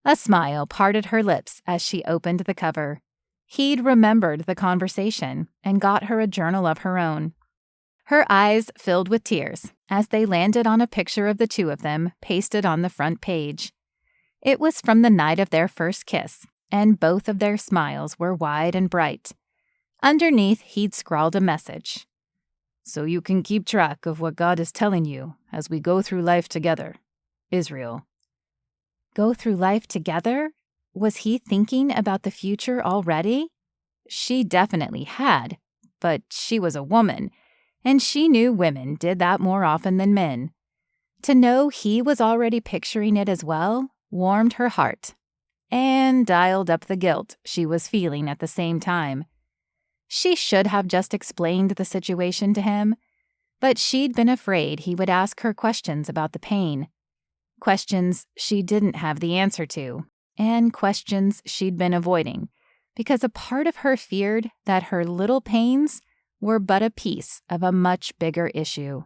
A smile parted her lips as she opened the cover. He'd remembered the conversation and got her a journal of her own. Her eyes filled with tears as they landed on a picture of the two of them pasted on the front page. It was from the night of their first kiss, and both of their smiles were wide and bright. Underneath, he'd scrawled a message. So you can keep track of what God is telling you as we go through life together. Israel. Go through life together? Was he thinking about the future already? She definitely had, but she was a woman, and she knew women did that more often than men. To know he was already picturing it as well warmed her heart, and dialed up the guilt she was feeling at the same time. She should have just explained the situation to him, but she'd been afraid he would ask her questions about the pain. Questions she didn't have the answer to, and questions she'd been avoiding, because a part of her feared that her little pains were but a piece of a much bigger issue.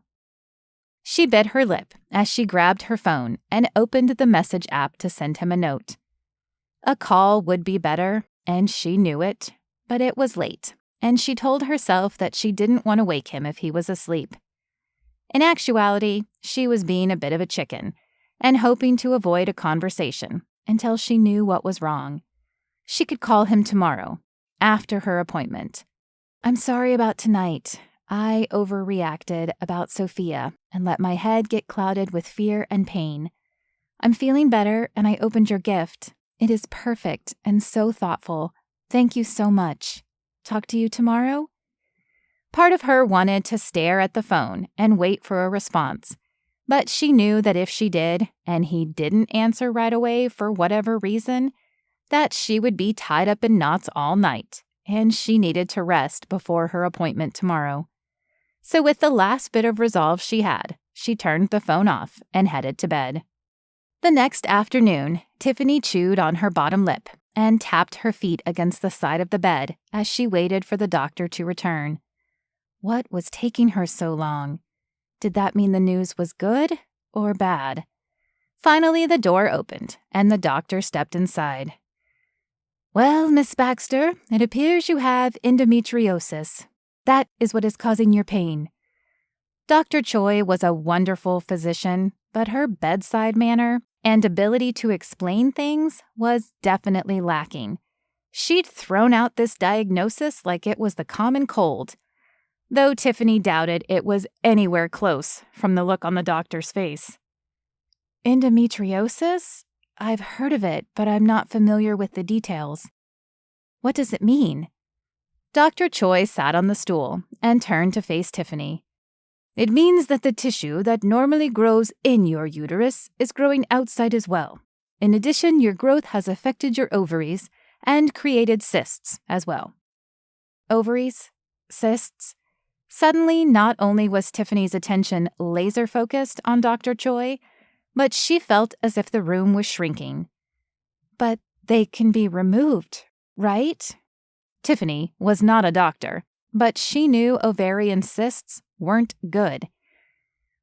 She bit her lip as she grabbed her phone and opened the message app to send him a note. A call would be better, and she knew it, but it was late, and she told herself that she didn't want to wake him if he was asleep. In actuality, she was being a bit of a chicken and hoping to avoid a conversation until she knew what was wrong. She could call him tomorrow, after her appointment. I'm sorry about tonight. I overreacted about Sophia and let my head get clouded with fear and pain. I'm feeling better, and I opened your gift. It is perfect and so thoughtful. Thank you so much. Talk to you tomorrow? Part of her wanted to stare at the phone and wait for a response, but she knew that if she did, and he didn't answer right away for whatever reason, that she would be tied up in knots all night, and she needed to rest before her appointment tomorrow. So with the last bit of resolve she had, she turned the phone off and headed to bed. The next afternoon, Tiffany chewed on her bottom lip and tapped her feet against the side of the bed as she waited for the doctor to return. What was taking her so long? Did that mean the news was good or bad? Finally, the door opened, and the doctor stepped inside. Well, Miss Baxter, it appears you have endometriosis. That is what is causing your pain. Dr. Choi was a wonderful physician, but her bedside manner and ability to explain things was definitely lacking. She'd thrown out this diagnosis like it was the common cold, though Tiffany doubted it was anywhere close from the look on the doctor's face. Endometriosis? I've heard of it, but I'm not familiar with the details. What does it mean? Dr. Choi sat on the stool and turned to face Tiffany. It means that the tissue that normally grows in your uterus is growing outside as well. In addition, your growth has affected your ovaries and created cysts as well. Ovaries, cysts. Suddenly, not only was Tiffany's attention laser-focused on Dr. Choi, but she felt as if the room was shrinking. But they can be removed, right? Tiffany was not a doctor, but she knew ovarian cysts weren't good.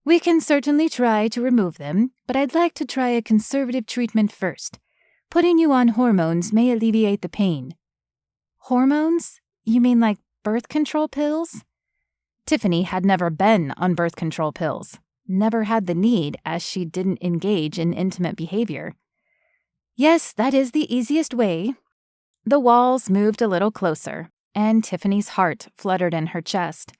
We can certainly try to remove them, but I'd like to try a conservative treatment first. Putting you on hormones may alleviate the pain. Hormones? You mean like birth control pills? Tiffany had never been on birth control pills, never had the need as she didn't engage in intimate behavior. Yes, that is the easiest way. The walls moved a little closer, and Tiffany's heart fluttered in her chest.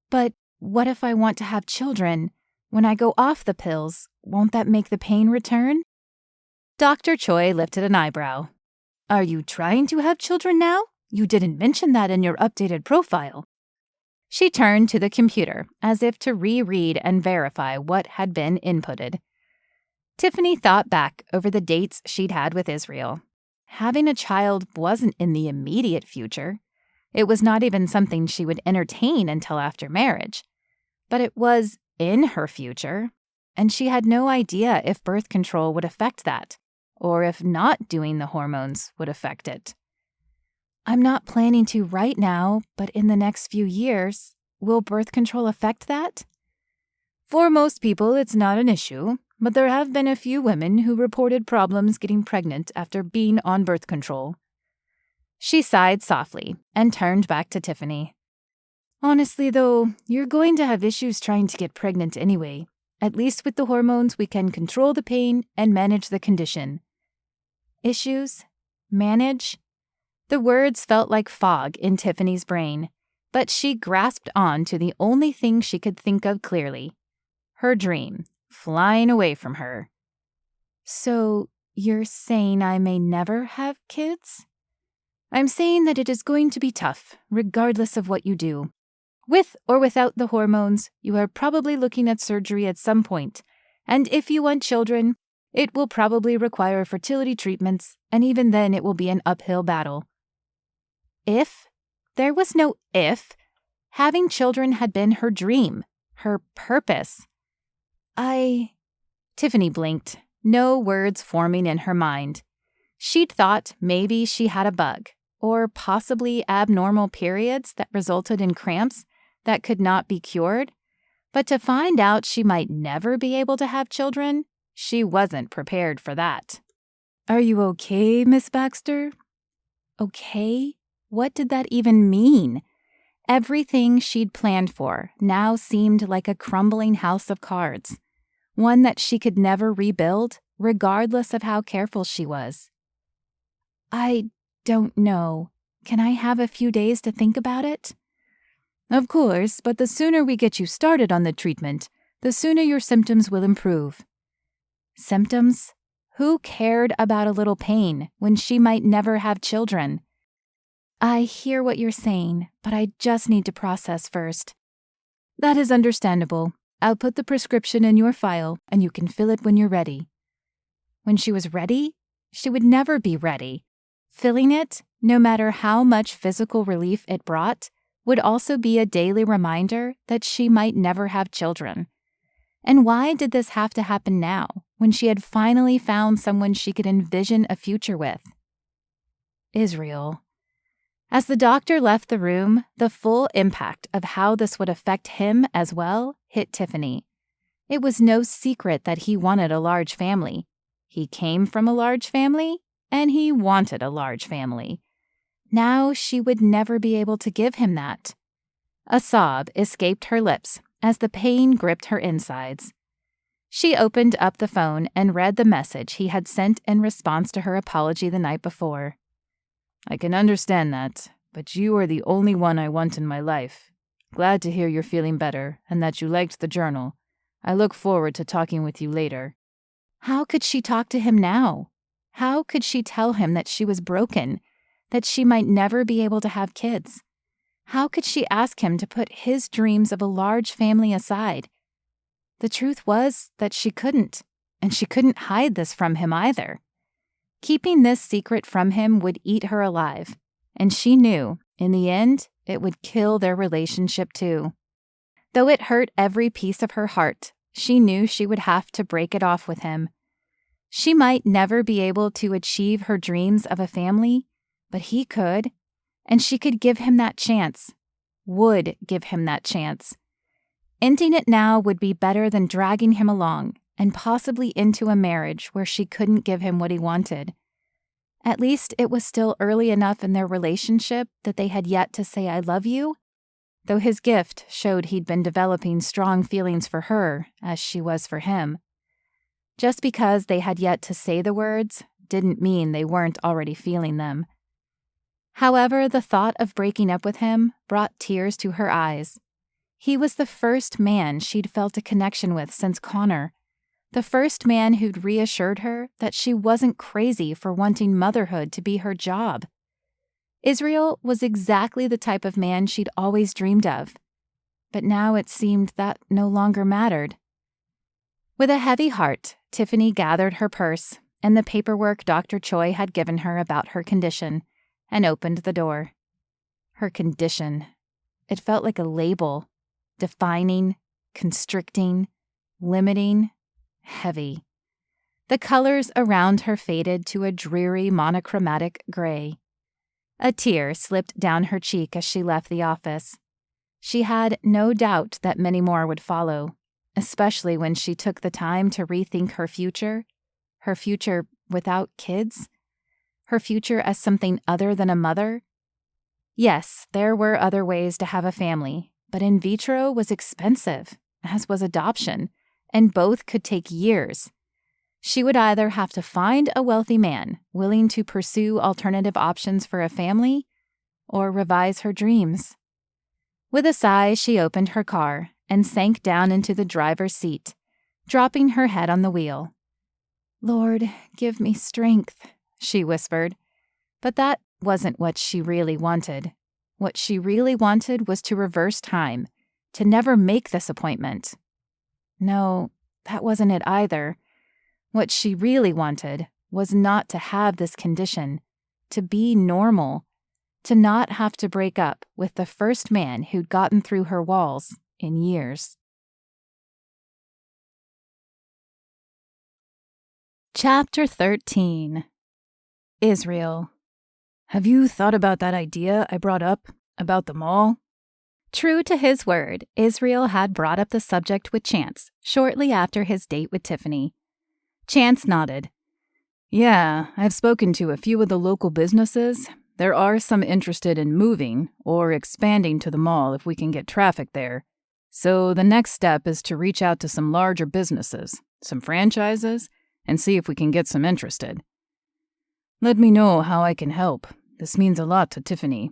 But what if I want to have children? When I go off the pills, won't that make the pain return? Dr. Choi lifted an eyebrow. Are you trying to have children now? You didn't mention that in your updated profile. She turned to the computer as if to reread and verify what had been inputted. Tiffany thought back over the dates she'd had with Israel. Having a child wasn't in the immediate future. It was not even something she would entertain until after marriage. But it was in her future, and she had no idea if birth control would affect that, or if not doing the hormones would affect it. I'm not planning to right now, but in the next few years, will birth control affect that? For most people, it's not an issue, but there have been a few women who reported problems getting pregnant after being on birth control. She sighed softly and turned back to Tiffany. Honestly, though, you're going to have issues trying to get pregnant anyway. At least with the hormones, we can control the pain and manage the condition. Issues? Manage? The words felt like fog in Tiffany's brain, but she grasped on to the only thing she could think of clearly. Her dream, flying away from her. So, you're saying I may never have kids? I'm saying that it is going to be tough, regardless of what you do. With or without the hormones, you are probably looking at surgery at some point, and if you want children, it will probably require fertility treatments, and even then it will be an uphill battle. If? There was no if. Having children had been her dream, her purpose. Tiffany blinked, no words forming in her mind. She'd thought maybe she had a bug, or possibly abnormal periods that resulted in cramps that could not be cured. But to find out she might never be able to have children, she wasn't prepared for that. Are you okay, Miss Baxter? Okay? What did that even mean? Everything she'd planned for now seemed like a crumbling house of cards, one that she could never rebuild, regardless of how careful she was. I don't know. Can I have a few days to think about it? Of course, but the sooner we get you started on the treatment, the sooner your symptoms will improve. Symptoms? Who cared about a little pain when she might never have children? I hear what you're saying, but I just need to process first. That is understandable. I'll put the prescription in your file, and you can fill it when you're ready. When she was ready, she would never be ready. Filling it, no matter how much physical relief it brought, would also be a daily reminder that she might never have children. And why did this have to happen now, when she had finally found someone she could envision a future with? Israel. As the doctor left the room, the full impact of how this would affect him as well hit Tiffany. It was no secret that he wanted a large family. He came from a large family, and he wanted a large family. Now she would never be able to give him that. A sob escaped her lips as the pain gripped her insides. She opened up the phone and read the message he had sent in response to her apology the night before. I can understand that, but you are the only one I want in my life. Glad to hear you're feeling better and that you liked the journal. I look forward to talking with you later. How could she talk to him now? How could she tell him that she was broken, that she might never be able to have kids? How could she ask him to put his dreams of a large family aside? The truth was that she couldn't, and she couldn't hide this from him either. Keeping this secret from him would eat her alive, and she knew, in the end, it would kill their relationship too. Though it hurt every piece of her heart, she knew she would have to break it off with him. She might never be able to achieve her dreams of a family, but he could, and she could give him that chance, would give him that chance. Ending it now would be better than dragging him along and possibly into a marriage where she couldn't give him what he wanted. At least it was still early enough in their relationship that they had yet to say I love you, though his gift showed he'd been developing strong feelings for her as she was for him. Just because they had yet to say the words didn't mean they weren't already feeling them. However, the thought of breaking up with him brought tears to her eyes. He was the first man she'd felt a connection with since Connor, the first man who'd reassured her that she wasn't crazy for wanting motherhood to be her job. Israel was exactly the type of man she'd always dreamed of, but now it seemed that no longer mattered. With a heavy heart, Tiffany gathered her purse and the paperwork Dr. Choi had given her about her condition and opened the door. Her condition. It felt like a label, defining, constricting, limiting, heavy. The colors around her faded to a dreary monochromatic gray. A tear slipped down her cheek as she left the office. She had no doubt that many more would follow, especially when she took the time to rethink her future without kids, her future as something other than a mother. Yes, there were other ways to have a family, but in vitro was expensive, as was adoption, and both could take years. She would either have to find a wealthy man willing to pursue alternative options for a family or revise her dreams. With a sigh, she opened her car and sank down into the driver's seat, dropping her head on the wheel. "Lord, give me strength," she whispered. But that wasn't what she really wanted. What she really wanted was to reverse time, to never make this appointment. No, that wasn't it either. What she really wanted was not to have this condition, to be normal, to not have to break up with the first man who'd gotten through her walls in years. Chapter 13. Israel. Have you thought about that idea I brought up about the mall? True to his word, Israel had brought up the subject with Chance shortly after his date with Tiffany. Chance nodded. Yeah, I've spoken to a few of the local businesses. There are some interested in moving or expanding to the mall if we can get traffic there. So the next step is to reach out to some larger businesses, some franchises, and see if we can get some interested. Let me know how I can help. This means a lot to Tiffany.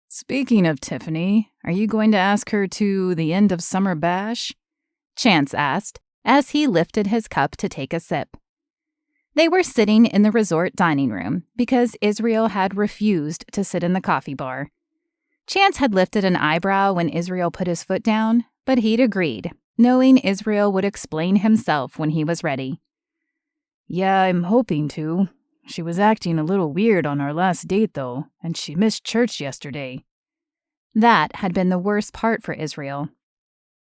Speaking of Tiffany, are you going to ask her to the end of summer bash? Chance asked, as he lifted his cup to take a sip. They were sitting in the resort dining room because Israel had refused to sit in the coffee bar. Chance had lifted an eyebrow when Israel put his foot down, but he'd agreed, knowing Israel would explain himself when he was ready. Yeah, I'm hoping to. She was acting a little weird on our last date, though, and she missed church yesterday. That had been the worst part for Israel.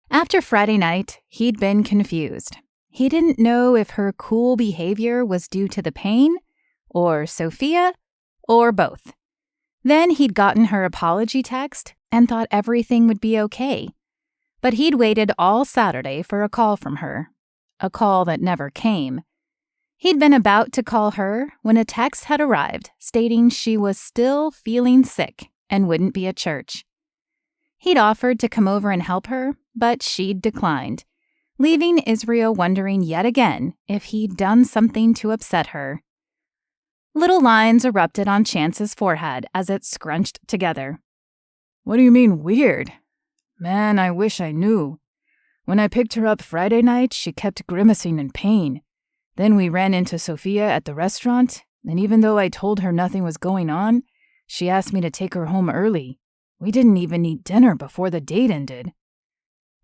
After Friday night, he'd been confused. He didn't know if her cool behavior was due to the pain, or Sophia, or both. Then he'd gotten her apology text and thought everything would be okay. But he'd waited all Saturday for a call from her, a call that never came. He'd been about to call her when a text had arrived stating she was still feeling sick and wouldn't be at church. He'd offered to come over and help her, but she'd declined, leaving Israel wondering yet again if he'd done something to upset her. Little lines erupted on Chance's forehead as it scrunched together. What do you mean weird? Man, I wish I knew. When I picked her up Friday night, she kept grimacing in pain. Then we ran into Sophia at the restaurant, and even though I told her nothing was going on, she asked me to take her home early. We didn't even eat dinner before the date ended.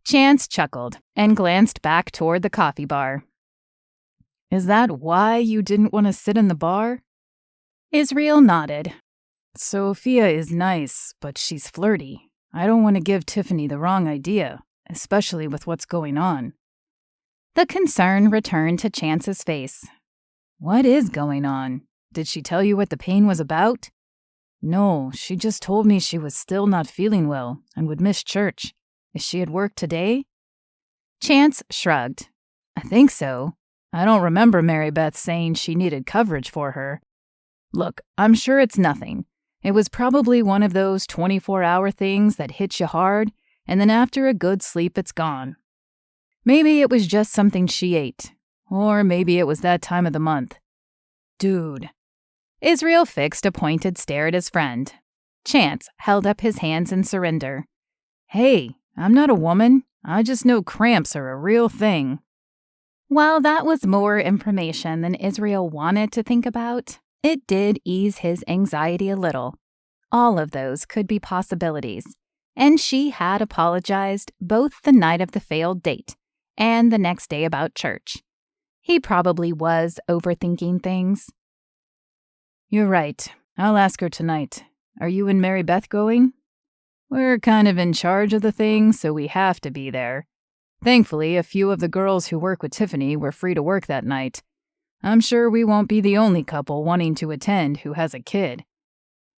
Chance chuckled and glanced back toward the coffee bar. Is that why you didn't want to sit in the bar? Israel nodded. Sophia is nice, but she's flirty. I don't want to give Tiffany the wrong idea, especially with what's going on. The concern returned to Chance's face. What is going on? Did she tell you what the pain was about? No, she just told me she was still not feeling well and would miss church. Is she at work today? Chance shrugged. I think so. I don't remember Mary Beth saying she needed coverage for her. Look, I'm sure it's nothing. It was probably one of those 24-hour things that hit you hard, and then after a good sleep, it's gone. Maybe it was just something she ate. Or maybe it was that time of the month. Dude. Israel fixed a pointed stare at his friend. Chance held up his hands in surrender. Hey, I'm not a woman. I just know cramps are a real thing. While that was more information than Israel wanted to think about, it did ease his anxiety a little. All of those could be possibilities, and she had apologized both the night of the failed date and the next day about church. He probably was overthinking things. You're right. I'll ask her tonight. Are you and Mary Beth going? We're kind of in charge of the thing, so we have to be there. Thankfully, a few of the girls who work with Tiffany were free to work that night. I'm sure we won't be the only couple wanting to attend who has a kid.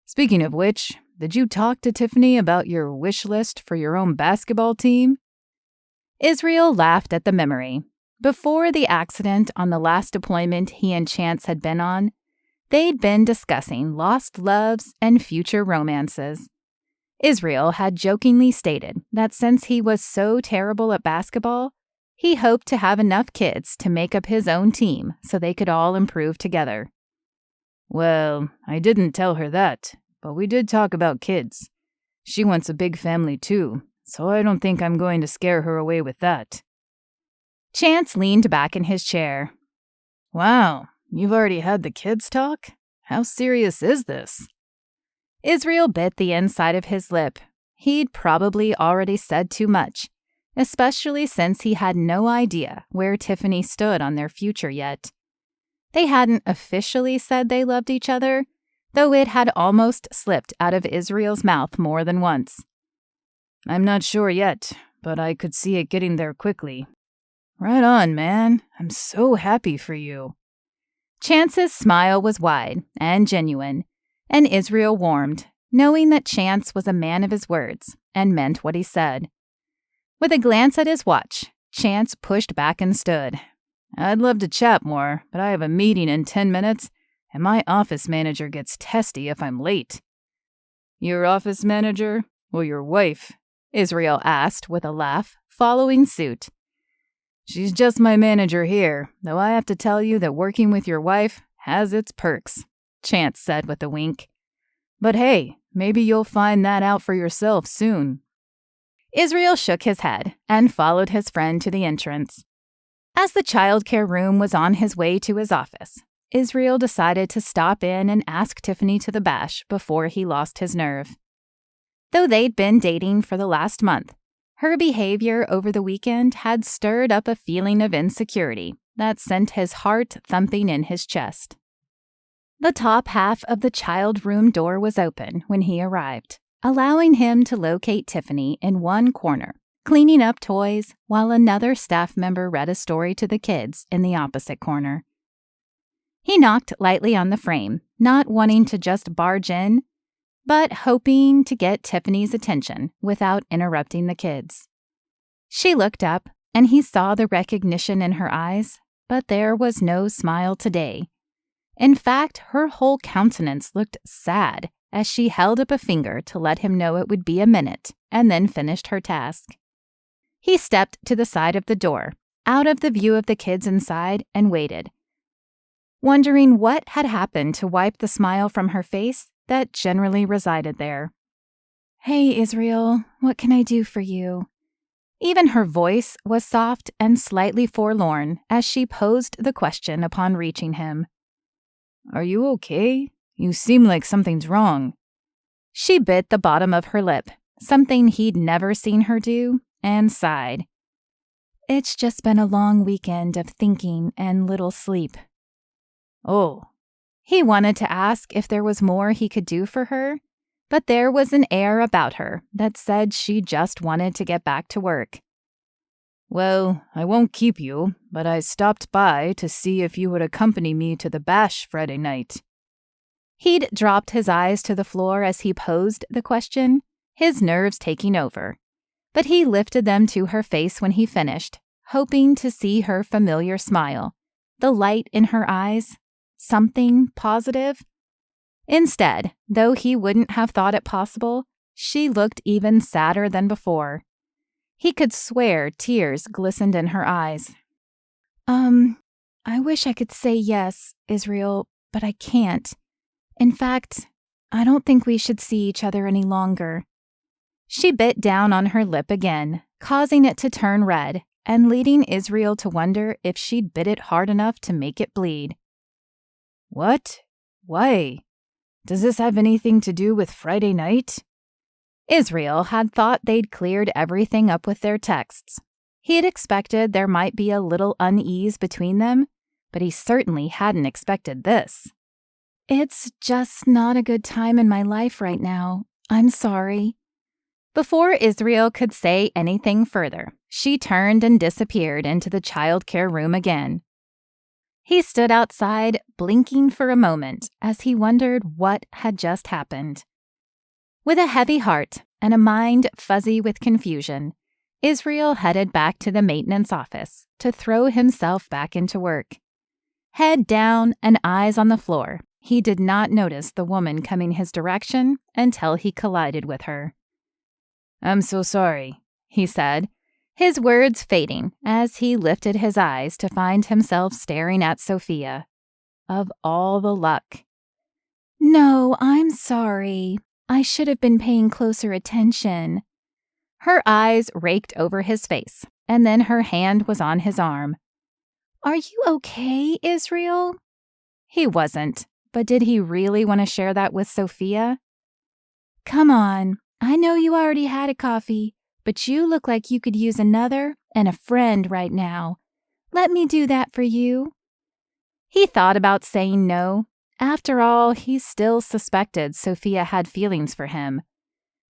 Speaking of which, did you talk to Tiffany about your wish list for your own basketball team? Israel laughed at the memory. Before the accident on the last deployment he and Chance had been on, they'd been discussing lost loves and future romances. Israel had jokingly stated that since he was so terrible at basketball, he hoped to have enough kids to make up his own team so they could all improve together. Well, I didn't tell her that, but we did talk about kids. She wants a big family too, so I don't think I'm going to scare her away with that. Chance leaned back in his chair. Wow, you've already had the kids talk? How serious is this? Israel bit the inside of his lip. He'd probably already said too much, especially since he had no idea where Tiffany stood on their future yet. They hadn't officially said they loved each other, though it had almost slipped out of Israel's mouth more than once. I'm not sure yet, but I could see it getting there quickly. Right on, man. I'm so happy for you. Chance's smile was wide and genuine, and Israel warmed, knowing that Chance was a man of his words and meant what he said. With a glance at his watch, Chance pushed back and stood. I'd love to chat more, but I have a meeting in 10 minutes, and my office manager gets testy if I'm late. Your office manager or your wife? Israel asked with a laugh, following suit. She's just my manager here, though I have to tell you that working with your wife has its perks, Chance said with a wink. But hey, maybe you'll find that out for yourself soon. Israel shook his head and followed his friend to the entrance. As the childcare room was on his way to his office, Israel decided to stop in and ask Tiffany to the bash before he lost his nerve. Though they'd been dating for the last month, her behavior over the weekend had stirred up a feeling of insecurity that sent his heart thumping in his chest. The top half of the child room door was open when he arrived, allowing him to locate Tiffany in one corner, cleaning up toys, while another staff member read a story to the kids in the opposite corner. He knocked lightly on the frame, not wanting to just barge in, but hoping to get Tiffany's attention without interrupting the kids. She looked up, and he saw the recognition in her eyes, but there was no smile today. In fact, her whole countenance looked sad as she held up a finger to let him know it would be a minute, and then finished her task. He stepped to the side of the door, out of the view of the kids inside, and waited, wondering what had happened to wipe the smile from her face that generally resided there. "Hey, Israel, what can I do for you?" Even her voice was soft and slightly forlorn as she posed the question upon reaching him. Are you okay? You seem like something's wrong. She bit the bottom of her lip, something he'd never seen her do, and sighed. It's just been a long weekend of thinking and little sleep. Oh. He wanted to ask if there was more he could do for her, but there was an air about her that said she just wanted to get back to work. Well, I won't keep you, but I stopped by to see if you would accompany me to the bash Friday night. He'd dropped his eyes to the floor as he posed the question, his nerves taking over. But he lifted them to her face when he finished, hoping to see her familiar smile, the light in her eyes, something positive. Instead, though he wouldn't have thought it possible, she looked even sadder than before. He could swear tears glistened in her eyes. I wish I could say yes, Israel, but I can't. In fact, I don't think we should see each other any longer. She bit down on her lip again, causing it to turn red and leading Israel to wonder if she'd bit it hard enough to make it bleed. What? Why? Does this have anything to do with Friday night? Israel had thought they'd cleared everything up with their texts. He had expected there might be a little unease between them, but he certainly hadn't expected this. It's just not a good time in my life right now. I'm sorry. Before Israel could say anything further, she turned and disappeared into the childcare room again. He stood outside, blinking for a moment as he wondered what had just happened. With a heavy heart and a mind fuzzy with confusion, Israel headed back to the maintenance office to throw himself back into work. Head down and eyes on the floor, he did not notice the woman coming his direction until he collided with her. I'm so sorry, he said, his words fading as he lifted his eyes to find himself staring at Sophia. Of all the luck. No, I'm sorry. I should have been paying closer attention. Her eyes raked over his face, and then her hand was on his arm. Are you okay, Israel? He wasn't, but did he really want to share that with Sophia? Come on, I know you already had a coffee, but you look like you could use another and a friend right now. Let me do that for you. He thought about saying no. After all, he still suspected Sophia had feelings for him.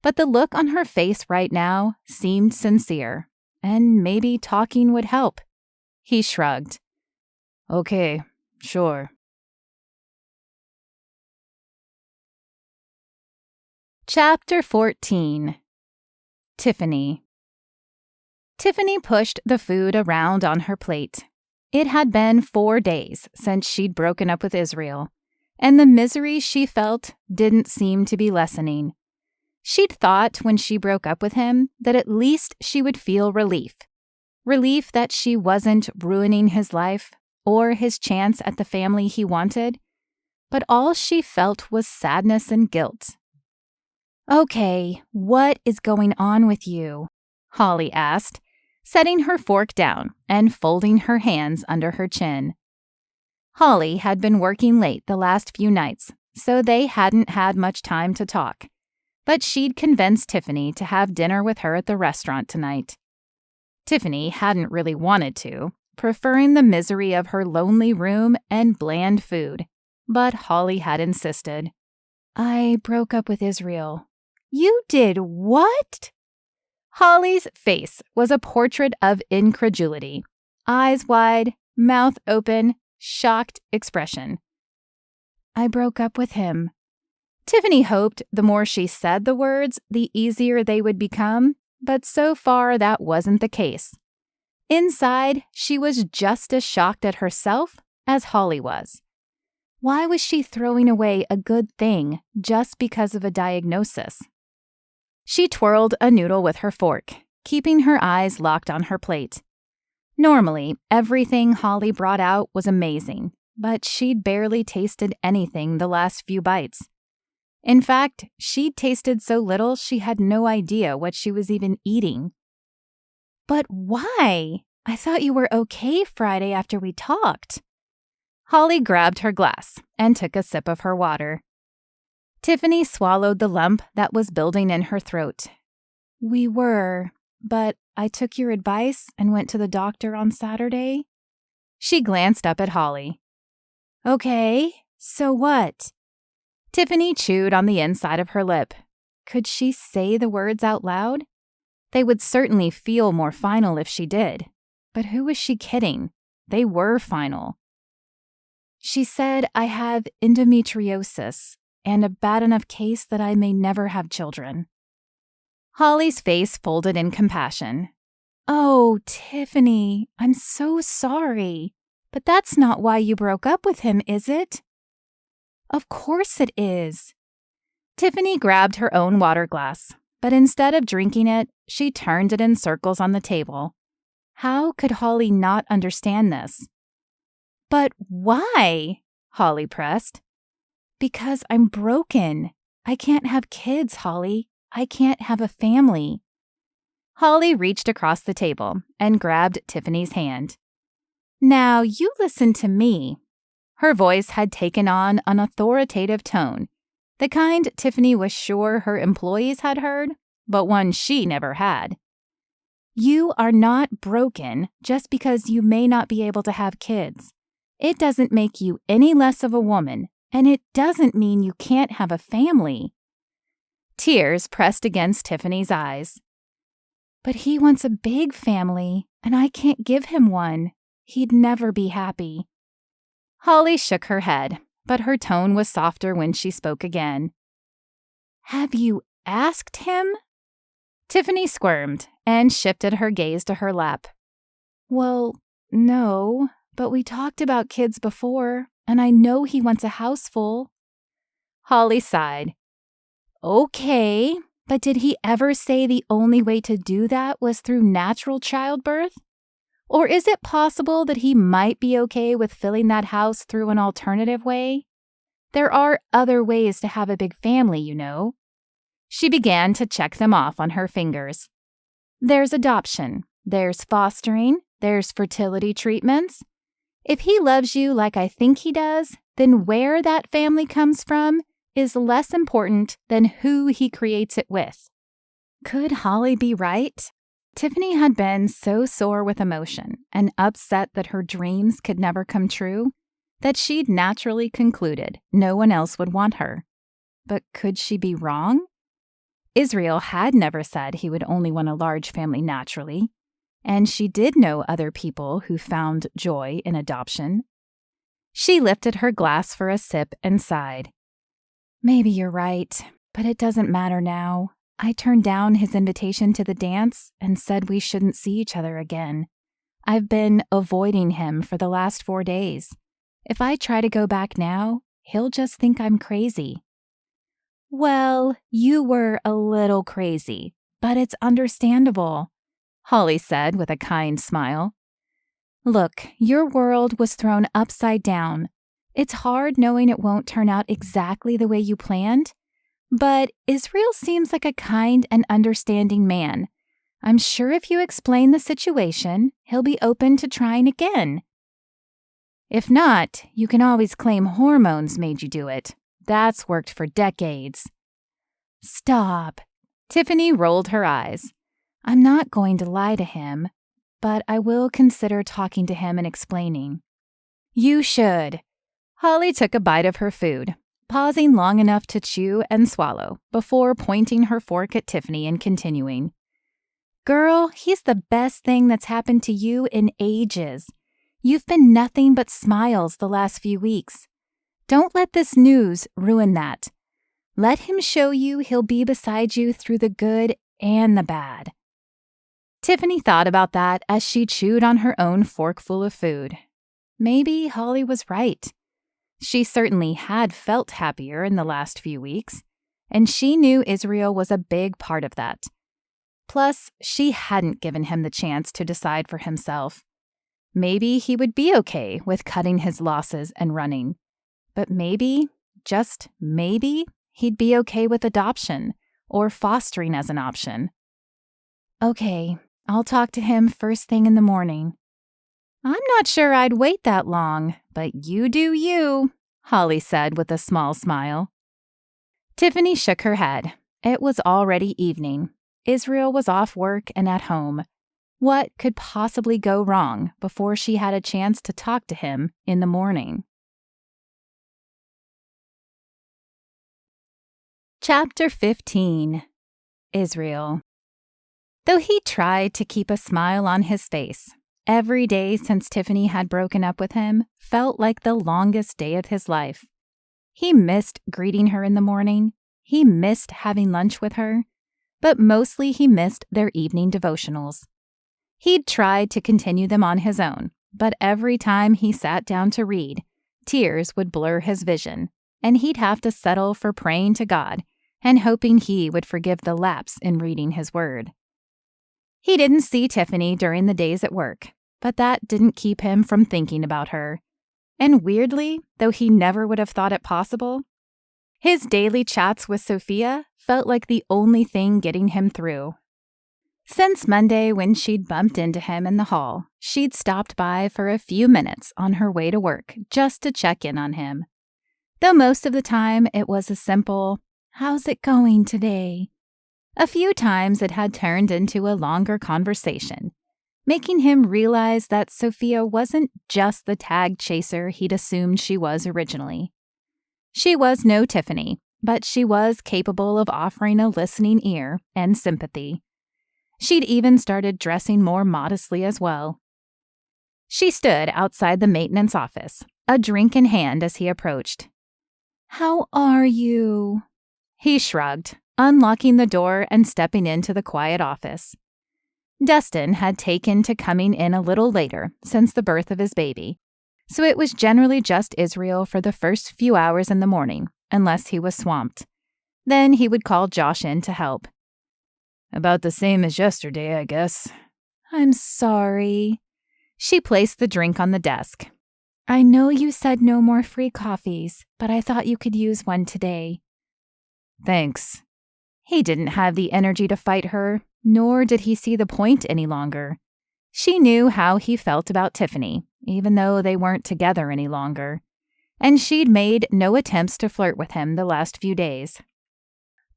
But the look on her face right now seemed sincere, and maybe talking would help. He shrugged. Okay, sure. Chapter 14. Tiffany. Tiffany pushed the food around on her plate. It had been 4 days since she'd broken up with Israel, and the misery she felt didn't seem to be lessening. She'd thought when she broke up with him that at least she would feel relief. Relief that she wasn't ruining his life or his chance at the family he wanted, but all she felt was sadness and guilt. Okay, what is going on with you? Holly asked, setting her fork down and folding her hands under her chin. Holly had been working late the last few nights, so they hadn't had much time to talk. But she'd convinced Tiffany to have dinner with her at the restaurant tonight. Tiffany hadn't really wanted to, preferring the misery of her lonely room and bland food, but Holly had insisted. I broke up with Israel. You did what? Holly's face was a portrait of incredulity. Eyes wide, mouth open, shocked expression. I broke up with him. Tiffany hoped the more she said the words, the easier they would become, but so far that wasn't the case. Inside, she was just as shocked at herself as Holly was. Why was she throwing away a good thing just because of a diagnosis? She twirled a noodle with her fork, keeping her eyes locked on her plate. Normally, everything Holly brought out was amazing, but she'd barely tasted anything the last few bites. In fact, she'd tasted so little she had no idea what she was even eating. But why? I thought you were okay Friday after we talked. Holly grabbed her glass and took a sip of her water. Tiffany swallowed the lump that was building in her throat. We were, but I took your advice and went to the doctor on Saturday. She glanced up at Holly. Okay, so what? Tiffany chewed on the inside of her lip. Could she say the words out loud? They would certainly feel more final if she did. But who was she kidding? They were final. She said, I have endometriosis and a bad enough case that I may never have children. Holly's face folded in compassion. Oh, Tiffany, I'm so sorry. But that's not why you broke up with him, is it? Of course it is. Tiffany grabbed her own water glass, but instead of drinking it, she turned it in circles on the table. How could Holly not understand this? But why? Holly pressed. Because I'm broken. I can't have kids, Holly. I can't have a family. Holly reached across the table and grabbed Tiffany's hand. Now you listen to me. Her voice had taken on an authoritative tone, the kind Tiffany was sure her employees had heard, but one she never had. You are not broken just because you may not be able to have kids. It doesn't make you any less of a woman, and it doesn't mean you can't have a family. Tears pressed against Tiffany's eyes. But he wants a big family, and I can't give him one. He'd never be happy. Holly shook her head, but her tone was softer when she spoke again. Have you asked him? Tiffany squirmed and shifted her gaze to her lap. Well, no, but we talked about kids before, and I know he wants a house full. Holly sighed. Okay, but did he ever say the only way to do that was through natural childbirth? Or is it possible that he might be okay with filling that house through an alternative way? There are other ways to have a big family, you know. She began to check them off on her fingers. There's adoption, there's fostering, there's fertility treatments. If he loves you like I think he does, then where that family comes from is less important than who he creates it with. Could Holly be right? Tiffany had been so sore with emotion and upset that her dreams could never come true that she'd naturally concluded no one else would want her. But could she be wrong? Israel had never said he would only want a large family naturally, and she did know other people who found joy in adoption. She lifted her glass for a sip and sighed. Maybe you're right, but it doesn't matter now. I turned down his invitation to the dance and said we shouldn't see each other again. I've been avoiding him for the last 4 days. If I try to go back now, he'll just think I'm crazy. Well, you were a little crazy, but it's understandable, Holly said with a kind smile. Look, your world was thrown upside down. It's hard knowing it won't turn out exactly the way you planned. But Israel seems like a kind and understanding man. I'm sure if you explain the situation, he'll be open to trying again. If not, you can always claim hormones made you do it. That's worked for decades. Stop. Tiffany rolled her eyes. I'm not going to lie to him, but I will consider talking to him and explaining. You should. Holly took a bite of her food, pausing long enough to chew and swallow before pointing her fork at Tiffany and continuing. Girl, he's the best thing that's happened to you in ages. You've been nothing but smiles the last few weeks. Don't let this news ruin that. Let him show you he'll be beside you through the good and the bad. Tiffany thought about that as she chewed on her own forkful of food. Maybe Holly was right. She certainly had felt happier in the last few weeks, and she knew Israel was a big part of that. Plus, she hadn't given him the chance to decide for himself. Maybe he would be okay with cutting his losses and running. But maybe, just maybe, he'd be okay with adoption or fostering as an option. Okay, I'll talk to him first thing in the morning. I'm not sure I'd wait that long, but you do you, Holly said with a small smile. Tiffany shook her head. It was already evening. Israel was off work and at home. What could possibly go wrong before she had a chance to talk to him in the morning? Chapter 15. Israel. Though he tried to keep a smile on his face, every day since Tiffany had broken up with him felt like the longest day of his life. He missed greeting her in the morning. He missed having lunch with her. But mostly he missed their evening devotionals. He'd tried to continue them on his own, but every time he sat down to read, tears would blur his vision, and he'd have to settle for praying to God and hoping he would forgive the lapse in reading his word. He didn't see Tiffany during the days at work, but that didn't keep him from thinking about her. And weirdly, though he never would have thought it possible, his daily chats with Sophia felt like the only thing getting him through. Since Monday, when she'd bumped into him in the hall, she'd stopped by for a few minutes on her way to work just to check in on him. Though most of the time it was a simple, "How's it going today?" A few times it had turned into a longer conversation, making him realize that Sophia wasn't just the tag chaser he'd assumed she was originally. She was no Tiffany, but she was capable of offering a listening ear and sympathy. She'd even started dressing more modestly as well. She stood outside the maintenance office, a drink in hand as he approached. "How are you?" He shrugged, unlocking the door and stepping into the quiet office. Dustin had taken to coming in a little later since the birth of his baby, so it was generally just Israel for the first few hours in the morning, unless he was swamped. Then he would call Josh in to help. About the same as yesterday, I guess. "I'm sorry." She placed the drink on the desk. "I know you said no more free coffees, but I thought you could use one today." Thanks. He didn't have the energy to fight her, nor did he see the point any longer. She knew how he felt about Tiffany, even though they weren't together any longer. And she'd made no attempts to flirt with him the last few days.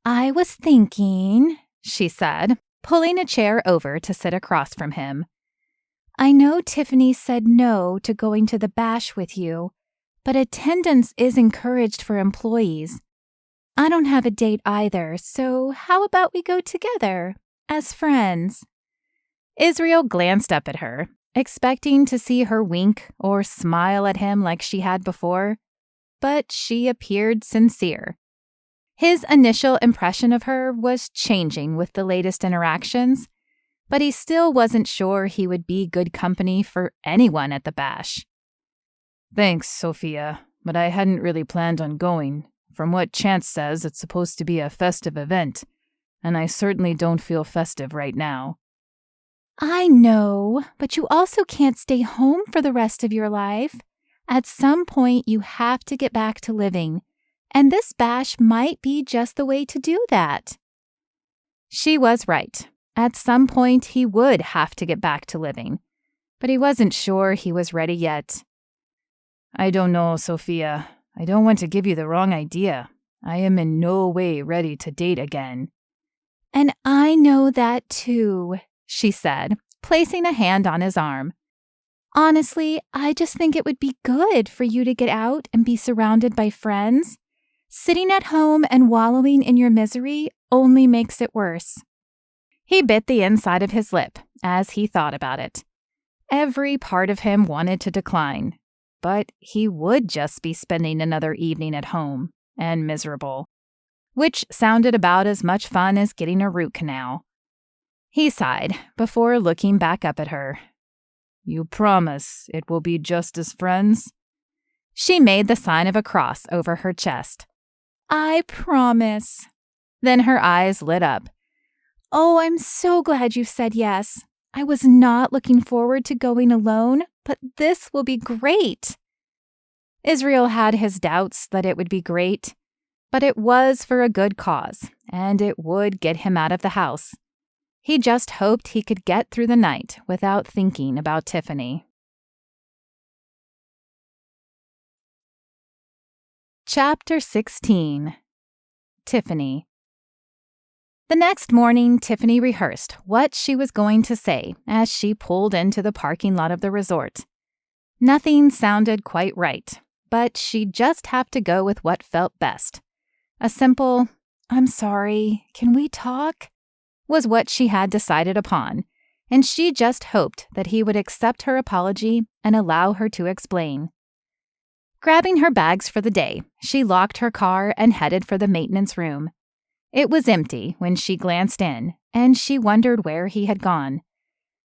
"I was thinking," she said, pulling a chair over to sit across from him. "I know Tiffany said no to going to the bash with you, but attendance is encouraged for employees. I don't have a date either, so how about we go together, as friends?" Israel glanced up at her, expecting to see her wink or smile at him like she had before, but she appeared sincere. His initial impression of her was changing with the latest interactions, but he still wasn't sure he would be good company for anyone at the bash. Thanks, Sophia, but I hadn't really planned on going. From what Chance says, it's supposed to be a festive event, and I certainly don't feel festive right now. "I know, but you also can't stay home for the rest of your life. At some point, you have to get back to living, and this bash might be just the way to do that." She was right. At some point, he would have to get back to living, but he wasn't sure he was ready yet. I don't know, Sophia. I don't want to give you the wrong idea. I am in no way ready to date again. "And I know that too," she said, placing a hand on his arm. "Honestly, I just think it would be good for you to get out and be surrounded by friends. Sitting at home and wallowing in your misery only makes it worse." He bit the inside of his lip as he thought about it. Every part of him wanted to decline, but he would just be spending another evening at home and miserable, which sounded about as much fun as getting a root canal. He sighed before looking back up at her. You promise it will be just as friends? She made the sign of a cross over her chest. "I promise." Then her eyes lit up. "Oh, I'm so glad you said yes. I was not looking forward to going alone, but this will be great." Israel had his doubts that it would be great, but it was for a good cause, and it would get him out of the house. He just hoped he could get through the night without thinking about Tiffany. Chapter 16. Tiffany. The next morning, Tiffany rehearsed what she was going to say as she pulled into the parking lot of the resort. Nothing sounded quite right, but she'd just have to go with what felt best. A simple, "I'm sorry, can we talk?" was what she had decided upon, and she just hoped that he would accept her apology and allow her to explain. Grabbing her bags for the day, she locked her car and headed for the maintenance room. It was empty when she glanced in, and she wondered where he had gone.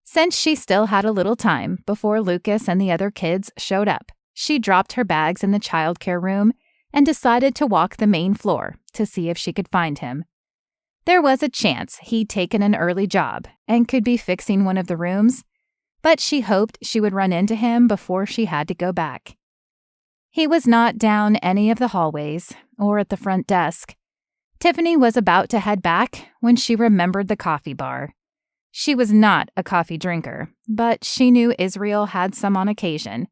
Since she still had a little time before Lucas and the other kids showed up, she dropped her bags in the childcare room and decided to walk the main floor to see if she could find him. There was a chance he'd taken an early job and could be fixing one of the rooms, but she hoped she would run into him before she had to go back. He was not down any of the hallways or at the front desk. Tiffany was about to head back when she remembered the coffee bar. She was not a coffee drinker, but she knew Israel had some on occasion,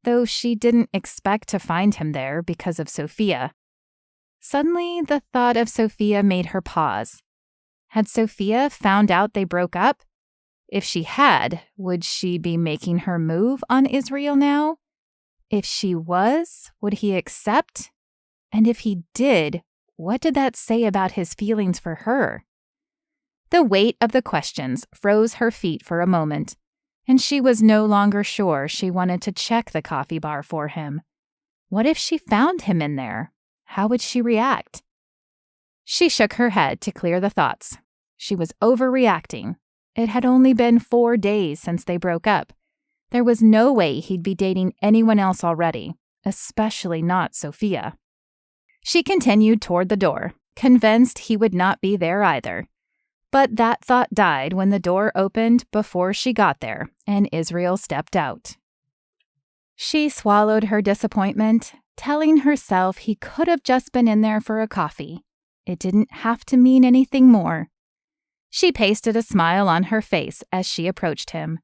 though she didn't expect to find him there because of Sophia. Suddenly, the thought of Sophia made her pause. Had Sophia found out they broke up? If she had, would she be making her move on Israel now? If she was, would he accept? And if he did, what did that say about his feelings for her? The weight of the questions froze her feet for a moment, and she was no longer sure she wanted to check the coffee bar for him. What if she found him in there? How would she react? She shook her head to clear the thoughts. She was overreacting. It had only been 4 days since they broke up. There was no way he'd be dating anyone else already, especially not Sophia. She continued toward the door, convinced he would not be there either. But that thought died when the door opened before she got there, and Israel stepped out. She swallowed her disappointment, telling herself he could have just been in there for a coffee. It didn't have to mean anything more. She pasted a smile on her face as she approached him.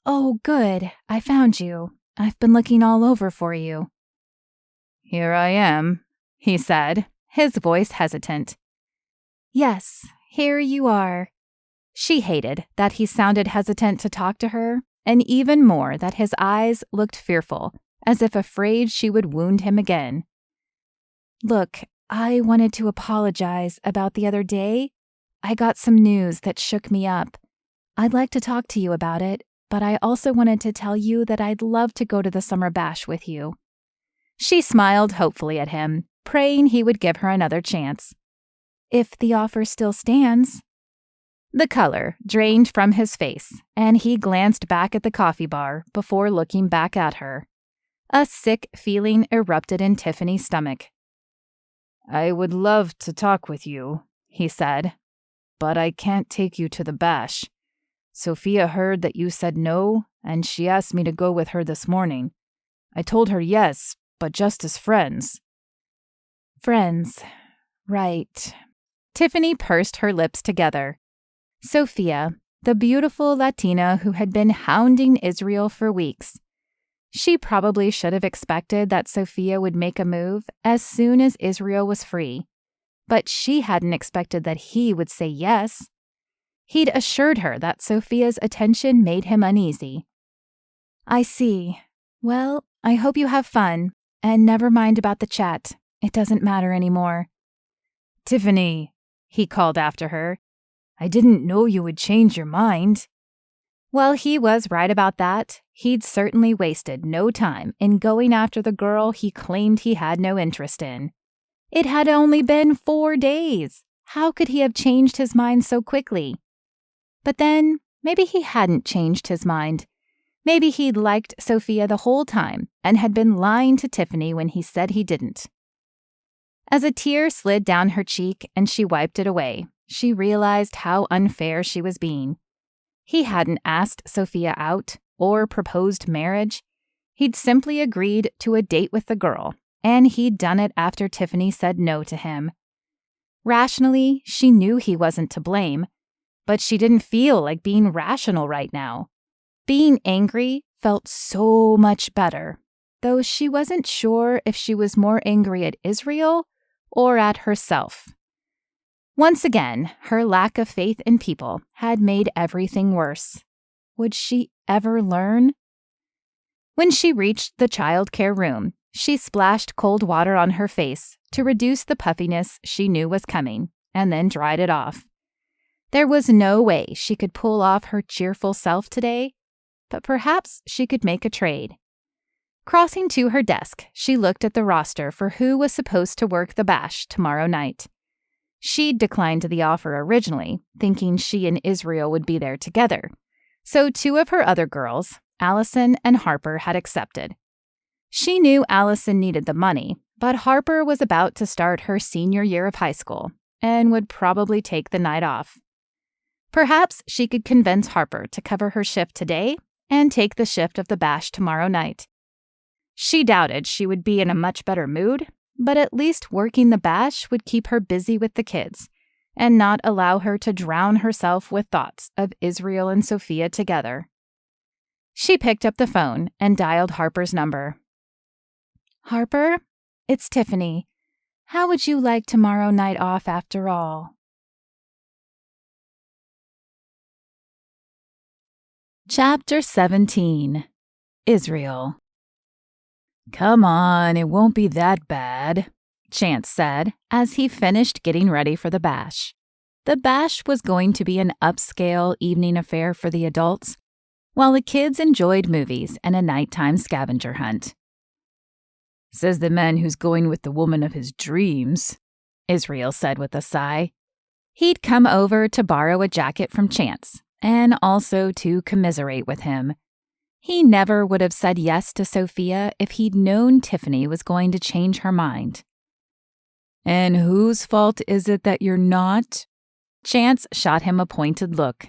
"Oh, good. I found you. I've been looking all over for you." "Here I am," he said, his voice hesitant. "Yes, here you are." She hated that he sounded hesitant to talk to her, and even more that his eyes looked fearful, as if afraid she would wound him again. "Look, I wanted to apologize about the other day. I got some news that shook me up. I'd like to talk to you about it, but I also wanted to tell you that I'd love to go to the summer bash with you." She smiled hopefully at him, praying he would give her another chance. "If the offer still stands." The color drained from his face, and he glanced back at the coffee bar before looking back at her. A sick feeling erupted in Tiffany's stomach. "I would love to talk with you," he said, "but I can't take you to the bash. Sophia heard that you said no, and she asked me to go with her this morning. I told her yes, but just as friends." "Friends. Right." Tiffany pursed her lips together. Sophia, the beautiful Latina who had been hounding Israel for weeks. She probably should have expected that Sophia would make a move as soon as Israel was free, but she hadn't expected that he would say yes. He'd assured her that Sophia's attention made him uneasy. "I see. Well, I hope you have fun, and never mind about the chat. It doesn't matter anymore." "Tiffany," he called after her, "I didn't know you would change your mind." Well, he was right about that. He'd certainly wasted no time in going after the girl he claimed he had no interest in. It had only been 4 days. How could he have changed his mind so quickly? But then, maybe he hadn't changed his mind. Maybe he'd liked Sophia the whole time and had been lying to Tiffany when he said he didn't. As a tear slid down her cheek and she wiped it away, she realized how unfair she was being. He hadn't asked Sophia out or proposed marriage. He'd simply agreed to a date with the girl, and he'd done it after Tiffany said no to him. Rationally, she knew he wasn't to blame, but she didn't feel like being rational right now. Being angry felt so much better, though she wasn't sure if she was more angry at Israel or at herself. Once again, her lack of faith in people had made everything worse. Would she ever learn? When she reached the child care room, she splashed cold water on her face to reduce the puffiness she knew was coming, and then dried it off. There was no way she could pull off her cheerful self today, but perhaps she could make a trade. Crossing to her desk, she looked at the roster for who was supposed to work the bash tomorrow night. She'd declined the offer originally, thinking she and Israel would be there together, so 2 of her other girls, Allison and Harper, had accepted. She knew Allison needed the money, but Harper was about to start her senior year of high school and would probably take the night off. Perhaps she could convince Harper to cover her shift today and take the shift of the bash tomorrow night. She doubted she would be in a much better mood, but at least working the bash would keep her busy with the kids and not allow her to drown herself with thoughts of Israel and Sophia together. She picked up the phone and dialed Harper's number. "Harper, it's Tiffany. How would you like tomorrow night off after all?" Chapter 17. Israel. "Come on, it won't be that bad," Chance said as he finished getting ready for the bash. The bash was going to be an upscale evening affair for the adults, while the kids enjoyed movies and a nighttime scavenger hunt. "Says the man who's going with the woman of his dreams," Israel said with a sigh. He'd come over to borrow a jacket from Chance, and also to commiserate with him. He never would have said yes to Sophia if he'd known Tiffany was going to change her mind. "And whose fault is it that you're not?" Chance shot him a pointed look.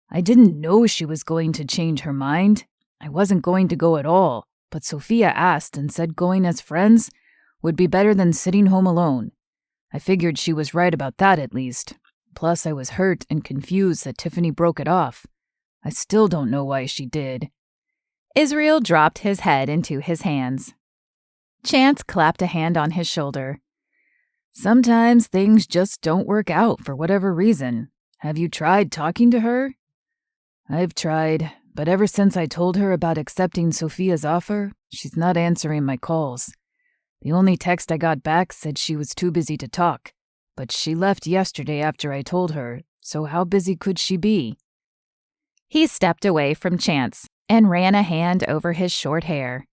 "I didn't know she was going to change her mind. I wasn't going to go at all, but Sophia asked and said going as friends would be better than sitting home alone. I figured she was right about that at least. Plus, I was hurt and confused that Tiffany broke it off. I still don't know why she did." Israel dropped his head into his hands. Chance clapped a hand on his shoulder. "Sometimes things just don't work out for whatever reason. Have you tried talking to her?" "I've tried, but ever since I told her about accepting Sophia's offer, she's not answering my calls. The only text I got back said she was too busy to talk, but she left yesterday after I told her, so how busy could she be?" He stepped away from Chance and ran a hand over his short hair.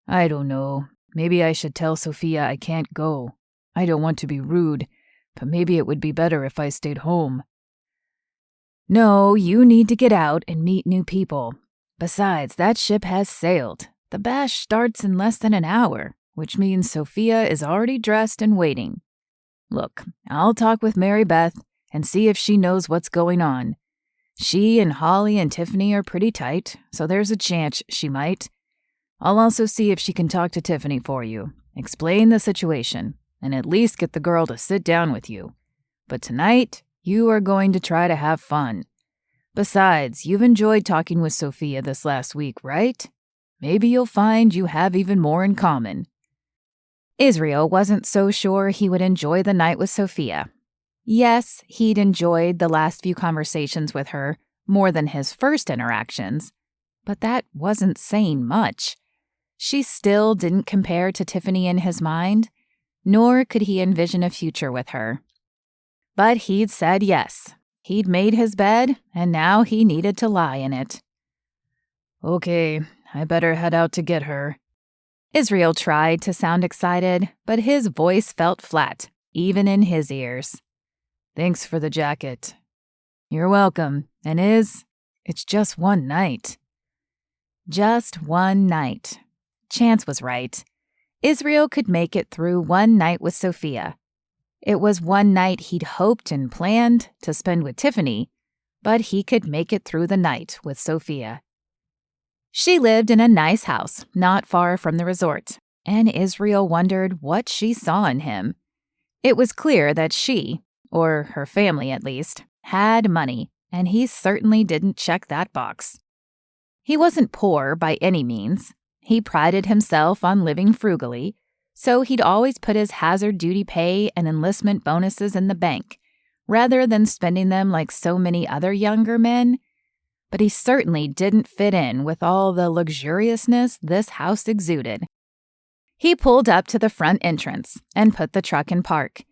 "I don't know. Maybe I should tell Sophia I can't go. I don't want to be rude, but maybe it would be better if I stayed home." "No, you need to get out and meet new people. Besides, that ship has sailed. The bash starts in less than an hour, which means Sophia is already dressed and waiting. Look, I'll talk with Mary Beth and see if she knows what's going on. She and Holly and Tiffany are pretty tight, so there's a chance she might. I'll also see if she can talk to Tiffany for you, explain the situation, and at least get the girl to sit down with you. But tonight, you are going to try to have fun. Besides, you've enjoyed talking with Sophia this last week, right? Maybe you'll find you have even more in common." Israel wasn't so sure he would enjoy the night with Sophia. Yes, he'd enjoyed the last few conversations with her more than his first interactions, but that wasn't saying much. She still didn't compare to Tiffany in his mind, nor could he envision a future with her. But he'd said yes. He'd made his bed, and now he needed to lie in it. "Okay, I better head out to get her." Israel tried to sound excited, but his voice felt flat, even in his ears. "Thanks for the jacket." "You're welcome. And it's just one night." Just one night. Chance was right. Israel could make it through one night with Sophia. It was one night he'd hoped and planned to spend with Tiffany, but he could make it through the night with Sophia. She lived in a nice house not far from the resort, and Israel wondered what she saw in him. It was clear that she, or her family at least, had money, and he certainly didn't check that box. He wasn't poor by any means. He prided himself on living frugally, so he'd always put his hazard duty pay and enlistment bonuses in the bank, rather than spending them like so many other younger men. But he certainly didn't fit in with all the luxuriousness this house exuded. He pulled up to the front entrance and put the truck in park.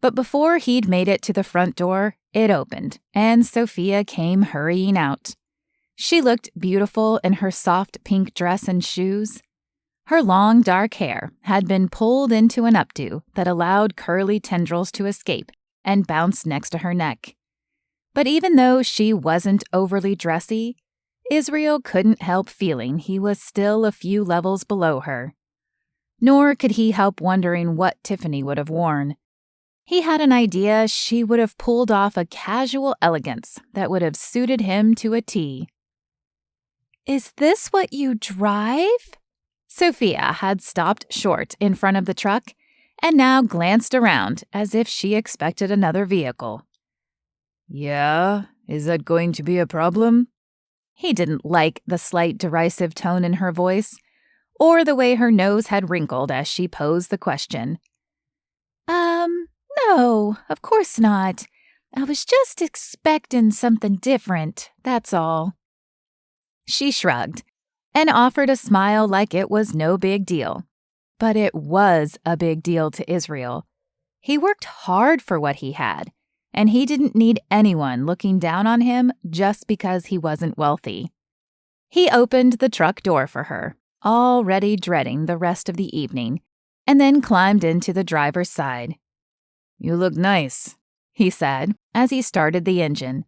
But before he'd made it to the front door, it opened, and Sophia came hurrying out. She looked beautiful in her soft pink dress and shoes. Her long dark hair had been pulled into an updo that allowed curly tendrils to escape and bounce next to her neck. But even though she wasn't overly dressy, Israel couldn't help feeling he was still a few levels below her. Nor could he help wondering what Tiffany would have worn. He had an idea she would have pulled off a casual elegance that would have suited him to a T. "Is this what you drive?" Sophia had stopped short in front of the truck and now glanced around as if she expected another vehicle. Yeah, is that going to be a problem? He didn't like the slight derisive tone in her voice, or the way her nose had wrinkled as she posed the question. No, of course not. I was just expecting something different, that's all." She shrugged and offered a smile like it was no big deal. But it was a big deal to Israel. He worked hard for what he had, and he didn't need anyone looking down on him just because he wasn't wealthy. He opened the truck door for her, already dreading the rest of the evening, and then climbed into the driver's side. "You look nice," he said as he started the engine.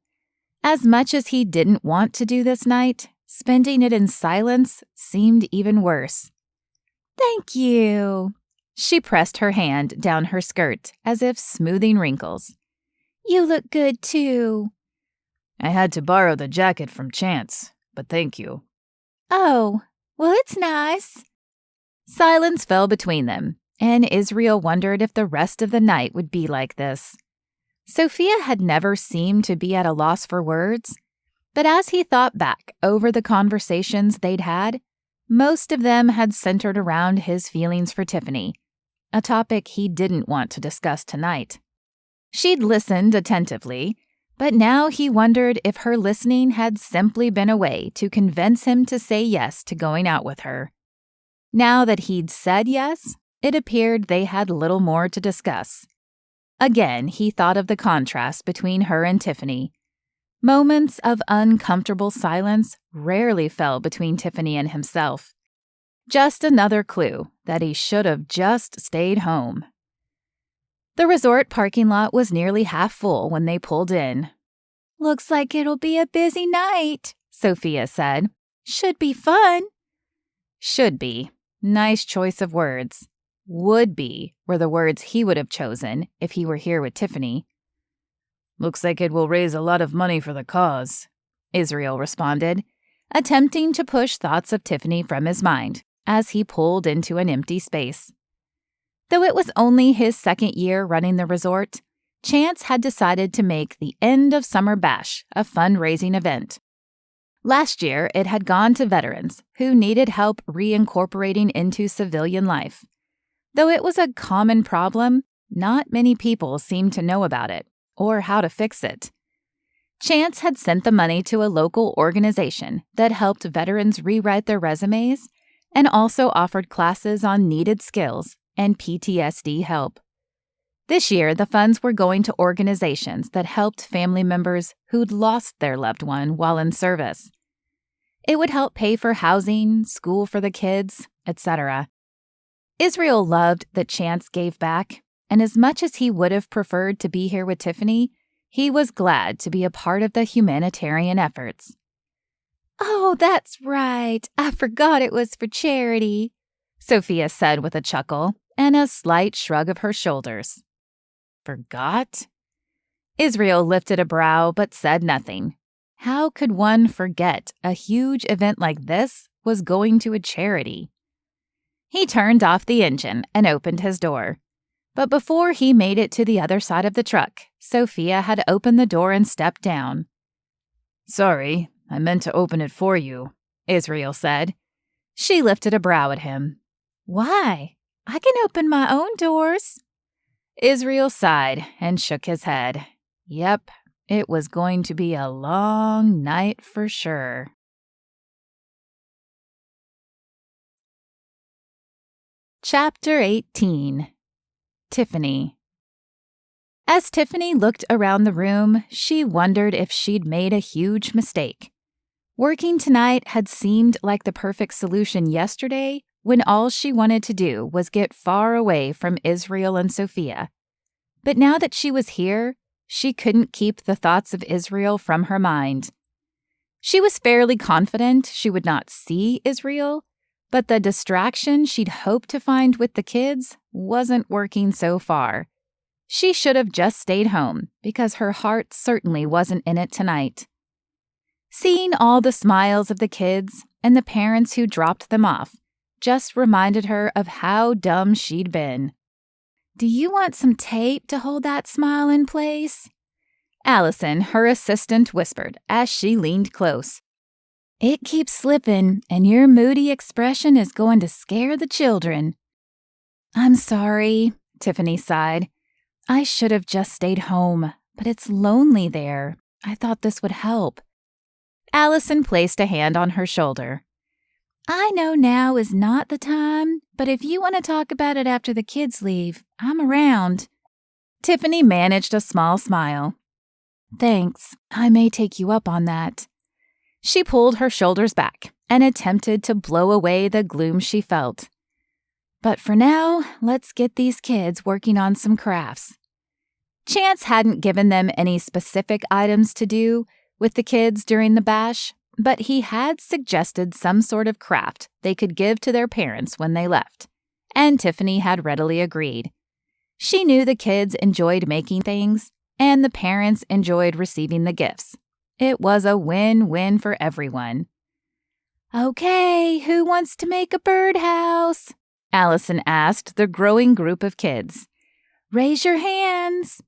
As much as he didn't want to do this night, spending it in silence seemed even worse. "Thank you." She pressed her hand down her skirt as if smoothing wrinkles. "You look good, too." "I had to borrow the jacket from Chance, but thank you." "Oh, well, it's nice." Silence fell between them, and Israel wondered if the rest of the night would be like this. Sophia had never seemed to be at a loss for words, but as he thought back over the conversations they'd had, most of them had centered around his feelings for Tiffany, a topic he didn't want to discuss tonight. She'd listened attentively, but now he wondered if her listening had simply been a way to convince him to say yes to going out with her. Now that he'd said yes, it appeared they had little more to discuss. Again, he thought of the contrast between her and Tiffany. Moments of uncomfortable silence rarely fell between Tiffany and himself. Just another clue that he should have just stayed home. The resort parking lot was nearly half full when they pulled in. "Looks like it'll be a busy night," Sophia said. "Should be fun." Should be. Nice choice of words. Would be were the words he would have chosen if he were here with Tiffany. "Looks like it will raise a lot of money for the cause," Israel responded, attempting to push thoughts of Tiffany from his mind as he pulled into an empty space. Though it was only his second year running the resort, Chance had decided to make the End of Summer Bash a fundraising event. Last year, it had gone to veterans who needed help reincorporating into civilian life. Though it was a common problem, not many people seemed to know about it or how to fix it. Chance had sent the money to a local organization that helped veterans rewrite their resumes and also offered classes on needed skills and PTSD help. This year, the funds were going to organizations that helped family members who'd lost their loved one while in service. It would help pay for housing, school for the kids, etc. Israel loved that Chance gave back, and as much as he would have preferred to be here with Tiffany, he was glad to be a part of the humanitarian efforts. "Oh, that's right. I forgot it was for charity," Sophia said with a chuckle and a slight shrug of her shoulders. Forgot? Israel lifted a brow but said nothing. How could one forget a huge event like this was going to a charity? He turned off the engine and opened his door. But before he made it to the other side of the truck, Sophia had opened the door and stepped down. "Sorry, I meant to open it for you," Israel said. She lifted a brow at him. "Why?" I can open my own doors. Israel sighed and shook his head. Yep, it was going to be a long night for sure. Chapter 18. Tiffany. As Tiffany looked around the room, she wondered if she'd made a huge mistake. Working tonight had seemed like the perfect solution yesterday when all she wanted to do was get far away from Israel and Sophia. But now that she was here, she couldn't keep the thoughts of Israel from her mind. She was fairly confident she would not see Israel, but the distraction she'd hoped to find with the kids wasn't working so far. She should have just stayed home because her heart certainly wasn't in it tonight. Seeing all the smiles of the kids and the parents who dropped them off just reminded her of how dumb she'd been. Do you want some tape to hold that smile in place? Allison, her assistant, whispered as she leaned close. It keeps slipping, and your moody expression is going to scare the children. I'm sorry, Tiffany sighed. I should have just stayed home, but it's lonely there. I thought this would help. Allison placed a hand on her shoulder. I know now is not the time, but if you want to talk about it after the kids leave, I'm around. Tiffany managed a small smile. Thanks, I may take you up on that. She pulled her shoulders back and attempted to blow away the gloom she felt. But for now, let's get these kids working on some crafts. Chance hadn't given them any specific items to do with the kids during the bash, but he had suggested some sort of craft they could give to their parents when they left, and Tiffany had readily agreed. She knew the kids enjoyed making things, and the parents enjoyed receiving the gifts. It was a win-win for everyone. Okay, who wants to make a birdhouse? Allison asked the growing group of kids. Raise your hands.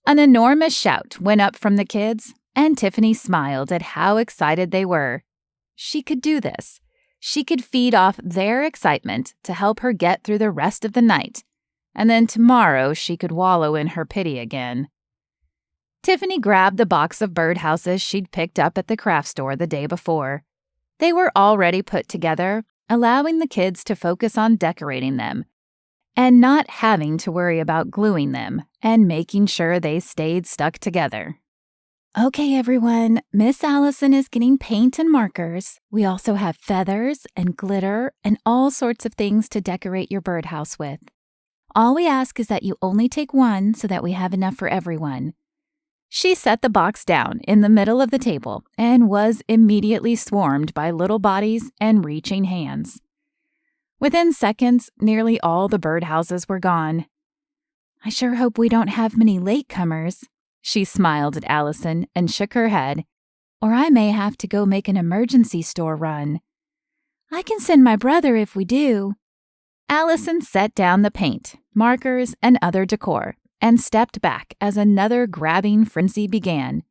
An enormous shout went up from the kids, and Tiffany smiled at how excited they were. She could do this. She could feed off their excitement to help her get through the rest of the night, and then tomorrow she could wallow in her pity again. Tiffany grabbed the box of birdhouses she'd picked up at the craft store the day before. They were already put together, allowing the kids to focus on decorating them and not having to worry about gluing them and making sure they stayed stuck together. Okay, everyone, Miss Allison is getting paint and markers. We also have feathers and glitter and all sorts of things to decorate your birdhouse with. All we ask is that you only take one so that we have enough for everyone. She set the box down in the middle of the table and was immediately swarmed by little bodies and reaching hands. Within seconds, nearly all the birdhouses were gone. I sure hope we don't have many latecomers. She smiled at Allison and shook her head, or I may have to go make an emergency store run. I can send my brother if we do. Allison set down the paint, markers, and other decor, and stepped back as another grabbing frenzy began.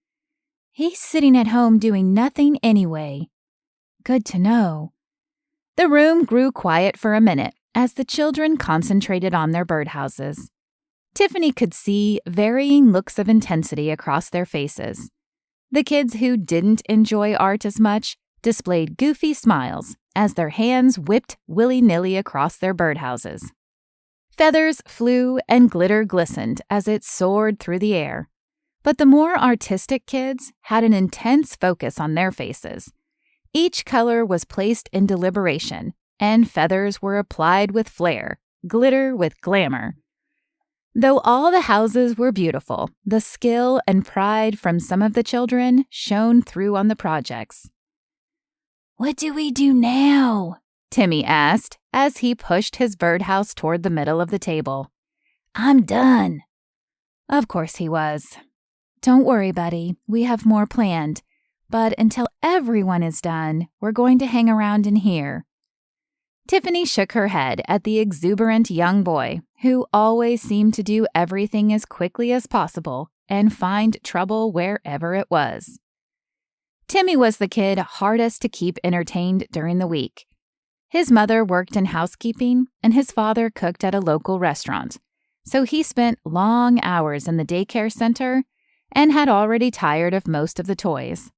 He's sitting at home doing nothing anyway. Good to know. The room grew quiet for a minute as the children concentrated on their birdhouses. Tiffany could see varying looks of intensity across their faces. The kids who didn't enjoy art as much displayed goofy smiles as their hands whipped willy-nilly across their birdhouses. Feathers flew and glitter glistened as it soared through the air. But the more artistic kids had an intense focus on their faces. Each color was placed in deliberation, and feathers were applied with flair, glitter with glamour. Though all the houses were beautiful, the skill and pride from some of the children shone through on the projects. What do we do now? Timmy asked as he pushed his birdhouse toward the middle of the table. I'm done. Of course he was. Don't worry, buddy. We have more planned. But until everyone is done, we're going to hang around in here. Tiffany shook her head at the exuberant young boy who always seemed to do everything as quickly as possible and find trouble wherever it was. Timmy was the kid hardest to keep entertained during the week. His mother worked in housekeeping, and his father cooked at a local restaurant, so he spent long hours in the daycare center and had already tired of most of the toys.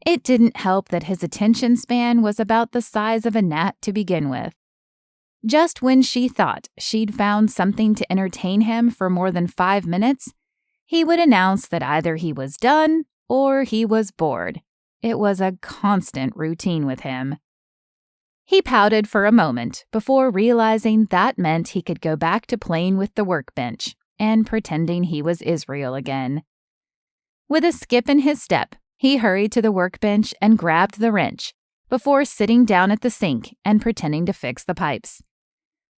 It didn't help that his attention span was about the size of a gnat to begin with. Just when she thought she'd found something to entertain him for more than 5 minutes, he would announce that either he was done or he was bored. It was a constant routine with him. He pouted for a moment before realizing that meant he could go back to playing with the workbench and pretending he was Israel again. With a skip in his step, he hurried to the workbench and grabbed the wrench before sitting down at the sink and pretending to fix the pipes.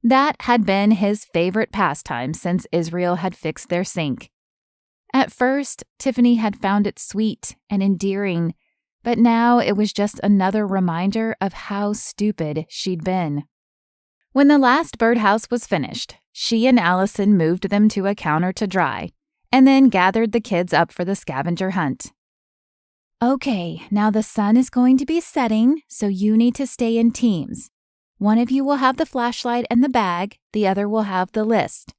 That had been his favorite pastime since Israel had fixed their sink. At first, Tiffany had found it sweet and endearing, but now it was just another reminder of how stupid she'd been. When the last birdhouse was finished, she and Allison moved them to a counter to dry, and then gathered the kids up for the scavenger hunt. Okay, now the sun is going to be setting, so you need to stay in teams. One of you will have the flashlight and the bag, the other will have the list.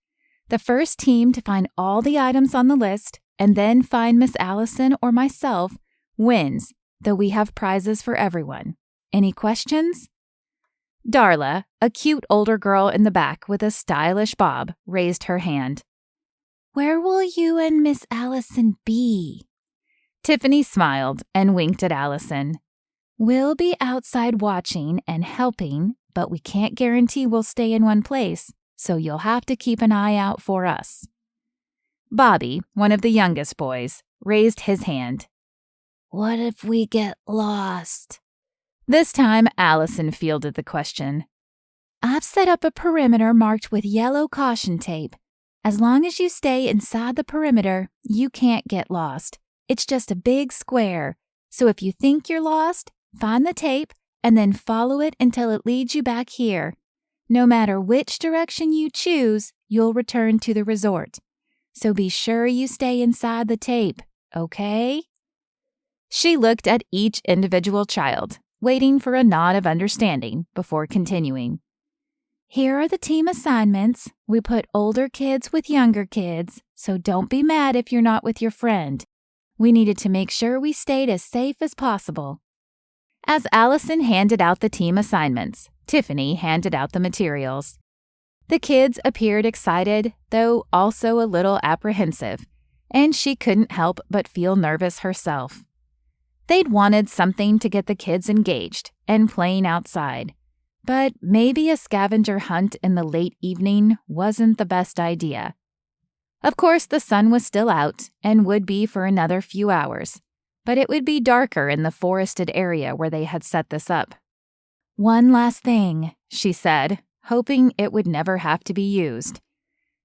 The first team to find all the items on the list and then find Miss Allison or myself wins, though we have prizes for everyone. Any questions? Darla, a cute older girl in the back with a stylish bob, raised her hand. Where will you and Miss Allison be? Tiffany smiled and winked at Allison. We'll be outside watching and helping, but we can't guarantee we'll stay in one place, so you'll have to keep an eye out for us. Bobby, one of the youngest boys, raised his hand. What if we get lost? This time, Allison fielded the question. I've set up a perimeter marked with yellow caution tape. As long as you stay inside the perimeter, you can't get lost. It's just a big square, so if you think you're lost, find the tape and then follow it until it leads you back here. No matter which direction you choose, you'll return to the resort. So be sure you stay inside the tape, okay? She looked at each individual child, waiting for a nod of understanding before continuing. Here are the team assignments. We put older kids with younger kids, so don't be mad if you're not with your friend. We needed to make sure we stayed as safe as possible. As Allison handed out the team assignments, Tiffany handed out the materials. The kids appeared excited, though also a little apprehensive, and she couldn't help but feel nervous herself. They'd wanted something to get the kids engaged and playing outside, but maybe a scavenger hunt in the late evening wasn't the best idea. Of course, the sun was still out and would be for another few hours, but it would be darker in the forested area where they had set this up. One last thing, she said, hoping it would never have to be used.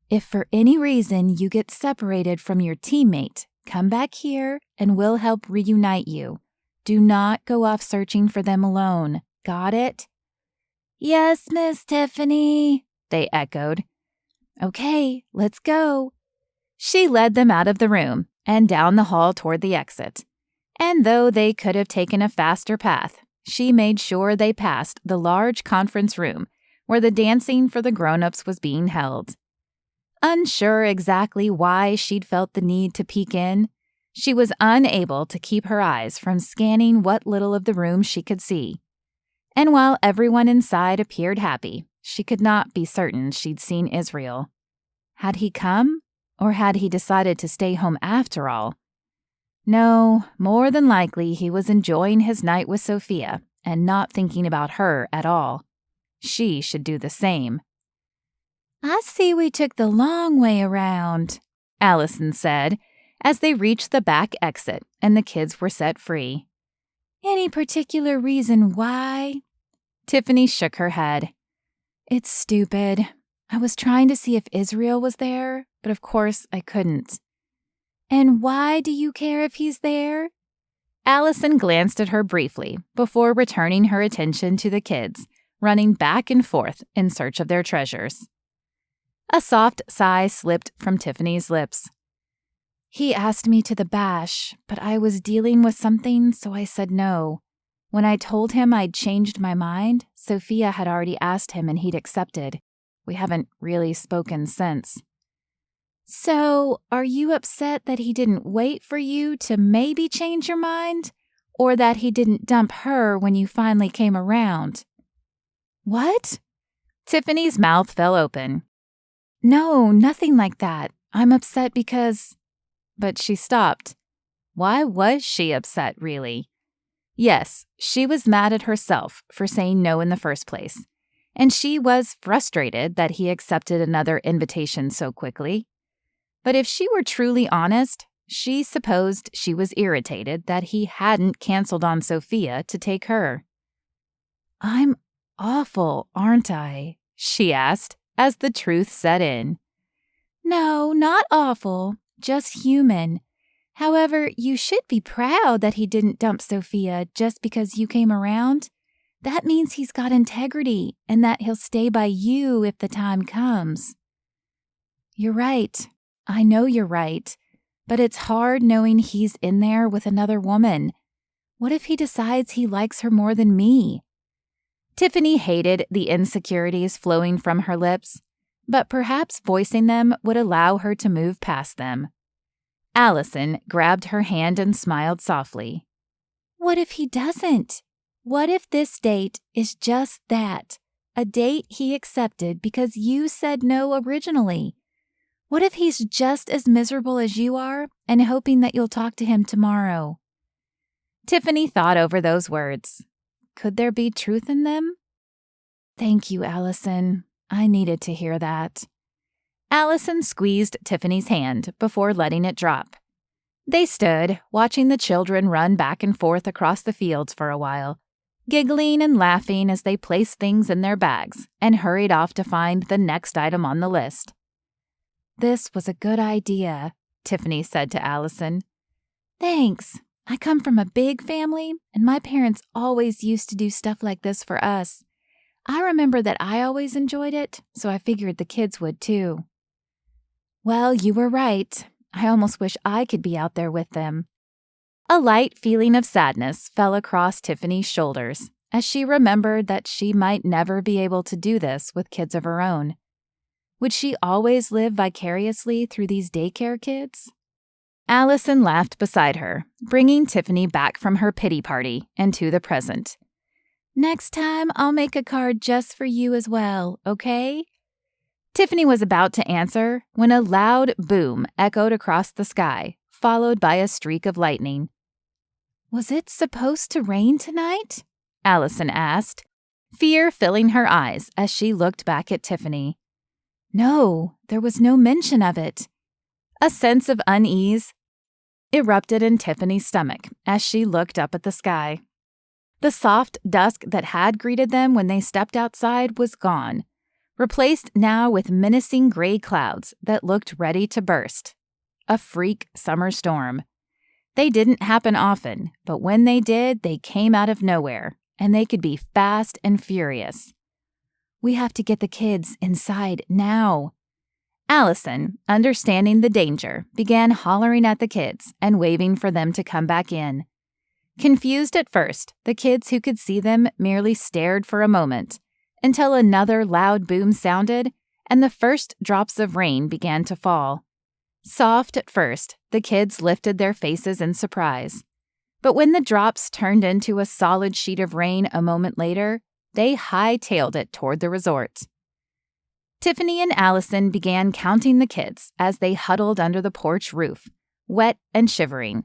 If for any reason you get separated from your teammate, come back here and we'll help reunite you. Do not go off searching for them alone. Got it? Yes, Miss Tiffany, they echoed. Okay, let's go. She led them out of the room and down the hall toward the exit. And though they could have taken a faster path, she made sure they passed the large conference room where the dancing for the grown-ups was being held. Unsure exactly why she'd felt the need to peek in, she was unable to keep her eyes from scanning what little of the room she could see. And while everyone inside appeared happy, she could not be certain she'd seen Israel. Had he come, or had he decided to stay home after all? No, more than likely he was enjoying his night with Sophia and not thinking about her at all. She should do the same. I see we took the long way around, Allison said, as they reached the back exit and the kids were set free. Any particular reason why? Tiffany shook her head. It's stupid. I was trying to see if Israel was there, but of course I couldn't. And why do you care if he's there? Allison glanced at her briefly before returning her attention to the kids, running back and forth in search of their treasures. A soft sigh slipped from Tiffany's lips. He asked me to the bash, but I was dealing with something, so I said no. When I told him I'd changed my mind, Sophia had already asked him and he'd accepted. We haven't really spoken since. So, are you upset that he didn't wait for you to maybe change your mind? Or that he didn't dump her when you finally came around? What? Tiffany's mouth fell open. No, nothing like that. I'm upset because... But she stopped. Why was she upset, really? Yes, she was mad at herself for saying no in the first place. And she was frustrated that he accepted another invitation so quickly. But if she were truly honest, she supposed she was irritated that he hadn't canceled on Sophia to take her. I'm awful, aren't I? She asked, as the truth set in. No, not awful, just human. However, you should be proud that he didn't dump Sophia just because you came around. That means he's got integrity and that he'll stay by you if the time comes. You're right. I know you're right. But it's hard knowing he's in there with another woman. What if he decides he likes her more than me? Tiffany hated the insecurities flowing from her lips, but perhaps voicing them would allow her to move past them. Allison grabbed her hand and smiled softly. What if he doesn't? What if this date is just that, a date he accepted because you said no originally? What if he's just as miserable as you are and hoping that you'll talk to him tomorrow? Tiffany thought over those words. Could there be truth in them? Thank you, Allison. I needed to hear that. Allison squeezed Tiffany's hand before letting it drop. They stood, watching the children run back and forth across the fields for a while, giggling and laughing as they placed things in their bags and hurried off to find the next item on the list. This was a good idea, Tiffany said to Allison. Thanks. I come from a big family, and my parents always used to do stuff like this for us. I remember that I always enjoyed it, so I figured the kids would too. Well, you were right. I almost wish I could be out there with them. A light feeling of sadness fell across Tiffany's shoulders as she remembered that she might never be able to do this with kids of her own. Would she always live vicariously through these daycare kids? Allison laughed beside her, bringing Tiffany back from her pity party and to the present. Next time, I'll make a card just for you as well, okay? Tiffany was about to answer when a loud boom echoed across the sky, followed by a streak of lightning. Was it supposed to rain tonight? Allison asked, fear filling her eyes as she looked back at Tiffany. No, there was no mention of it. A sense of unease erupted in Tiffany's stomach as she looked up at the sky. The soft dusk that had greeted them when they stepped outside was gone, replaced now with menacing gray clouds that looked ready to burst. A freak summer storm. They didn't happen often, but when they did, they came out of nowhere, and they could be fast and furious. We have to get the kids inside now. Allison, understanding the danger, began hollering at the kids and waving for them to come back in. Confused at first, the kids who could see them merely stared for a moment, until another loud boom sounded and the first drops of rain began to fall. Soft at first, the kids lifted their faces in surprise. But when the drops turned into a solid sheet of rain a moment later, they hightailed it toward the resort. Tiffany and Allison began counting the kids as they huddled under the porch roof, wet and shivering.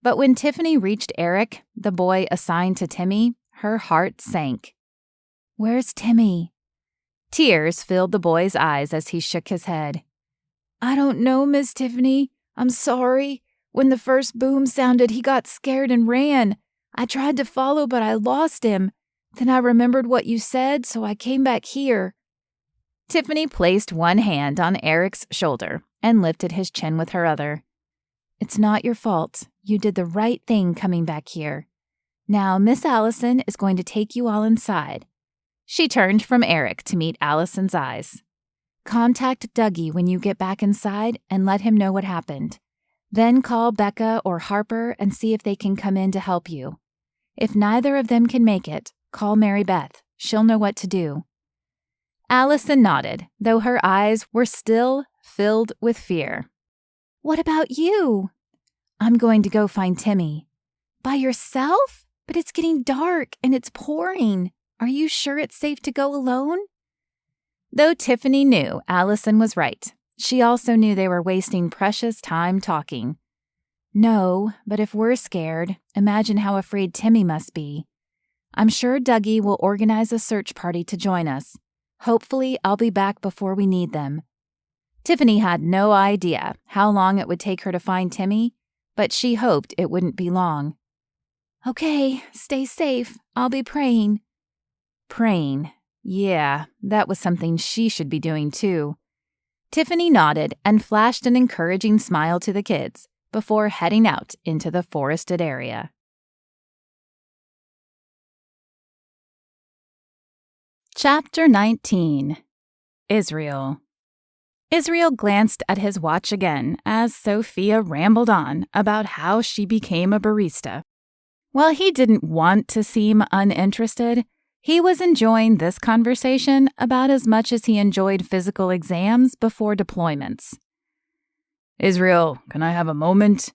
But when Tiffany reached Eric, the boy assigned to Timmy, her heart sank. Where's Timmy? Tears filled the boy's eyes as he shook his head. I don't know, Miss Tiffany. I'm sorry. When the first boom sounded, he got scared and ran. I tried to follow, but I lost him. Then I remembered what you said, so I came back here. Tiffany placed one hand on Eric's shoulder and lifted his chin with her other. It's not your fault. You did the right thing coming back here. Now, Miss Allison is going to take you all inside. She turned from Eric to meet Allison's eyes. Contact Dougie when you get back inside and let him know what happened. Then call Becca or Harper and see if they can come in to help you. If neither of them can make it, call Mary Beth. She'll know what to do. Allison nodded, though her eyes were still filled with fear. What about you? I'm going to go find Timmy. By yourself? But it's getting dark and it's pouring. Are you sure it's safe to go alone? Though Tiffany knew Allison was right, she also knew they were wasting precious time talking. No, but if we're scared, imagine how afraid Timmy must be. I'm sure Dougie will organize a search party to join us. Hopefully, I'll be back before we need them. Tiffany had no idea how long it would take her to find Timmy, but she hoped it wouldn't be long. Okay, stay safe. I'll be praying. Praying. Yeah, that was something she should be doing too. Tiffany nodded and flashed an encouraging smile to the kids before heading out into the forested area. Chapter 19. Israel. Israel glanced at his watch again as Sophia rambled on about how she became a barista. While he didn't want to seem uninterested, he was enjoying this conversation about as much as he enjoyed physical exams before deployments. Israel, can I have a moment?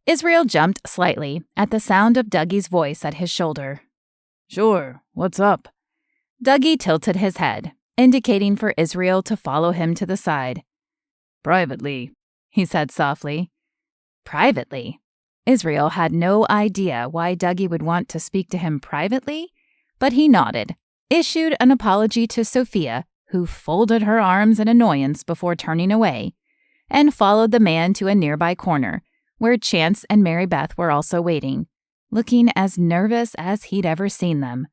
Israel jumped slightly at the sound of Dougie's voice at his shoulder. Sure, what's up? Dougie tilted his head, indicating for Israel to follow him to the side. Privately, he said softly. Privately? Israel had no idea why Dougie would want to speak to him privately, but he nodded, issued an apology to Sophia, who folded her arms in annoyance before turning away, and followed the man to a nearby corner, where Chance and Mary Beth were also waiting, looking as nervous as he'd ever seen them.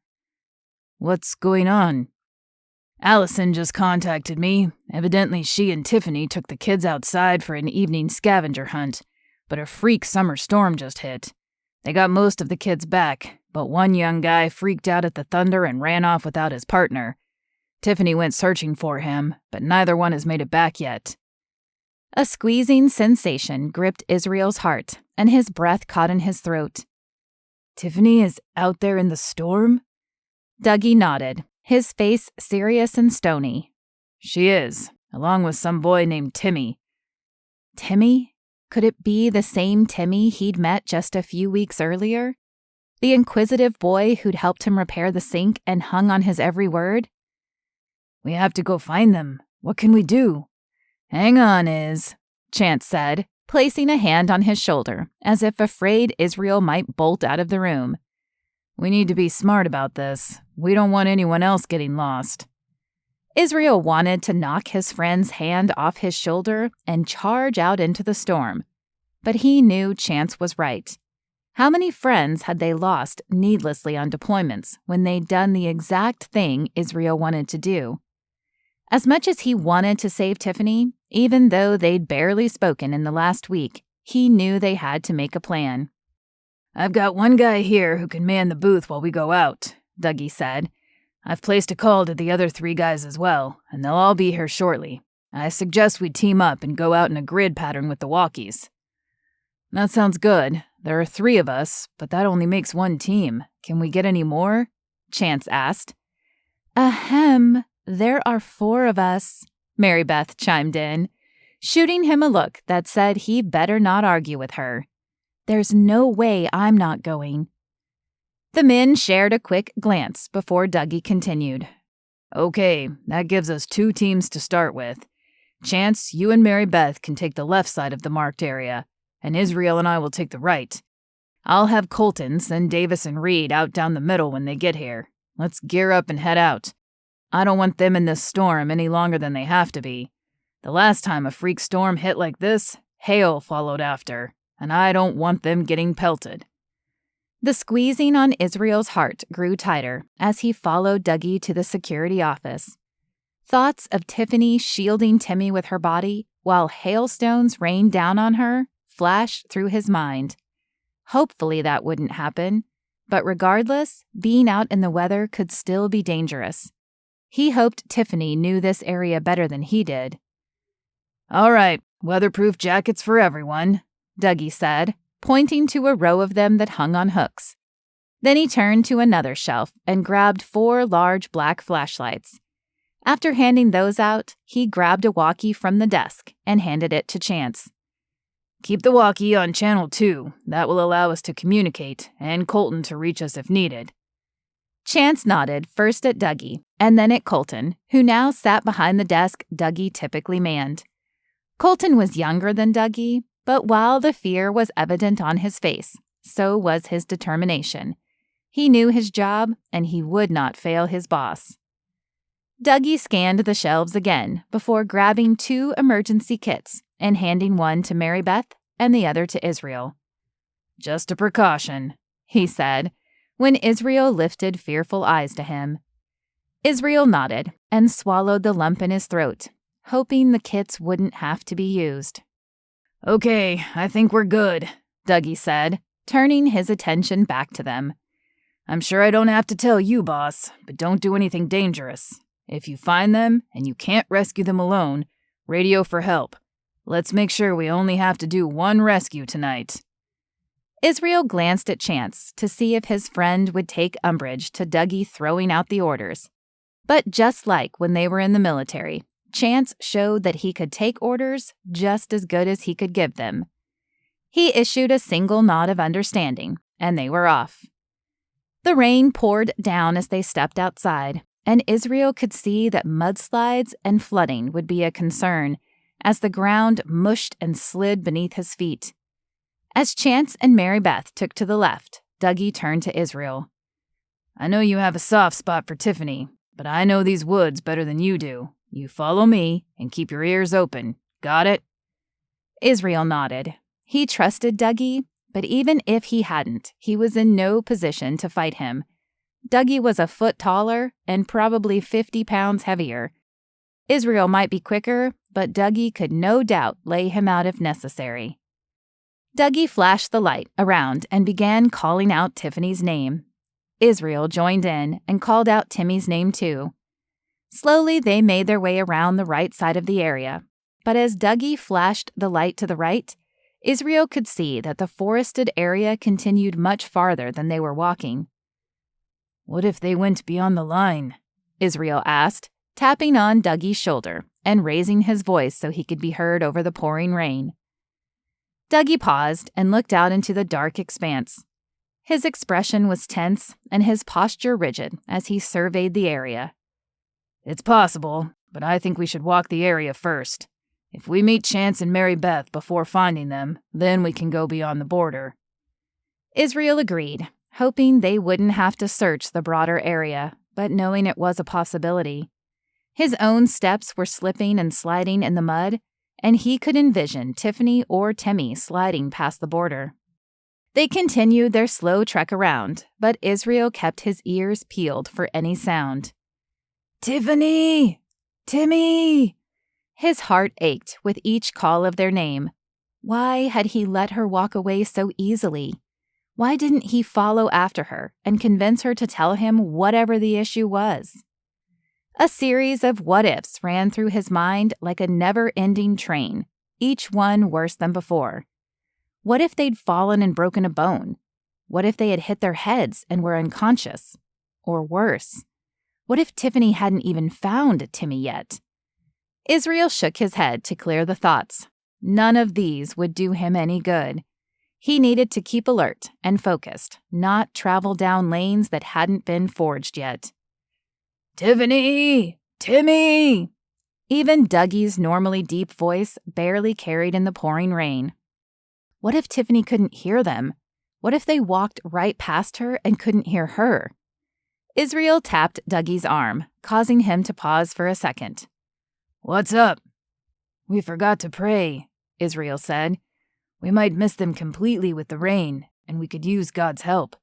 What's going on? Allison just contacted me. Evidently, she and Tiffany took the kids outside for an evening scavenger hunt, but a freak summer storm just hit. They got most of the kids back, but one young guy freaked out at the thunder and ran off without his partner. Tiffany went searching for him, but neither one has made it back yet. A squeezing sensation gripped Israel's heart, and his breath caught in his throat. Tiffany is out there in the storm? Dougie nodded, his face serious and stony. She is, along with some boy named Timmy. Timmy? Could it be the same Timmy he'd met just a few weeks earlier? The inquisitive boy who'd helped him repair the sink and hung on his every word? We have to go find them. What can we do? Hang on, Chance said, placing a hand on his shoulder, as if afraid Israel might bolt out of the room. We need to be smart about this. We don't want anyone else getting lost. Israel wanted to knock his friend's hand off his shoulder and charge out into the storm. But he knew Chance was right. How many friends had they lost needlessly on deployments when they'd done the exact thing Israel wanted to do? As much as he wanted to save Tiffany, even though they'd barely spoken in the last week, he knew they had to make a plan. I've got one guy here who can man the booth while we go out, Dougie said. I've placed a call to the other 3 guys as well, and they'll all be here shortly. I suggest we team up and go out in a grid pattern with the walkies. That sounds good. There are 3 of us, but that only makes 1 team. Can we get any more? Chance asked. Ahem, there are 4 of us, Mary Beth chimed in, shooting him a look that said he better not argue with her. There's no way I'm not going. The men shared a quick glance before Dougie continued. Okay, that gives us 2 teams to start with. Chance, you and Mary Beth can take the left side of the marked area, and Israel and I will take the right. I'll have Colton send Davis and Reed out down the middle when they get here. Let's gear up and head out. I don't want them in this storm any longer than they have to be. The last time a freak storm hit like this, hail followed after, and I don't want them getting pelted. The squeezing on Israel's heart grew tighter as he followed Dougie to the security office. Thoughts of Tiffany shielding Timmy with her body while hailstones rained down on her flashed through his mind. Hopefully that wouldn't happen, but regardless, being out in the weather could still be dangerous. He hoped Tiffany knew this area better than he did. All right, weatherproof jackets for everyone, Dougie said, pointing to a row of them that hung on hooks. Then he turned to another shelf and grabbed 4 large black flashlights. After handing those out, he grabbed a walkie from the desk and handed it to Chance. Keep the walkie on channel 2. That will allow us to communicate, and Colton to reach us if needed. Chance nodded first at Dougie and then at Colton, who now sat behind the desk Dougie typically manned. Colton was younger than Dougie, but while the fear was evident on his face, so was his determination. He knew his job, and he would not fail his boss. Dougie scanned the shelves again before grabbing 2 emergency kits and handing one to Mary Beth and the other to Israel. Just a precaution, he said, when Israel lifted fearful eyes to him. Israel nodded and swallowed the lump in his throat, hoping the kits wouldn't have to be used. Okay, I think we're good, Dougie said, turning his attention back to them. I'm sure I don't have to tell you, boss, but don't do anything dangerous. If you find them and you can't rescue them alone, radio for help. Let's make sure we only have to do 1 rescue tonight. Israel glanced at Chance to see if his friend would take umbrage to Dougie throwing out the orders. But just like when they were in the military, Chance showed that he could take orders just as good as he could give them. He issued a single nod of understanding, and they were off. The rain poured down as they stepped outside, and Israel could see that mudslides and flooding would be a concern as the ground mushed and slid beneath his feet. As Chance and Mary Beth took to the left, Dougie turned to Israel. I know you have a soft spot for Tiffany, but I know these woods better than you do. You follow me and keep your ears open. Got it? Israel nodded. He trusted Dougie, but even if he hadn't, he was in no position to fight him. Dougie was a foot taller and probably 50 pounds heavier. Israel might be quicker, but Dougie could no doubt lay him out if necessary. Dougie flashed the light around and began calling out Tiffany's name. Israel joined in and called out Timmy's name too. Slowly, they made their way around the right side of the area, but as Dougie flashed the light to the right, Israel could see that the forested area continued much farther than they were walking. What if they went beyond the line? Israel asked, tapping on Dougie's shoulder and raising his voice so he could be heard over the pouring rain. Dougie paused and looked out into the dark expanse. His expression was tense and his posture rigid as he surveyed the area. It's possible, but I think we should walk the area first. If we meet Chance and Mary Beth before finding them, then we can go beyond the border. Israel agreed, hoping they wouldn't have to search the broader area, but knowing it was a possibility. His own steps were slipping and sliding in the mud, and he could envision Tiffany or Timmy sliding past the border. They continued their slow trek around, but Israel kept his ears peeled for any sound. Tiffany! Timmy! His heart ached with each call of their name. Why had he let her walk away so easily? Why didn't he follow after her and convince her to tell him whatever the issue was? A series of what-ifs ran through his mind like a never-ending train, each one worse than before. What if they'd fallen and broken a bone? What if they had hit their heads and were unconscious? Or worse, what if Tiffany hadn't even found Timmy yet? Israel shook his head to clear the thoughts. None of these would do him any good. He needed to keep alert and focused, not travel down lanes that hadn't been forged yet. Tiffany! Timmy! Even Dougie's normally deep voice barely carried in the pouring rain. What if Tiffany couldn't hear them? What if they walked right past her and couldn't hear her? Israel tapped Dougie's arm, causing him to pause for a second. What's up? We forgot to pray, Israel said. We might miss them completely with the rain, and we could use God's help.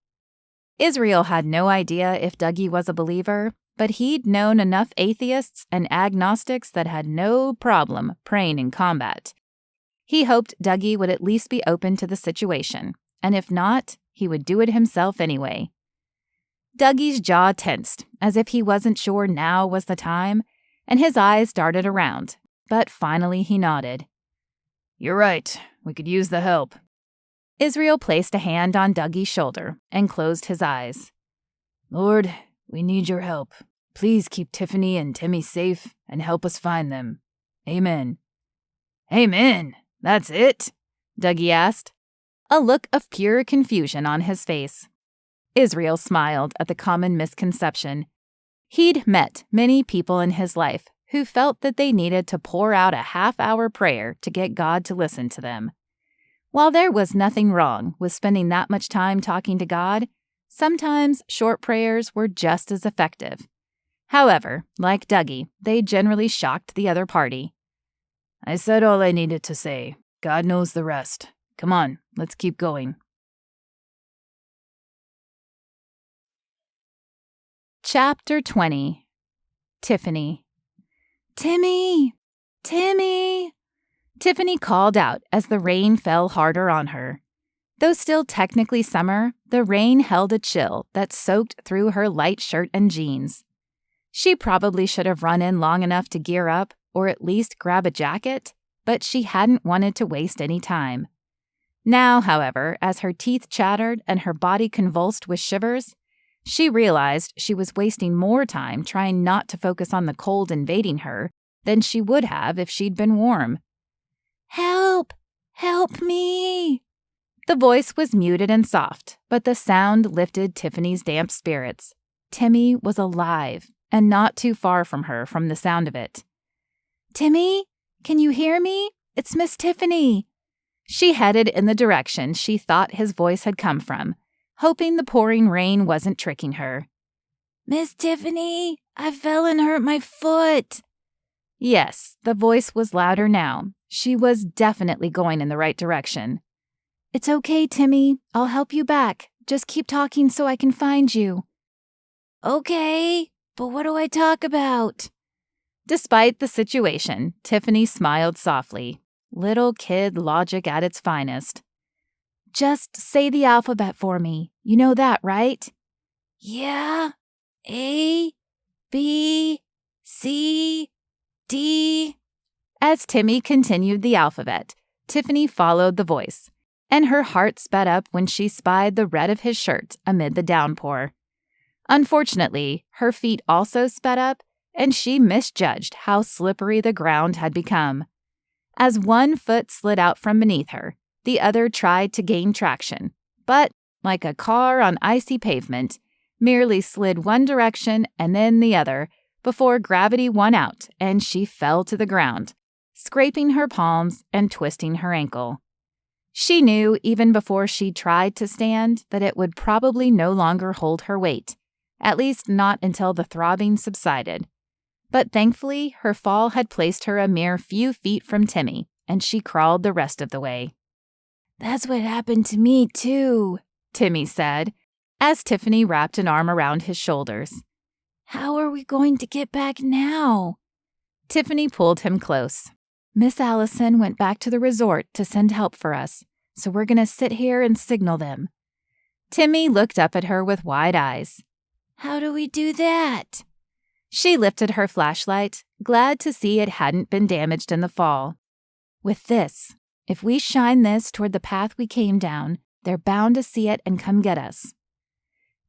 Israel had no idea if Dougie was a believer, but he'd known enough atheists and agnostics that had no problem praying in combat. He hoped Dougie would at least be open to the situation, and if not, he would do it himself anyway. Dougie's jaw tensed, as if he wasn't sure now was the time, and his eyes darted around, but finally he nodded. You're right. We could use the help. Israel placed a hand on Dougie's shoulder and closed his eyes. Lord, we need your help. Please keep Tiffany and Timmy safe and help us find them. Amen. Amen. That's it? Dougie asked, a look of pure confusion on his face. Israel smiled at the common misconception. He'd met many people in his life who felt that they needed to pour out a half-hour prayer to get God to listen to them. While there was nothing wrong with spending that much time talking to God, sometimes short prayers were just as effective. However, like Dougie, they generally shocked the other party. I said all I needed to say. God knows the rest. Come on, let's keep going. Chapter 20. Tiffany. Timmy! Timmy! Tiffany called out as the rain fell harder on her. Though still technically summer, the rain held a chill that soaked through her light shirt and jeans. She probably should have run in long enough to gear up or at least grab a jacket, but she hadn't wanted to waste any time. Now, however, as her teeth chattered and her body convulsed with shivers, she realized she was wasting more time trying not to focus on the cold invading her than she would have if she'd been warm. Help! Help me! The voice was muted and soft, but the sound lifted Tiffany's damp spirits. Timmy was alive, and not too far from her from the sound of it. Timmy, can you hear me? It's Miss Tiffany. She headed in the direction she thought his voice had come from, hoping the pouring rain wasn't tricking her. Miss Tiffany, I fell and hurt my foot. Yes, the voice was louder now. She was definitely going in the right direction. It's okay, Timmy. I'll help you back. Just keep talking so I can find you. Okay, but what do I talk about? Despite the situation, Tiffany smiled softly. Little kid logic at its finest. Just say the alphabet for me. You know that, right? Yeah. A, B, C, D. As Timmy continued the alphabet, Tiffany followed the voice, and her heart sped up when she spied the red of his shirt amid the downpour. Unfortunately, her feet also sped up, and she misjudged how slippery the ground had become. As one foot slid out from beneath her, the other tried to gain traction, but, like a car on icy pavement, merely slid one direction and then the other before gravity won out and she fell to the ground, scraping her palms and twisting her ankle. She knew even before she tried to stand that it would probably no longer hold her weight, at least not until the throbbing subsided. But thankfully, her fall had placed her a mere few feet from Timmy, and she crawled the rest of the way. That's what happened to me, too, Timmy said, as Tiffany wrapped an arm around his shoulders. How are we going to get back now? Tiffany pulled him close. Miss Allison went back to the resort to send help for us, so we're going to sit here and signal them. Timmy looked up at her with wide eyes. How do we do that? She lifted her flashlight, glad to see it hadn't been damaged in the fall. With this, if we shine this toward the path we came down, they're bound to see it and come get us.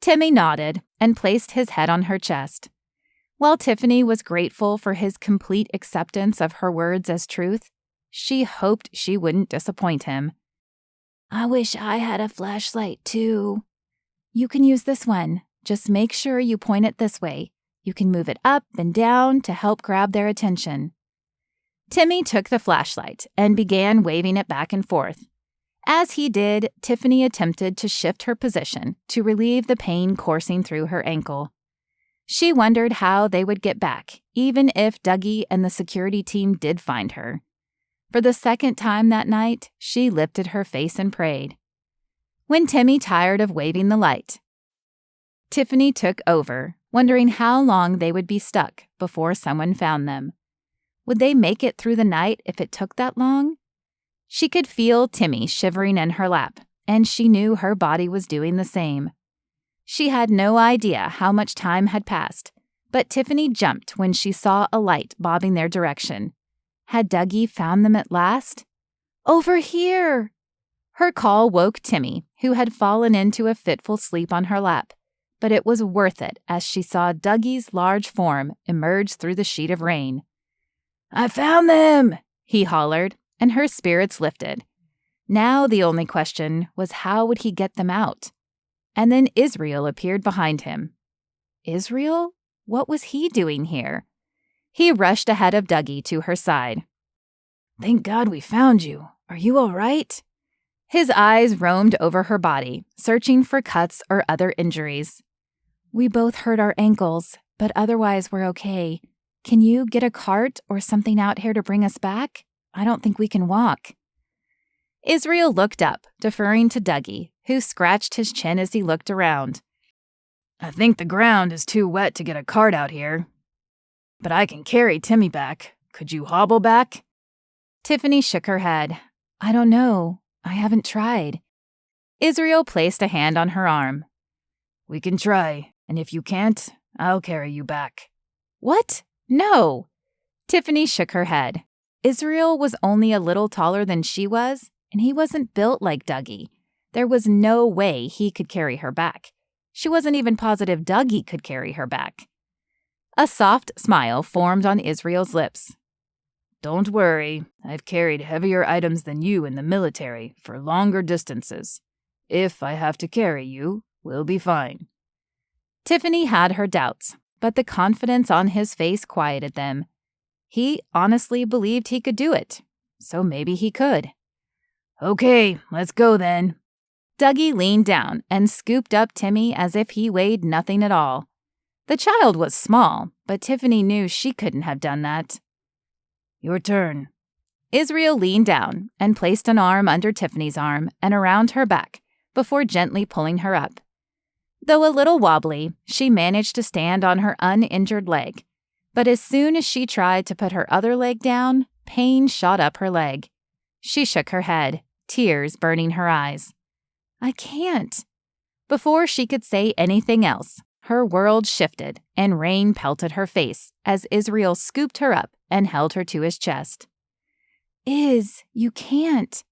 Timmy nodded and placed his head on her chest. While Tiffany was grateful for his complete acceptance of her words as truth, she hoped she wouldn't disappoint him. I wish I had a flashlight, too. You can use this one. Just make sure you point it this way. You can move it up and down to help grab their attention. Timmy took the flashlight and began waving it back and forth. As he did, Tiffany attempted to shift her position to relieve the pain coursing through her ankle. She wondered how they would get back, even if Dougie and the security team did find her. For the second time that night, she lifted her face and prayed. When Timmy tired of waving the light, Tiffany took over, wondering how long they would be stuck before someone found them. Would they make it through the night if it took that long? She could feel Timmy shivering in her lap, and she knew her body was doing the same. She had no idea how much time had passed, but Tiffany jumped when she saw a light bobbing their direction. Had Dougie found them at last? Over here! Her call woke Timmy, who had fallen into a fitful sleep on her lap, but it was worth it as she saw Dougie's large form emerge through the sheet of rain. "I found them!" he hollered, and her spirits lifted. Now the only question was how would he get them out? And then Israel appeared behind him. Israel? What was he doing here? He rushed ahead of Dougie to her side. "Thank God we found you. Are you all right?" His eyes roamed over her body, searching for cuts or other injuries. "We both hurt our ankles, but otherwise we're okay. Can you get a cart or something out here to bring us back? I don't think we can walk." Israel looked up, deferring to Dougie, who scratched his chin as he looked around. "I think the ground is too wet to get a cart out here. But I can carry Timmy back. Could you hobble back?" Tiffany shook her head. "I don't know. I haven't tried." Israel placed a hand on her arm. "We can try, and if you can't, I'll carry you back." "What? No." Tiffany shook her head. Israel was only a little taller than she was, and he wasn't built like Dougie. There was no way he could carry her back. She wasn't even positive Dougie could carry her back. A soft smile formed on Israel's lips. "Don't worry, I've carried heavier items than you in the military for longer distances. If I have to carry you, we'll be fine." Tiffany had her doubts, but the confidence on his face quieted them. He honestly believed he could do it, so maybe he could. "Okay, let's go then." Dougie leaned down and scooped up Timmy as if he weighed nothing at all. The child was small, but Tiffany knew she couldn't have done that. "Your turn." Israel leaned down and placed an arm under Tiffany's arm and around her back before gently pulling her up. Though a little wobbly, she managed to stand on her uninjured leg. But as soon as she tried to put her other leg down, pain shot up her leg. She shook her head, tears burning her eyes. "I can't." Before she could say anything else, her world shifted and rain pelted her face as Israel scooped her up and held her to his chest. You can't."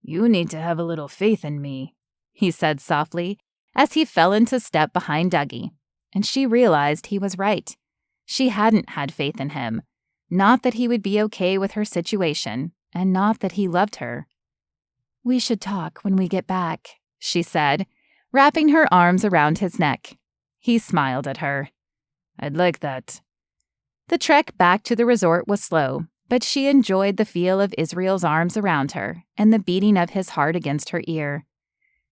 "You need to have a little faith in me," he said softly as he fell into step behind Dougie. And she realized he was right. She hadn't had faith in him. Not that he would be okay with her situation, and not that he loved her. "We should talk when we get back," she said, wrapping her arms around his neck. He smiled at her. "I'd like that." The trek back to the resort was slow, but she enjoyed the feel of Israel's arms around her and the beating of his heart against her ear.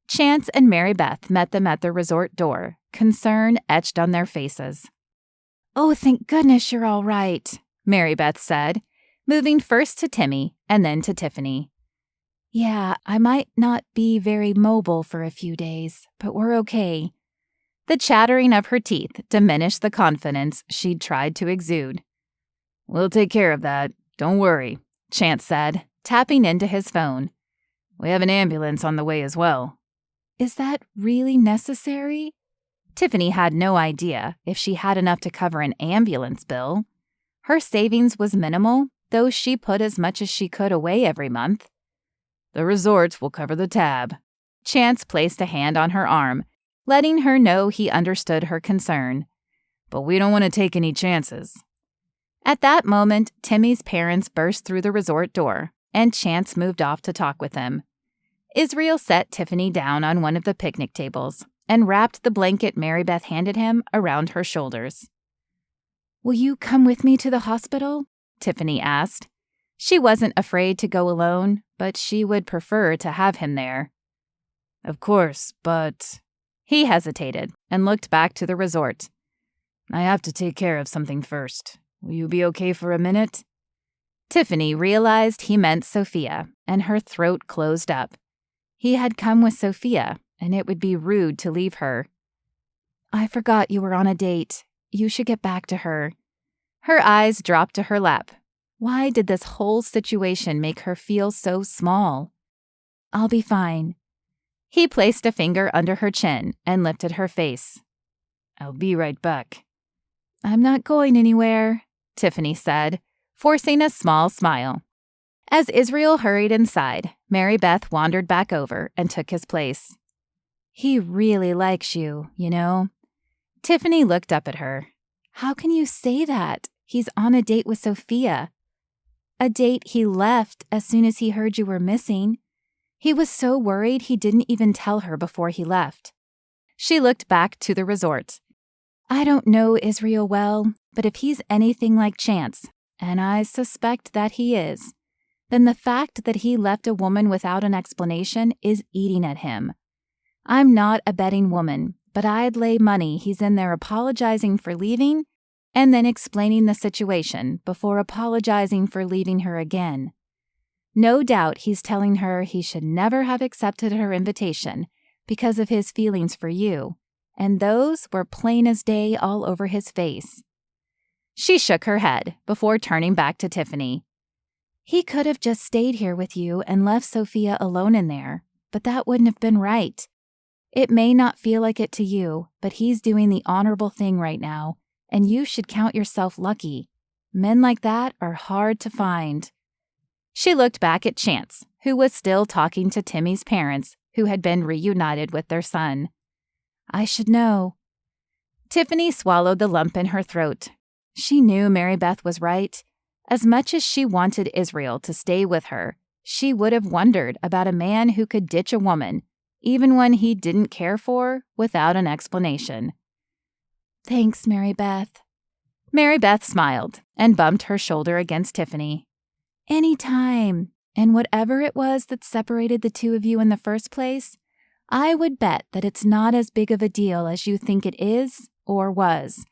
Chance and Mary Beth met them at the resort door, concern etched on their faces. "Oh, thank goodness you're all right," Mary Beth said, moving first to Timmy and then to Tiffany. "Yeah, I might not be very mobile for a few days, but we're okay." The chattering of her teeth diminished the confidence she'd tried to exude. "We'll take care of that. Don't worry," Chance said, tapping into his phone. "We have an ambulance on the way as well." "Is that really necessary?" Tiffany had no idea if she had enough to cover an ambulance bill. Her savings was minimal, though she put as much as she could away every month. "The resorts will cover the tab." Chance placed a hand on her arm, letting her know he understood her concern. "But we don't want to take any chances." At that moment, Timmy's parents burst through the resort door, and Chance moved off to talk with him. Israel set Tiffany down on one of the picnic tables and wrapped the blanket Mary Beth handed him around her shoulders. "Will you come with me to the hospital?" Tiffany asked. She wasn't afraid to go alone, but she would prefer to have him there. "Of course, but..." He hesitated and looked back to the resort. "I have to take care of something first. Will you be okay for a minute?" Tiffany realized he meant Sophia, and her throat closed up. He had come with Sophia, and it would be rude to leave her. "I forgot you were on a date. You should get back to her." Her eyes dropped to her lap. Why did this whole situation make her feel so small? "I'll be fine." He placed a finger under her chin and lifted her face. "I'll be right back." "I'm not going anywhere," Tiffany said, forcing a small smile. As Israel hurried inside, Mary Beth wandered back over and took his place. He really likes you, you know. Tiffany looked up at her. How can you say that? He's on a date with Sophia. A date he left as soon as he heard you were missing. He was so worried he didn't even tell her before he left. She looked back to the resort. I don't know Israel well, but if he's anything like Chance, and I suspect that he is, then the fact that he left a woman without an explanation is eating at him. I'm not a betting woman, but I'd lay money he's in there apologizing for leaving and then explaining the situation before apologizing for leaving her again. No doubt he's telling her he should never have accepted her invitation because of his feelings for you, and those were plain as day all over his face. She shook her head before turning back to Tiffany. He could have just stayed here with you and left Sophia alone in there, but that wouldn't have been right. It may not feel like it to you, but he's doing the honorable thing right now, and you should count yourself lucky. Men like that are hard to find. She looked back at Chance, who was still talking to Timmy's parents, who had been reunited with their son. I should know. Tiffany swallowed the lump in her throat. She knew Mary Beth was right. As much as she wanted Israel to stay with her, she would have wondered about a man who could ditch a woman, even one he didn't care for, without an explanation. Thanks, Mary Beth. Mary Beth smiled and bumped her shoulder against Tiffany. Any time, and whatever it was that separated the two of you in the first place, I would bet that it's not as big of a deal as you think it is or was.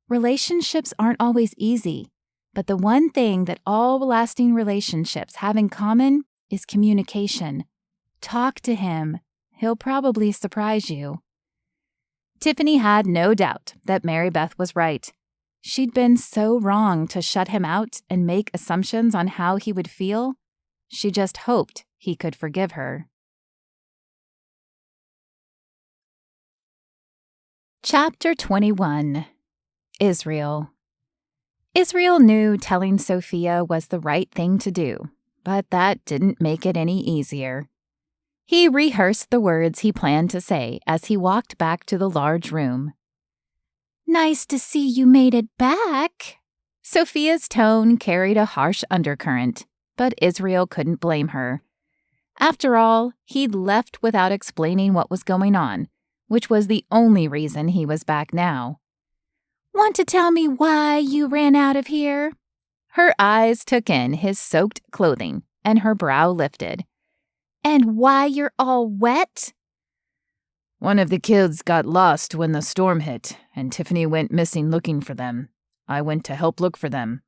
Relationships aren't always easy, but the one thing that all lasting relationships have in common is communication. Talk to him. He'll probably surprise you. Tiffany had no doubt that Mary Beth was right. She'd been so wrong to shut him out and make assumptions on how he would feel. She just hoped he could forgive her. Chapter 21. Israel. Israel knew telling Sophia was the right thing to do, but that didn't make it any easier. He rehearsed the words he planned to say as he walked back to the large room. Nice to see you made it back. Sophia's tone carried a harsh undercurrent, but Israel couldn't blame her. After all, he'd left without explaining what was going on, which was the only reason he was back now. Want to tell me why you ran out of here? Her eyes took in his soaked clothing, and her brow lifted. And why you're all wet? One of the kids got lost when the storm hit, and Tiffany went missing looking for them. I went to help look for them.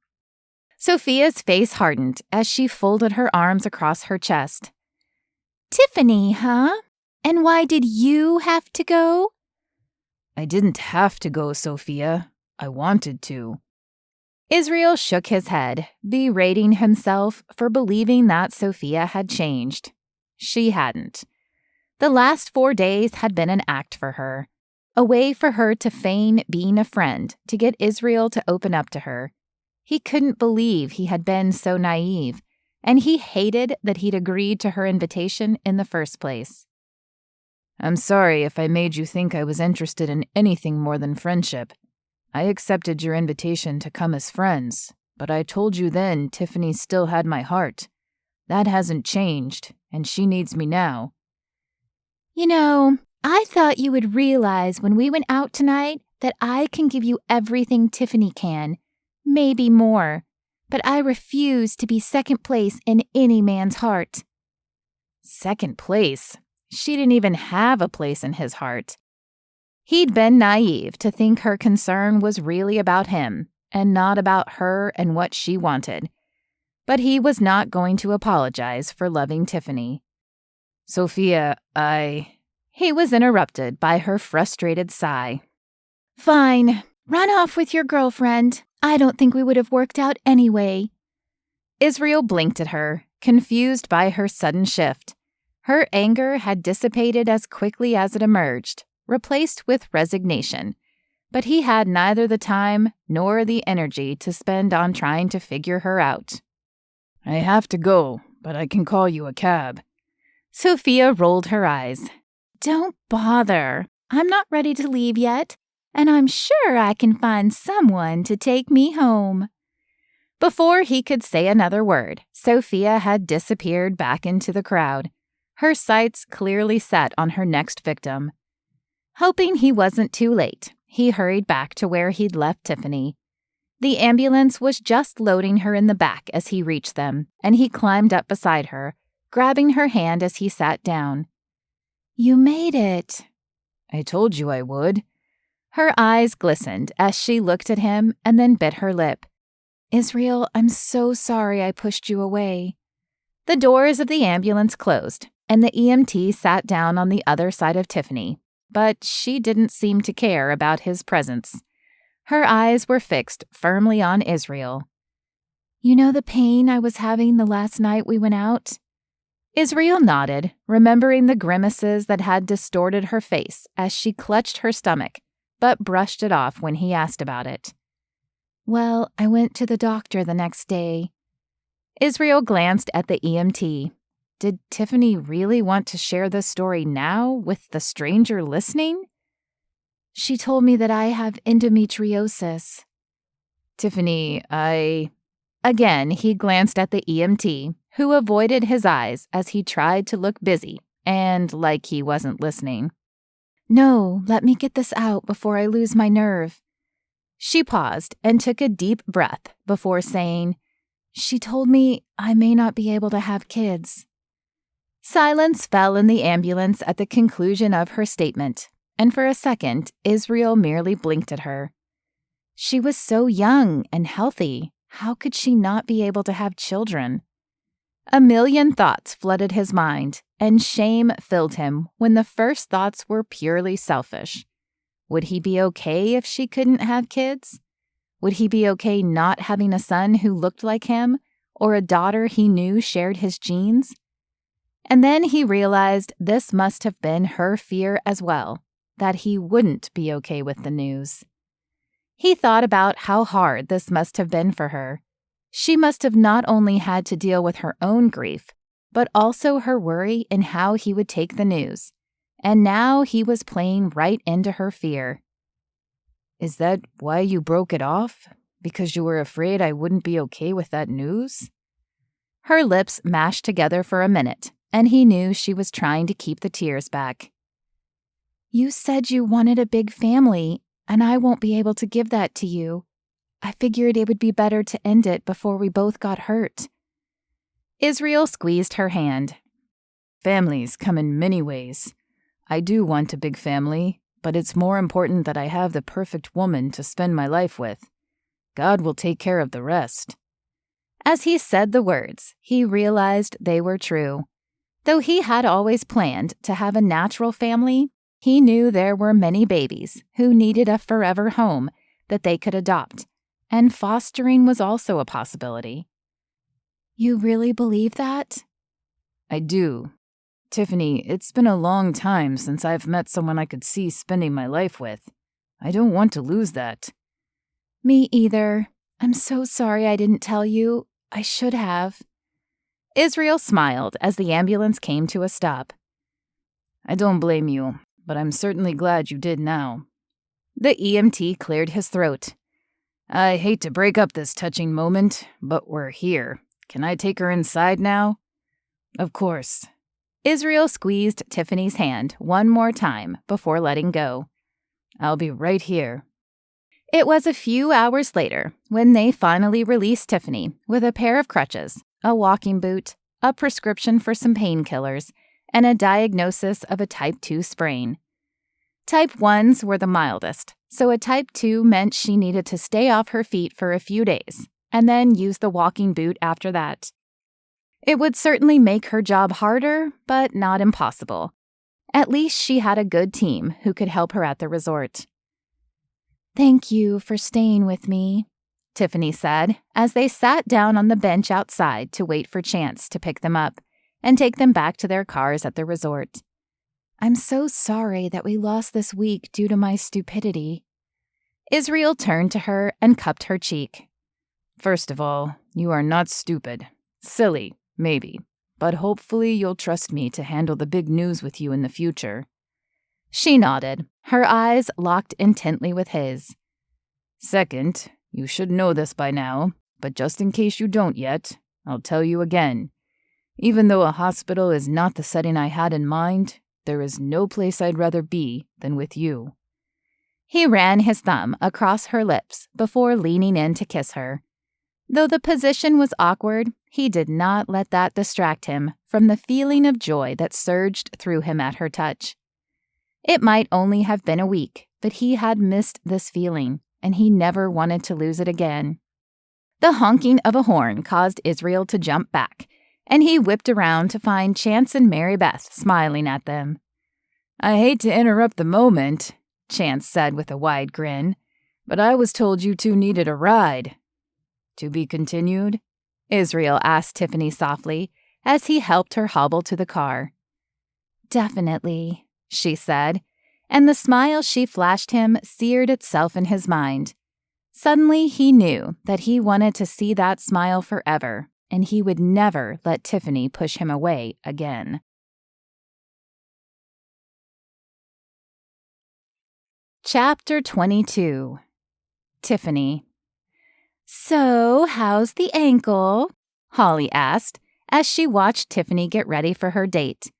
Sophia's face hardened as she folded her arms across her chest. Tiffany, huh? And why did you have to go? I didn't have to go, Sophia. I wanted to. Israel shook his head, berating himself for believing that Sophia had changed. She hadn't. The last 4 days had been an act for her, a way for her to feign being a friend to get Israel to open up to her. He couldn't believe he had been so naive, and he hated that he'd agreed to her invitation in the first place. I'm sorry if I made you think I was interested in anything more than friendship. I accepted your invitation to come as friends, but I told you then Tiffany still had my heart. That hasn't changed, and she needs me now. You know, I thought you would realize when we went out tonight that I can give you everything Tiffany can, maybe more, but I refuse to be second place in any man's heart. Second place? She didn't even have a place in his heart. He'd been naive to think her concern was really about him and not about her and what she wanted. But he was not going to apologize for loving Tiffany. Sophia, He was interrupted by her frustrated sigh. Fine, run off with your girlfriend. I don't think we would have worked out anyway. Israel blinked at her, confused by her sudden shift. Her anger had dissipated as quickly as it emerged, replaced with resignation. But he had neither the time nor the energy to spend on trying to figure her out. I have to go, but I can call you a cab. Sophia rolled her eyes. Don't bother. I'm not ready to leave yet, and I'm sure I can find someone to take me home. Before he could say another word, Sophia had disappeared back into the crowd, her sights clearly set on her next victim. Hoping he wasn't too late, he hurried back to where he'd left Tiffany. The ambulance was just loading her in the back as he reached them, and he climbed up beside her, grabbing her hand as he sat down. You made it. I told you I would. Her eyes glistened as she looked at him and then bit her lip. Israel, I'm so sorry I pushed you away. The doors of the ambulance closed, and the EMT sat down on the other side of Tiffany, but she didn't seem to care about his presence. Her eyes were fixed firmly on Israel. You know the pain I was having the last night we went out? Israel nodded, remembering the grimaces that had distorted her face as she clutched her stomach, but brushed it off when he asked about it. Well, I went to the doctor the next day. Israel glanced at the EMT. Did Tiffany really want to share this story now with the stranger listening? She told me that I have endometriosis. Tiffany, Again, he glanced at the EMT, who avoided his eyes as he tried to look busy and like he wasn't listening. No, let me get this out before I lose my nerve. She paused and took a deep breath before saying, She told me I may not be able to have kids. Silence fell in the ambulance at the conclusion of her statement, and for a second, Israel merely blinked at her. She was so young and healthy. How could she not be able to have children? A million thoughts flooded his mind, and shame filled him when the first thoughts were purely selfish. Would he be okay if she couldn't have kids? Would he be okay not having a son who looked like him, or a daughter he knew shared his genes? And then he realized this must have been her fear as well, that he wouldn't be okay with the news. He thought about how hard this must have been for her. She must have not only had to deal with her own grief, but also her worry in how he would take the news. And now he was playing right into her fear. Is that why you broke it off? Because you were afraid I wouldn't be okay with that news? Her lips mashed together for a minute, and he knew she was trying to keep the tears back. You said you wanted a big family, and I won't be able to give that to you. I figured it would be better to end it before we both got hurt. Israel squeezed her hand. Families come in many ways. I do want a big family, but it's more important that I have the perfect woman to spend my life with. God will take care of the rest. As he said the words, he realized they were true. Though he had always planned to have a natural family, he knew there were many babies who needed a forever home that they could adopt, and fostering was also a possibility. You really believe that? I do. Tiffany, it's been a long time since I've met someone I could see spending my life with. I don't want to lose that. Me either. I'm so sorry I didn't tell you. I should have. Israel smiled as the ambulance came to a stop. I don't blame you, but I'm certainly glad you did now. The EMT cleared his throat. I hate to break up this touching moment, but we're here. Can I take her inside now? Of course. Israel squeezed Tiffany's hand one more time before letting go. I'll be right here. It was a few hours later when they finally released Tiffany with a pair of crutches, a walking boot, a prescription for some painkillers, and a diagnosis of a type 2 sprain. Type 1s were the mildest, so a type 2 meant she needed to stay off her feet for a few days, and then use the walking boot after that. It would certainly make her job harder, but not impossible. At least she had a good team who could help her at the resort. Thank you for staying with me, Tiffany said, as they sat down on the bench outside to wait for Chance to pick them up and take them back to their cars at the resort. I'm so sorry that we lost this week due to my stupidity. Israel turned to her and cupped her cheek. First of all, you are not stupid. Silly, maybe, but hopefully you'll trust me to handle the big news with you in the future." She nodded, her eyes locked intently with his. "Second, you should know this by now, but just in case you don't yet, I'll tell you again. Even though a hospital is not the setting I had in mind, there is no place I'd rather be than with you." He ran his thumb across her lips before leaning in to kiss her. Though the position was awkward, he did not let that distract him from the feeling of joy that surged through him at her touch. It might only have been a week, but he had missed this feeling, and he never wanted to lose it again. The honking of a horn caused Israel to jump back, and he whipped around to find Chance and Mary Beth smiling at them. "I hate to interrupt the moment," Chance said with a wide grin, "but I was told you two needed a ride." "To be continued?" Israel asked Tiffany softly as he helped her hobble to the car. "Definitely," she said, and the smile she flashed him seared itself in his mind. Suddenly he knew that he wanted to see that smile forever, and he would never let Tiffany push him away again. Chapter 22. Tiffany. "So, how's the ankle?" Holly asked as she watched Tiffany get ready for her date.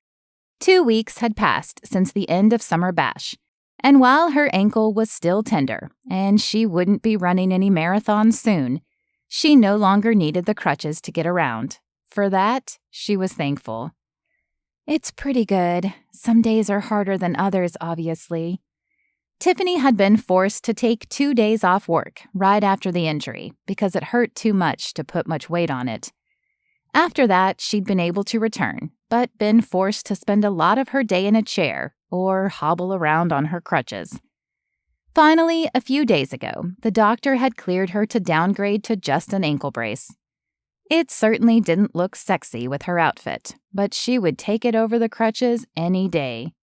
2 weeks had passed since the end of summer bash, and while her ankle was still tender and she wouldn't be running any marathons soon, she no longer needed the crutches to get around. For that, she was thankful. "It's pretty good. Some days are harder than others, obviously." Tiffany had been forced to take 2 days off work right after the injury because it hurt too much to put much weight on it. After that, she'd been able to return, but been forced to spend a lot of her day in a chair or hobble around on her crutches. Finally, a few days ago, the doctor had cleared her to downgrade to just an ankle brace. It certainly didn't look sexy with her outfit, but she would take it over the crutches any day.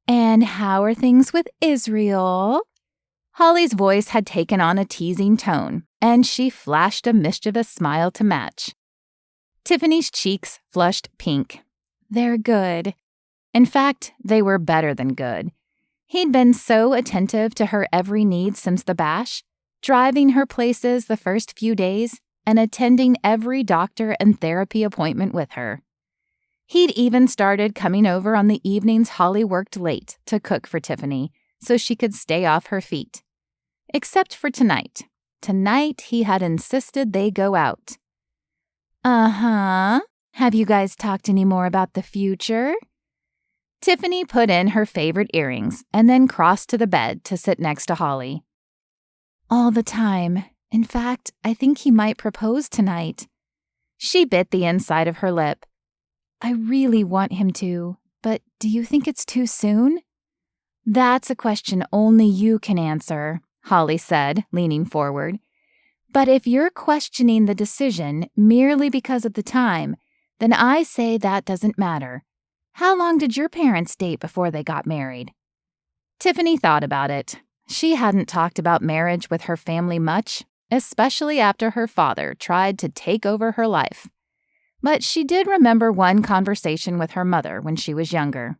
"And how are things with Israel?" Holly's voice had taken on a teasing tone, and she flashed a mischievous smile to match. Tiffany's cheeks flushed pink. "They're good." In fact, they were better than good. He'd been so attentive to her every need since the bash, driving her places the first few days, and attending every doctor and therapy appointment with her. He'd even started coming over on the evenings Holly worked late to cook for Tiffany so she could stay off her feet. Except for tonight. Tonight, he had insisted they go out. "Uh-huh. Have you guys talked any more about the future?" Tiffany put in her favorite earrings and then crossed to the bed to sit next to Holly. "All the time. In fact, I think he might propose tonight." She bit the inside of her lip. "I really want him to, but do you think it's too soon?" "That's a question only you can answer," Holly said, leaning forward. "But if you're questioning the decision merely because of the time, then I say that doesn't matter. How long did your parents date before they got married?" Tiffany thought about it. She hadn't talked about marriage with her family much, especially after her father tried to take over her life. But she did remember one conversation with her mother when she was younger.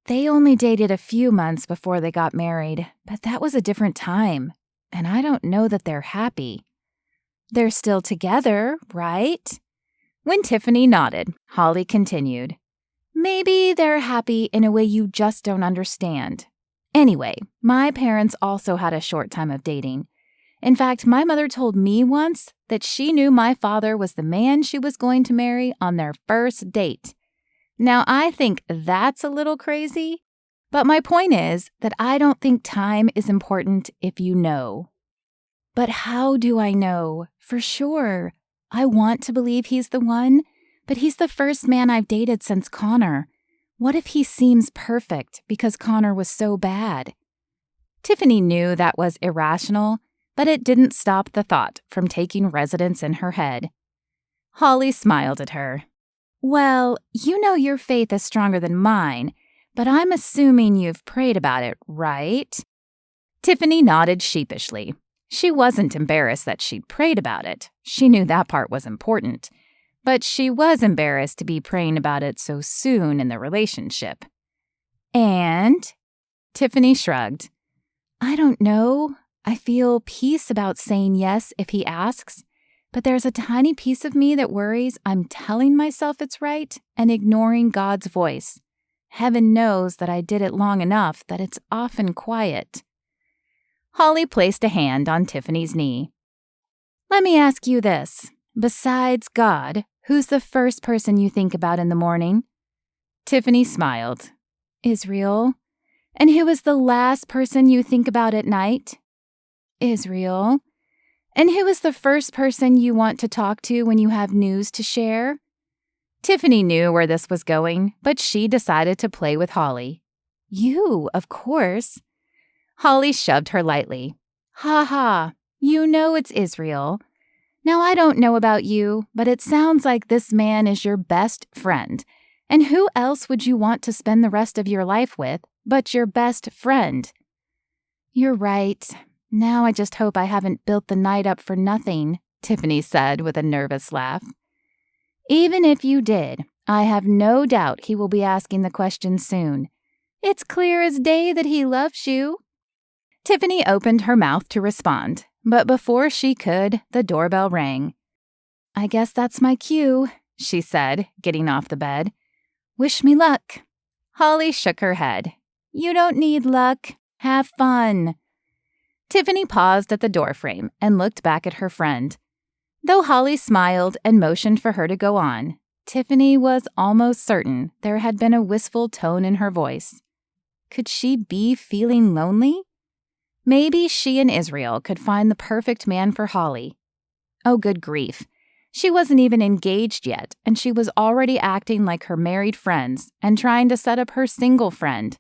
"They only dated a few months before they got married, but that was a different time, and I don't know that they're happy." "They're still together, right?" When Tiffany nodded, Holly continued. "Maybe they're happy in a way you just don't understand. Anyway, my parents also had a short time of dating. In fact, my mother told me once that she knew my father was the man she was going to marry on their first date. Now, I think that's a little crazy, but my point is that I don't think time is important if you know." "But how do I know? For sure. I want to believe he's the one, but he's the first man I've dated since Connor. What if he seems perfect because Connor was so bad?" Tiffany knew that was irrational, but it didn't stop the thought from taking residence in her head. Holly smiled at her. "Well, you know your faith is stronger than mine, but I'm assuming you've prayed about it, right?" Tiffany nodded sheepishly. She wasn't embarrassed that she'd prayed about it. She knew that part was important. but she was embarrassed to be praying about it so soon in the relationship. And Tiffany shrugged. I don't know. I feel peace about saying yes if he asks, but there's a tiny piece of me that worries I'm telling myself it's right and ignoring God's voice. Heaven knows that I did it long enough that it's often quiet. Holly placed a hand on Tiffany's knee. Let me ask you this. Besides God, who's the first person you think about in the morning? Tiffany smiled. Israel. And who is the last person you think about at night? Israel. And who is the first person you want to talk to when you have news to share? Tiffany knew where this was going, but she decided to play with Holly. You, of course. Holly shoved her lightly. Ha ha, you know it's Israel. Now I don't know about you, but it sounds like this man is your best friend. And who else would you want to spend the rest of your life with but your best friend? You're right. Now I just hope I haven't built the night up for nothing, Tiffany said with a nervous laugh. Even if you did, I have no doubt he will be asking the question soon. It's clear as day that he loves you. Tiffany opened her mouth to respond, but before she could, the doorbell rang. I guess that's my cue, she said, getting off the bed. Wish me luck. Holly shook her head. You don't need luck. Have fun. Tiffany paused at the doorframe and looked back at her friend. Though Holly smiled and motioned for her to go on, Tiffany was almost certain there had been a wistful tone in her voice. Could she be feeling lonely? Maybe she and Israel could find the perfect man for Holly. Oh, good grief. She wasn't even engaged yet, and she was already acting like her married friends and trying to set up her single friend.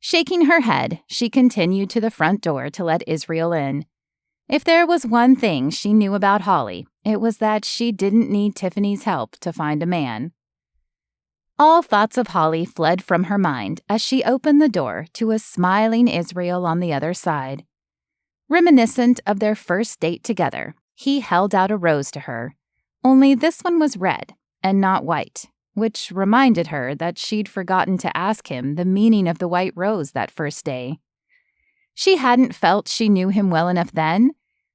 Shaking her head, she continued to the front door to let Israel in. If there was one thing she knew about Holly, it was that she didn't need Tiffany's help to find a man. All thoughts of Holly fled from her mind as she opened the door to a smiling Israel on the other side. Reminiscent of their first date together, he held out a rose to her, only this one was red and not white, which reminded her that she'd forgotten to ask him the meaning of the white rose that first day. She hadn't felt she knew him well enough then,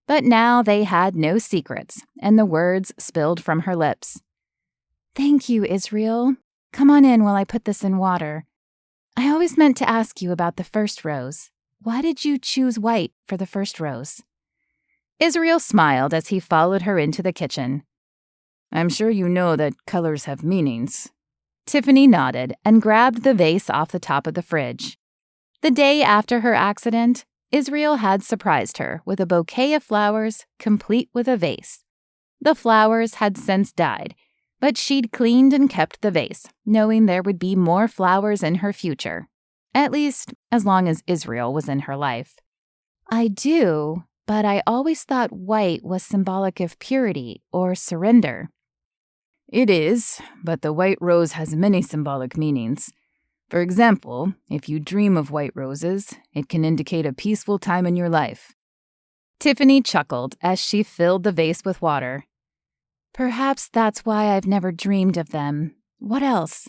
but now they had no secrets, and the words spilled from her lips. Thank you, Israel. Come on in while I put this in water. I always meant to ask you about the first rose. Why did you choose white for the first rose? Israel smiled as he followed her into the kitchen. I'm sure you know that colors have meanings. Tiffany nodded and grabbed the vase off the top of the fridge. The day after her accident, Israel had surprised her with a bouquet of flowers, complete with a vase. The flowers had since died, but she'd cleaned and kept the vase, knowing there would be more flowers in her future. At least, as long as Israel was in her life. I do, but I always thought white was symbolic of purity or surrender. It is, but the white rose has many symbolic meanings. For example, if you dream of white roses, it can indicate a peaceful time in your life. Tiffany chuckled as she filled the vase with water. Perhaps that's why I've never dreamed of them. What else?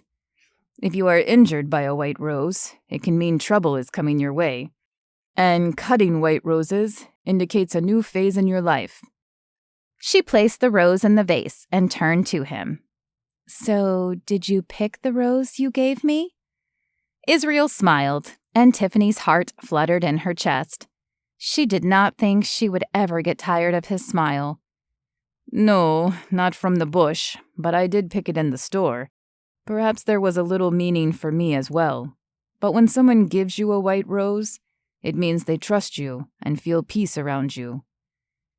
If you are injured by a white rose, it can mean trouble is coming your way. And cutting white roses indicates a new phase in your life. She placed the rose in the vase and turned to him. So, did you pick the rose you gave me? Israel smiled, and Tiffany's heart fluttered in her chest. She did not think she would ever get tired of his smile. No, not from the bush, but I did pick it in the store. Perhaps there was a little meaning for me as well. But when someone gives you a white rose, it means they trust you and feel peace around you.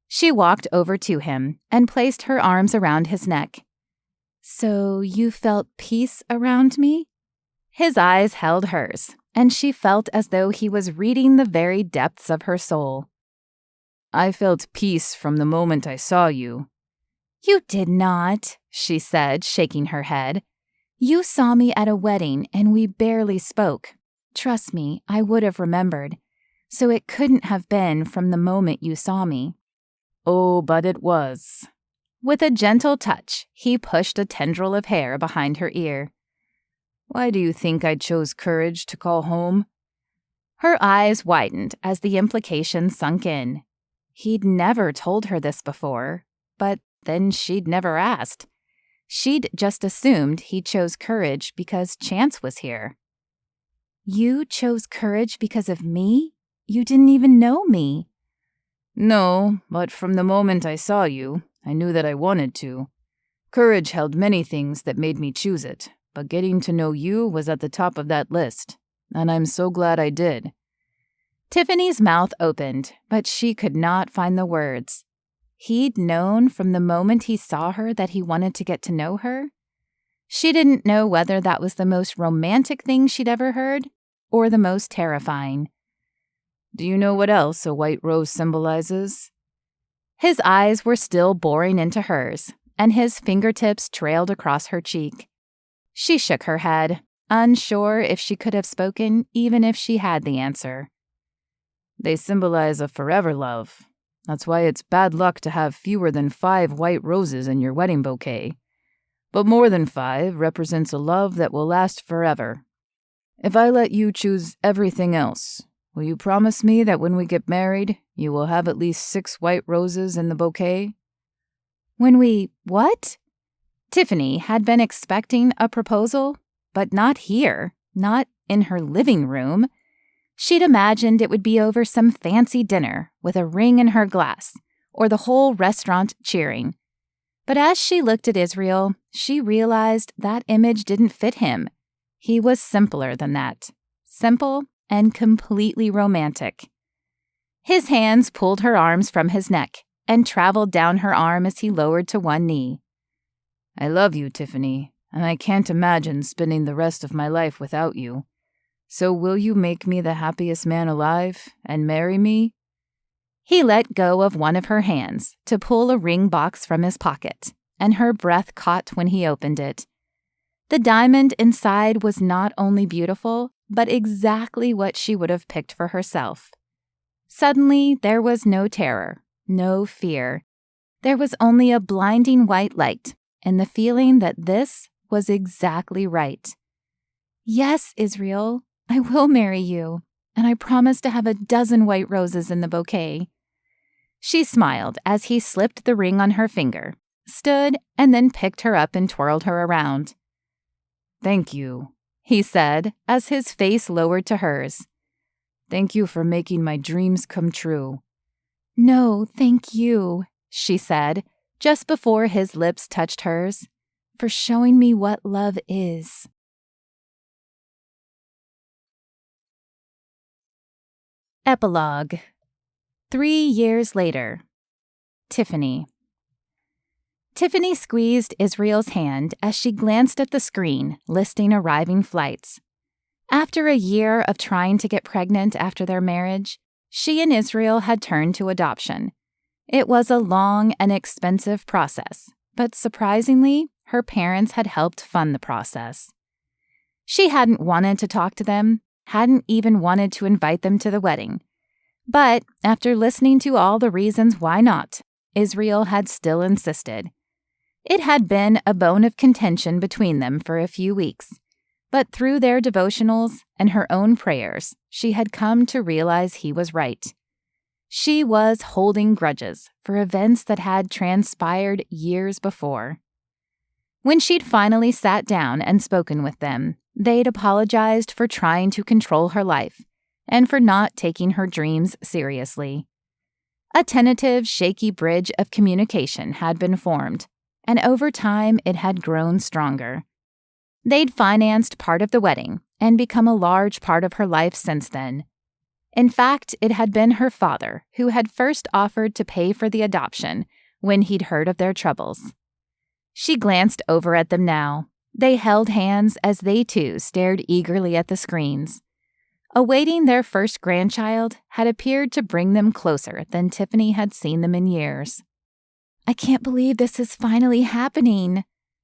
She walked over to him and placed her arms around his neck. So you felt peace around me? His eyes held hers, and she felt as though he was reading the very depths of her soul. I felt peace from the moment I saw you. You did not, she said, shaking her head. You saw me at a wedding, and we barely spoke. Trust me, I would have remembered. So it couldn't have been from the moment you saw me. Oh, but it was. With a gentle touch, he pushed a tendril of hair behind her ear. Why do you think I chose courage to call home? Her eyes widened as the implication sunk in. He'd never told her this before, but then she'd never asked. She'd just assumed he chose courage because Chance was here. You chose courage because of me? You didn't even know me. No, but from the moment I saw you, I knew that I wanted to. Courage held many things that made me choose it, but getting to know you was at the top of that list, and I'm so glad I did. Tiffany's mouth opened, but she could not find the words. He'd known from the moment he saw her that he wanted to get to know her. She didn't know whether that was the most romantic thing she'd ever heard or the most terrifying. Do you know what else a white rose symbolizes? His eyes were still boring into hers, and his fingertips trailed across her cheek. She shook her head, unsure if she could have spoken even if she had the answer. They symbolize a forever love. That's why it's bad luck to have fewer than 5 white roses in your wedding bouquet. But more than 5 represents a love that will last forever. If I let you choose everything else, will you promise me that when we get married, you will have at least 6 white roses in the bouquet? When we what? Tiffany had been expecting a proposal, but not here, not in her living room. She'd imagined it would be over some fancy dinner with a ring in her glass, or the whole restaurant cheering. But as she looked at Israel, she realized that image didn't fit him. He was simpler than that. Simple and completely romantic. His hands pulled her arms from his neck and traveled down her arm as he lowered to one knee. I love you, Tiffany, and I can't imagine spending the rest of my life without you. So will you make me the happiest man alive and marry me? He let go of one of her hands to pull a ring box from his pocket, and her breath caught when he opened it. The diamond inside was not only beautiful, but exactly what she would have picked for herself. Suddenly, there was no terror, no fear. There was only a blinding white light and the feeling that this was exactly right. Yes, Israel, I will marry you, and I promise to have 12 white roses in the bouquet. She smiled as he slipped the ring on her finger, stood, and then picked her up and twirled her around. Thank you, he said as his face lowered to hers. Thank you for making my dreams come true. No, thank you, she said, just before his lips touched hers, for showing me what love is. Epilogue. 3 years later. Tiffany. Tiffany squeezed Israel's hand as she glanced at the screen listing arriving flights. After a year of trying to get pregnant after their marriage, she and Israel had turned to adoption. It was a long and expensive process, but surprisingly, her parents had helped fund the process. She hadn't wanted to talk to them, hadn't even wanted to invite them to the wedding. But after listening to all the reasons why not, Israel had still insisted. It had been a bone of contention between them for a few weeks, but through their devotionals and her own prayers, she had come to realize he was right. She was holding grudges for events that had transpired years before. When she'd finally sat down and spoken with them, they'd apologized for trying to control her life and for not taking her dreams seriously. A tentative, shaky bridge of communication had been formed, and over time it had grown stronger. They'd financed part of the wedding and become a large part of her life since then. In fact, it had been her father who had first offered to pay for the adoption when he'd heard of their troubles. She glanced over at them now. They held hands as they too stared eagerly at the screens. Awaiting their first grandchild had appeared to bring them closer than Tiffany had seen them in years. I can't believe this is finally happening,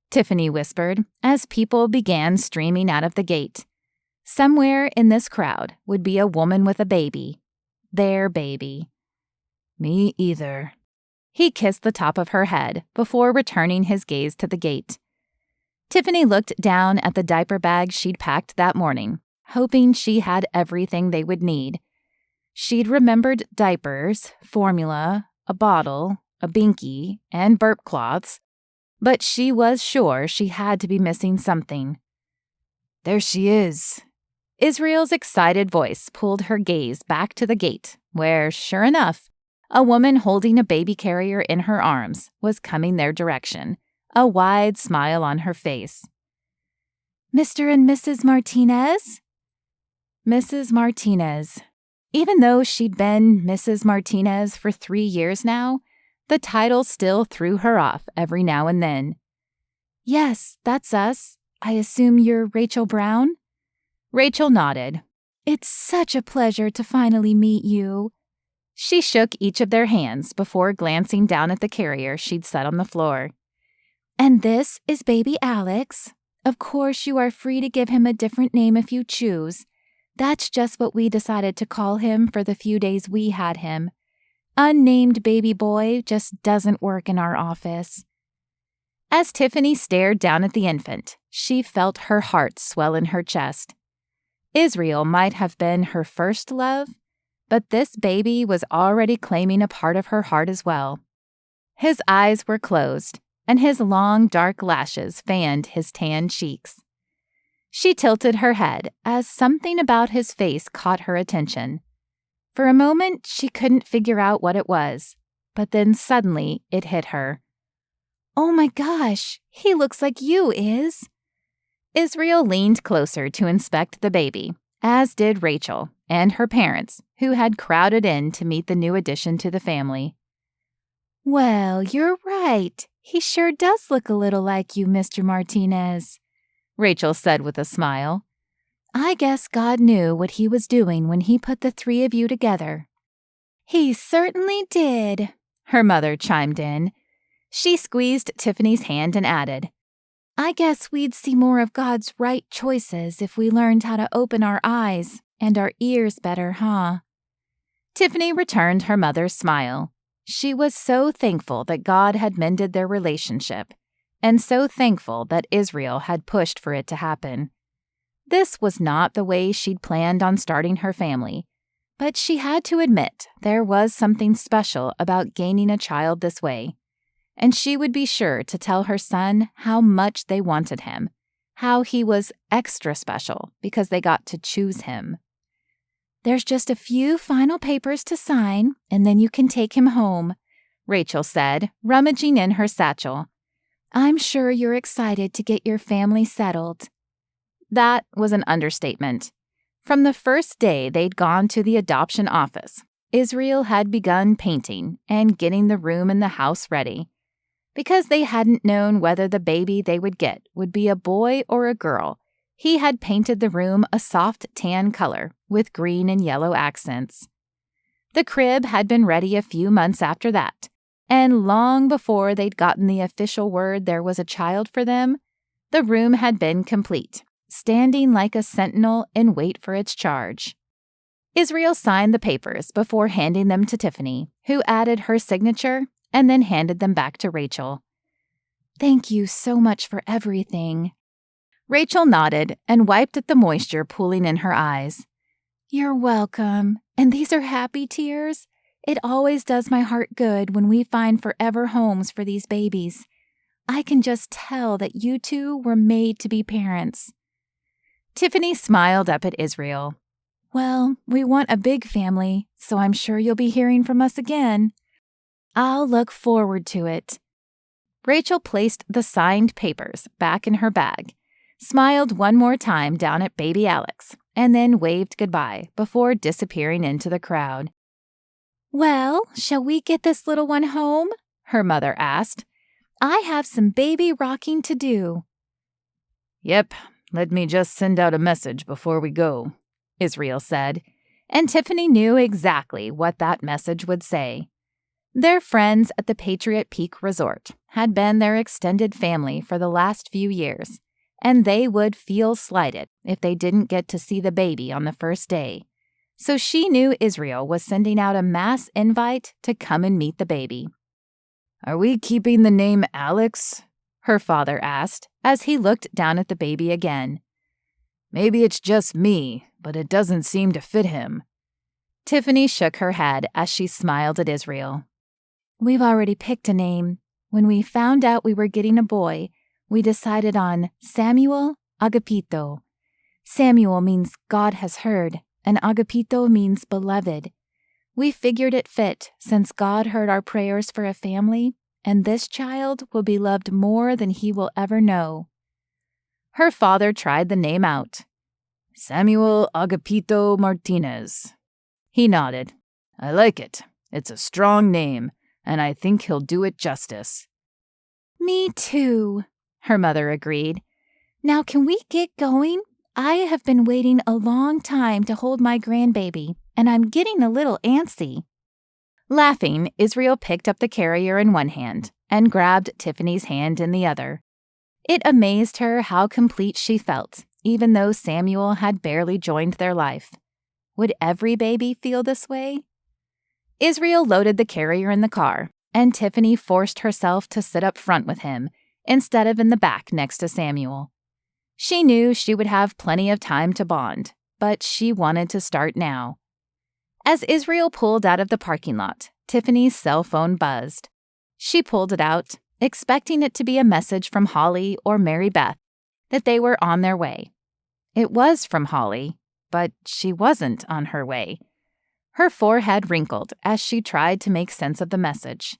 Tiffany whispered as people began streaming out of the gate. Somewhere in this crowd would be a woman with a baby. Their baby. Me either, He kissed the top of her head before returning his gaze to the gate. Tiffany looked down at the diaper bag she'd packed that morning, hoping she had everything they would need. She'd remembered diapers, formula, a bottle, a binky, and burp cloths, but she was sure she had to be missing something. There she is. Israel's excited voice pulled her gaze back to the gate, where, sure enough, a woman holding a baby carrier in her arms was coming their direction, a wide smile on her face. Mr. and Mrs. Martinez? Mrs. Martinez. Even though she'd been Mrs. Martinez for 3 years now, the title still threw her off every now and then. Yes, that's us. I assume you're Rachel Brown? Rachel nodded. It's such a pleasure to finally meet you. She shook each of their hands before glancing down at the carrier she'd set on the floor. And this is baby Alex. Of course, you are free to give him a different name if you choose. That's just what we decided to call him for the few days we had him. Unnamed baby boy just doesn't work in our office. As Tiffany stared down at the infant, she felt her heart swell in her chest. Israel might have been her first love, but this baby was already claiming a part of her heart as well. His eyes were closed, and his long, dark lashes fanned his tan cheeks. She tilted her head as something about his face caught her attention. For a moment, she couldn't figure out what it was, but then suddenly it hit her. Oh my gosh, he looks like you, Iz. Israel leaned closer to inspect the baby, as did Rachel and her parents, who had crowded in to meet the new addition to the family. Well, you're right. He sure does look a little like you, Mr. Martinez, Rachel said with a smile. I guess God knew what he was doing when he put the 3 of you together. He certainly did, her mother chimed in. She squeezed Tiffany's hand and added, I guess we'd see more of God's right choices if we learned how to open our eyes and our ears better, huh? Tiffany returned her mother's smile. She was so thankful that God had mended their relationship, and so thankful that Israel had pushed for it to happen. This was not the way she'd planned on starting her family, but she had to admit there was something special about gaining a child this way. And she would be sure to tell her son how much they wanted him, how he was extra special because they got to choose him. There's just a few final papers to sign, and then you can take him home, Rachel said, rummaging in her satchel. I'm sure you're excited to get your family settled. That was an understatement. From the first day they'd gone to the adoption office, Israel had begun painting and getting the room and the house ready. Because they hadn't known whether the baby they would get would be a boy or a girl, he had painted the room a soft tan color with green and yellow accents. The crib had been ready a few months after that, and long before they'd gotten the official word there was a child for them, the room had been complete, standing like a sentinel in wait for its charge. Israel signed the papers before handing them to Tiffany, who added her signature and then handed them back to Rachel. Thank you so much for everything. Rachel nodded and wiped at the moisture pooling in her eyes. You're welcome. And these are happy tears? It always does my heart good when we find forever homes for these babies. I can just tell that you two were made to be parents. Tiffany smiled up at Israel. Well, we want a big family, so I'm sure you'll be hearing from us again. I'll look forward to it. Rachel placed the signed papers back in her bag, smiled one more time down at baby Alex, and then waved goodbye before disappearing into the crowd. Well, shall we get this little one home? Her mother asked. I have some baby rocking to do. Yep, let me just send out a message before we go, Israel said, and Tiffany knew exactly what that message would say. Their friends at the Patriot Peak Resort had been their extended family for the last few years, and they would feel slighted if they didn't get to see the baby on the first day. So she knew Israel was sending out a mass invite to come and meet the baby. Are we keeping the name Alex? Her father asked as he looked down at the baby again. Maybe it's just me, but it doesn't seem to fit him. Tiffany shook her head as she smiled at Israel. We've already picked a name. When we found out we were getting a boy, we decided on Samuel Agapito. Samuel means God has heard, and Agapito means beloved. We figured it fit since God heard our prayers for a family, and this child will be loved more than he will ever know. Her father tried the name out. Samuel Agapito Martinez. He nodded. I like it. It's a strong name, and I think he'll do it justice. Me too, her mother agreed. Now can we get going? I have been waiting a long time to hold my grandbaby, and I'm getting a little antsy. Laughing, Israel picked up the carrier in one hand and grabbed Tiffany's hand in the other. It amazed her how complete she felt, even though Samuel had barely joined their life. Would every baby feel this way? Israel loaded the carrier in the car, and Tiffany forced herself to sit up front with him instead of in the back next to Samuel. She knew she would have plenty of time to bond, but she wanted to start now. As Israel pulled out of the parking lot, Tiffany's cell phone buzzed. She pulled it out, expecting it to be a message from Holly or Mary Beth that they were on their way. It was from Holly, but she wasn't on her way. Her forehead wrinkled as she tried to make sense of the message.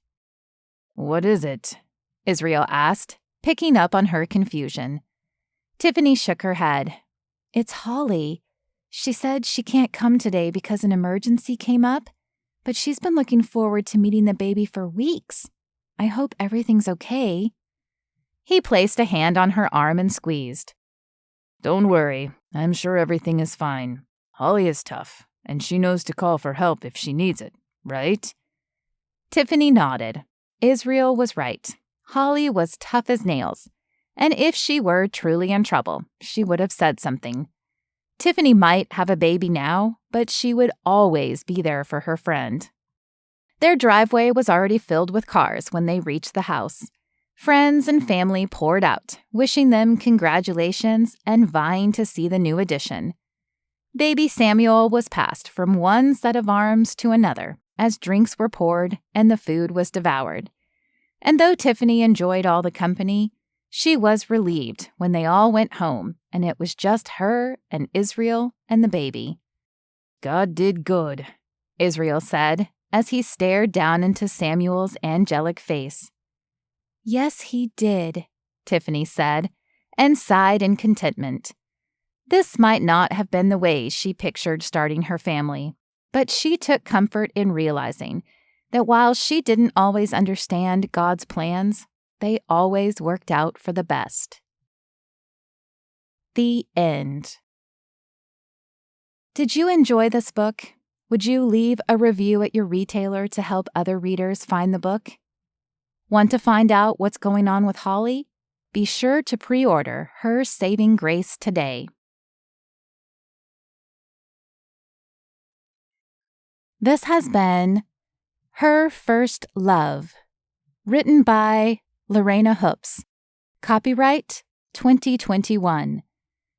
What is it? Israel asked, picking up on her confusion. Tiffany shook her head. It's Holly. She said she can't come today because an emergency came up, but she's been looking forward to meeting the baby for weeks. I hope everything's okay. He placed a hand on her arm and squeezed. Don't worry. I'm sure everything is fine. Holly is tough, and she knows to call for help if she needs it, right? Tiffany nodded. Israel was right. Holly was tough as nails, and if she were truly in trouble, she would have said something. Tiffany might have a baby now, but she would always be there for her friend. Their driveway was already filled with cars when they reached the house. Friends and family poured out, wishing them congratulations and vying to see the new addition. Baby Samuel was passed from one set of arms to another as drinks were poured and the food was devoured. And though Tiffany enjoyed all the company, she was relieved when they all went home and it was just her and Israel and the baby. God did good, Israel said as he stared down into Samuel's angelic face. Yes, he did, Tiffany said, and sighed in contentment. This might not have been the way she pictured starting her family, but she took comfort in realizing that while she didn't always understand God's plans, they always worked out for the best. The end. Did you enjoy this book? Would you leave a review at your retailer to help other readers find the book? Want to find out what's going on with Holly? Be sure to pre-order Her Saving Grace today. This has been Her First Love, written by Lorana Hoopes. Copyright 2021.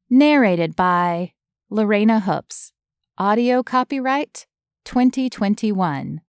Narrated by Lorana Hoopes. Audio copyright 2021.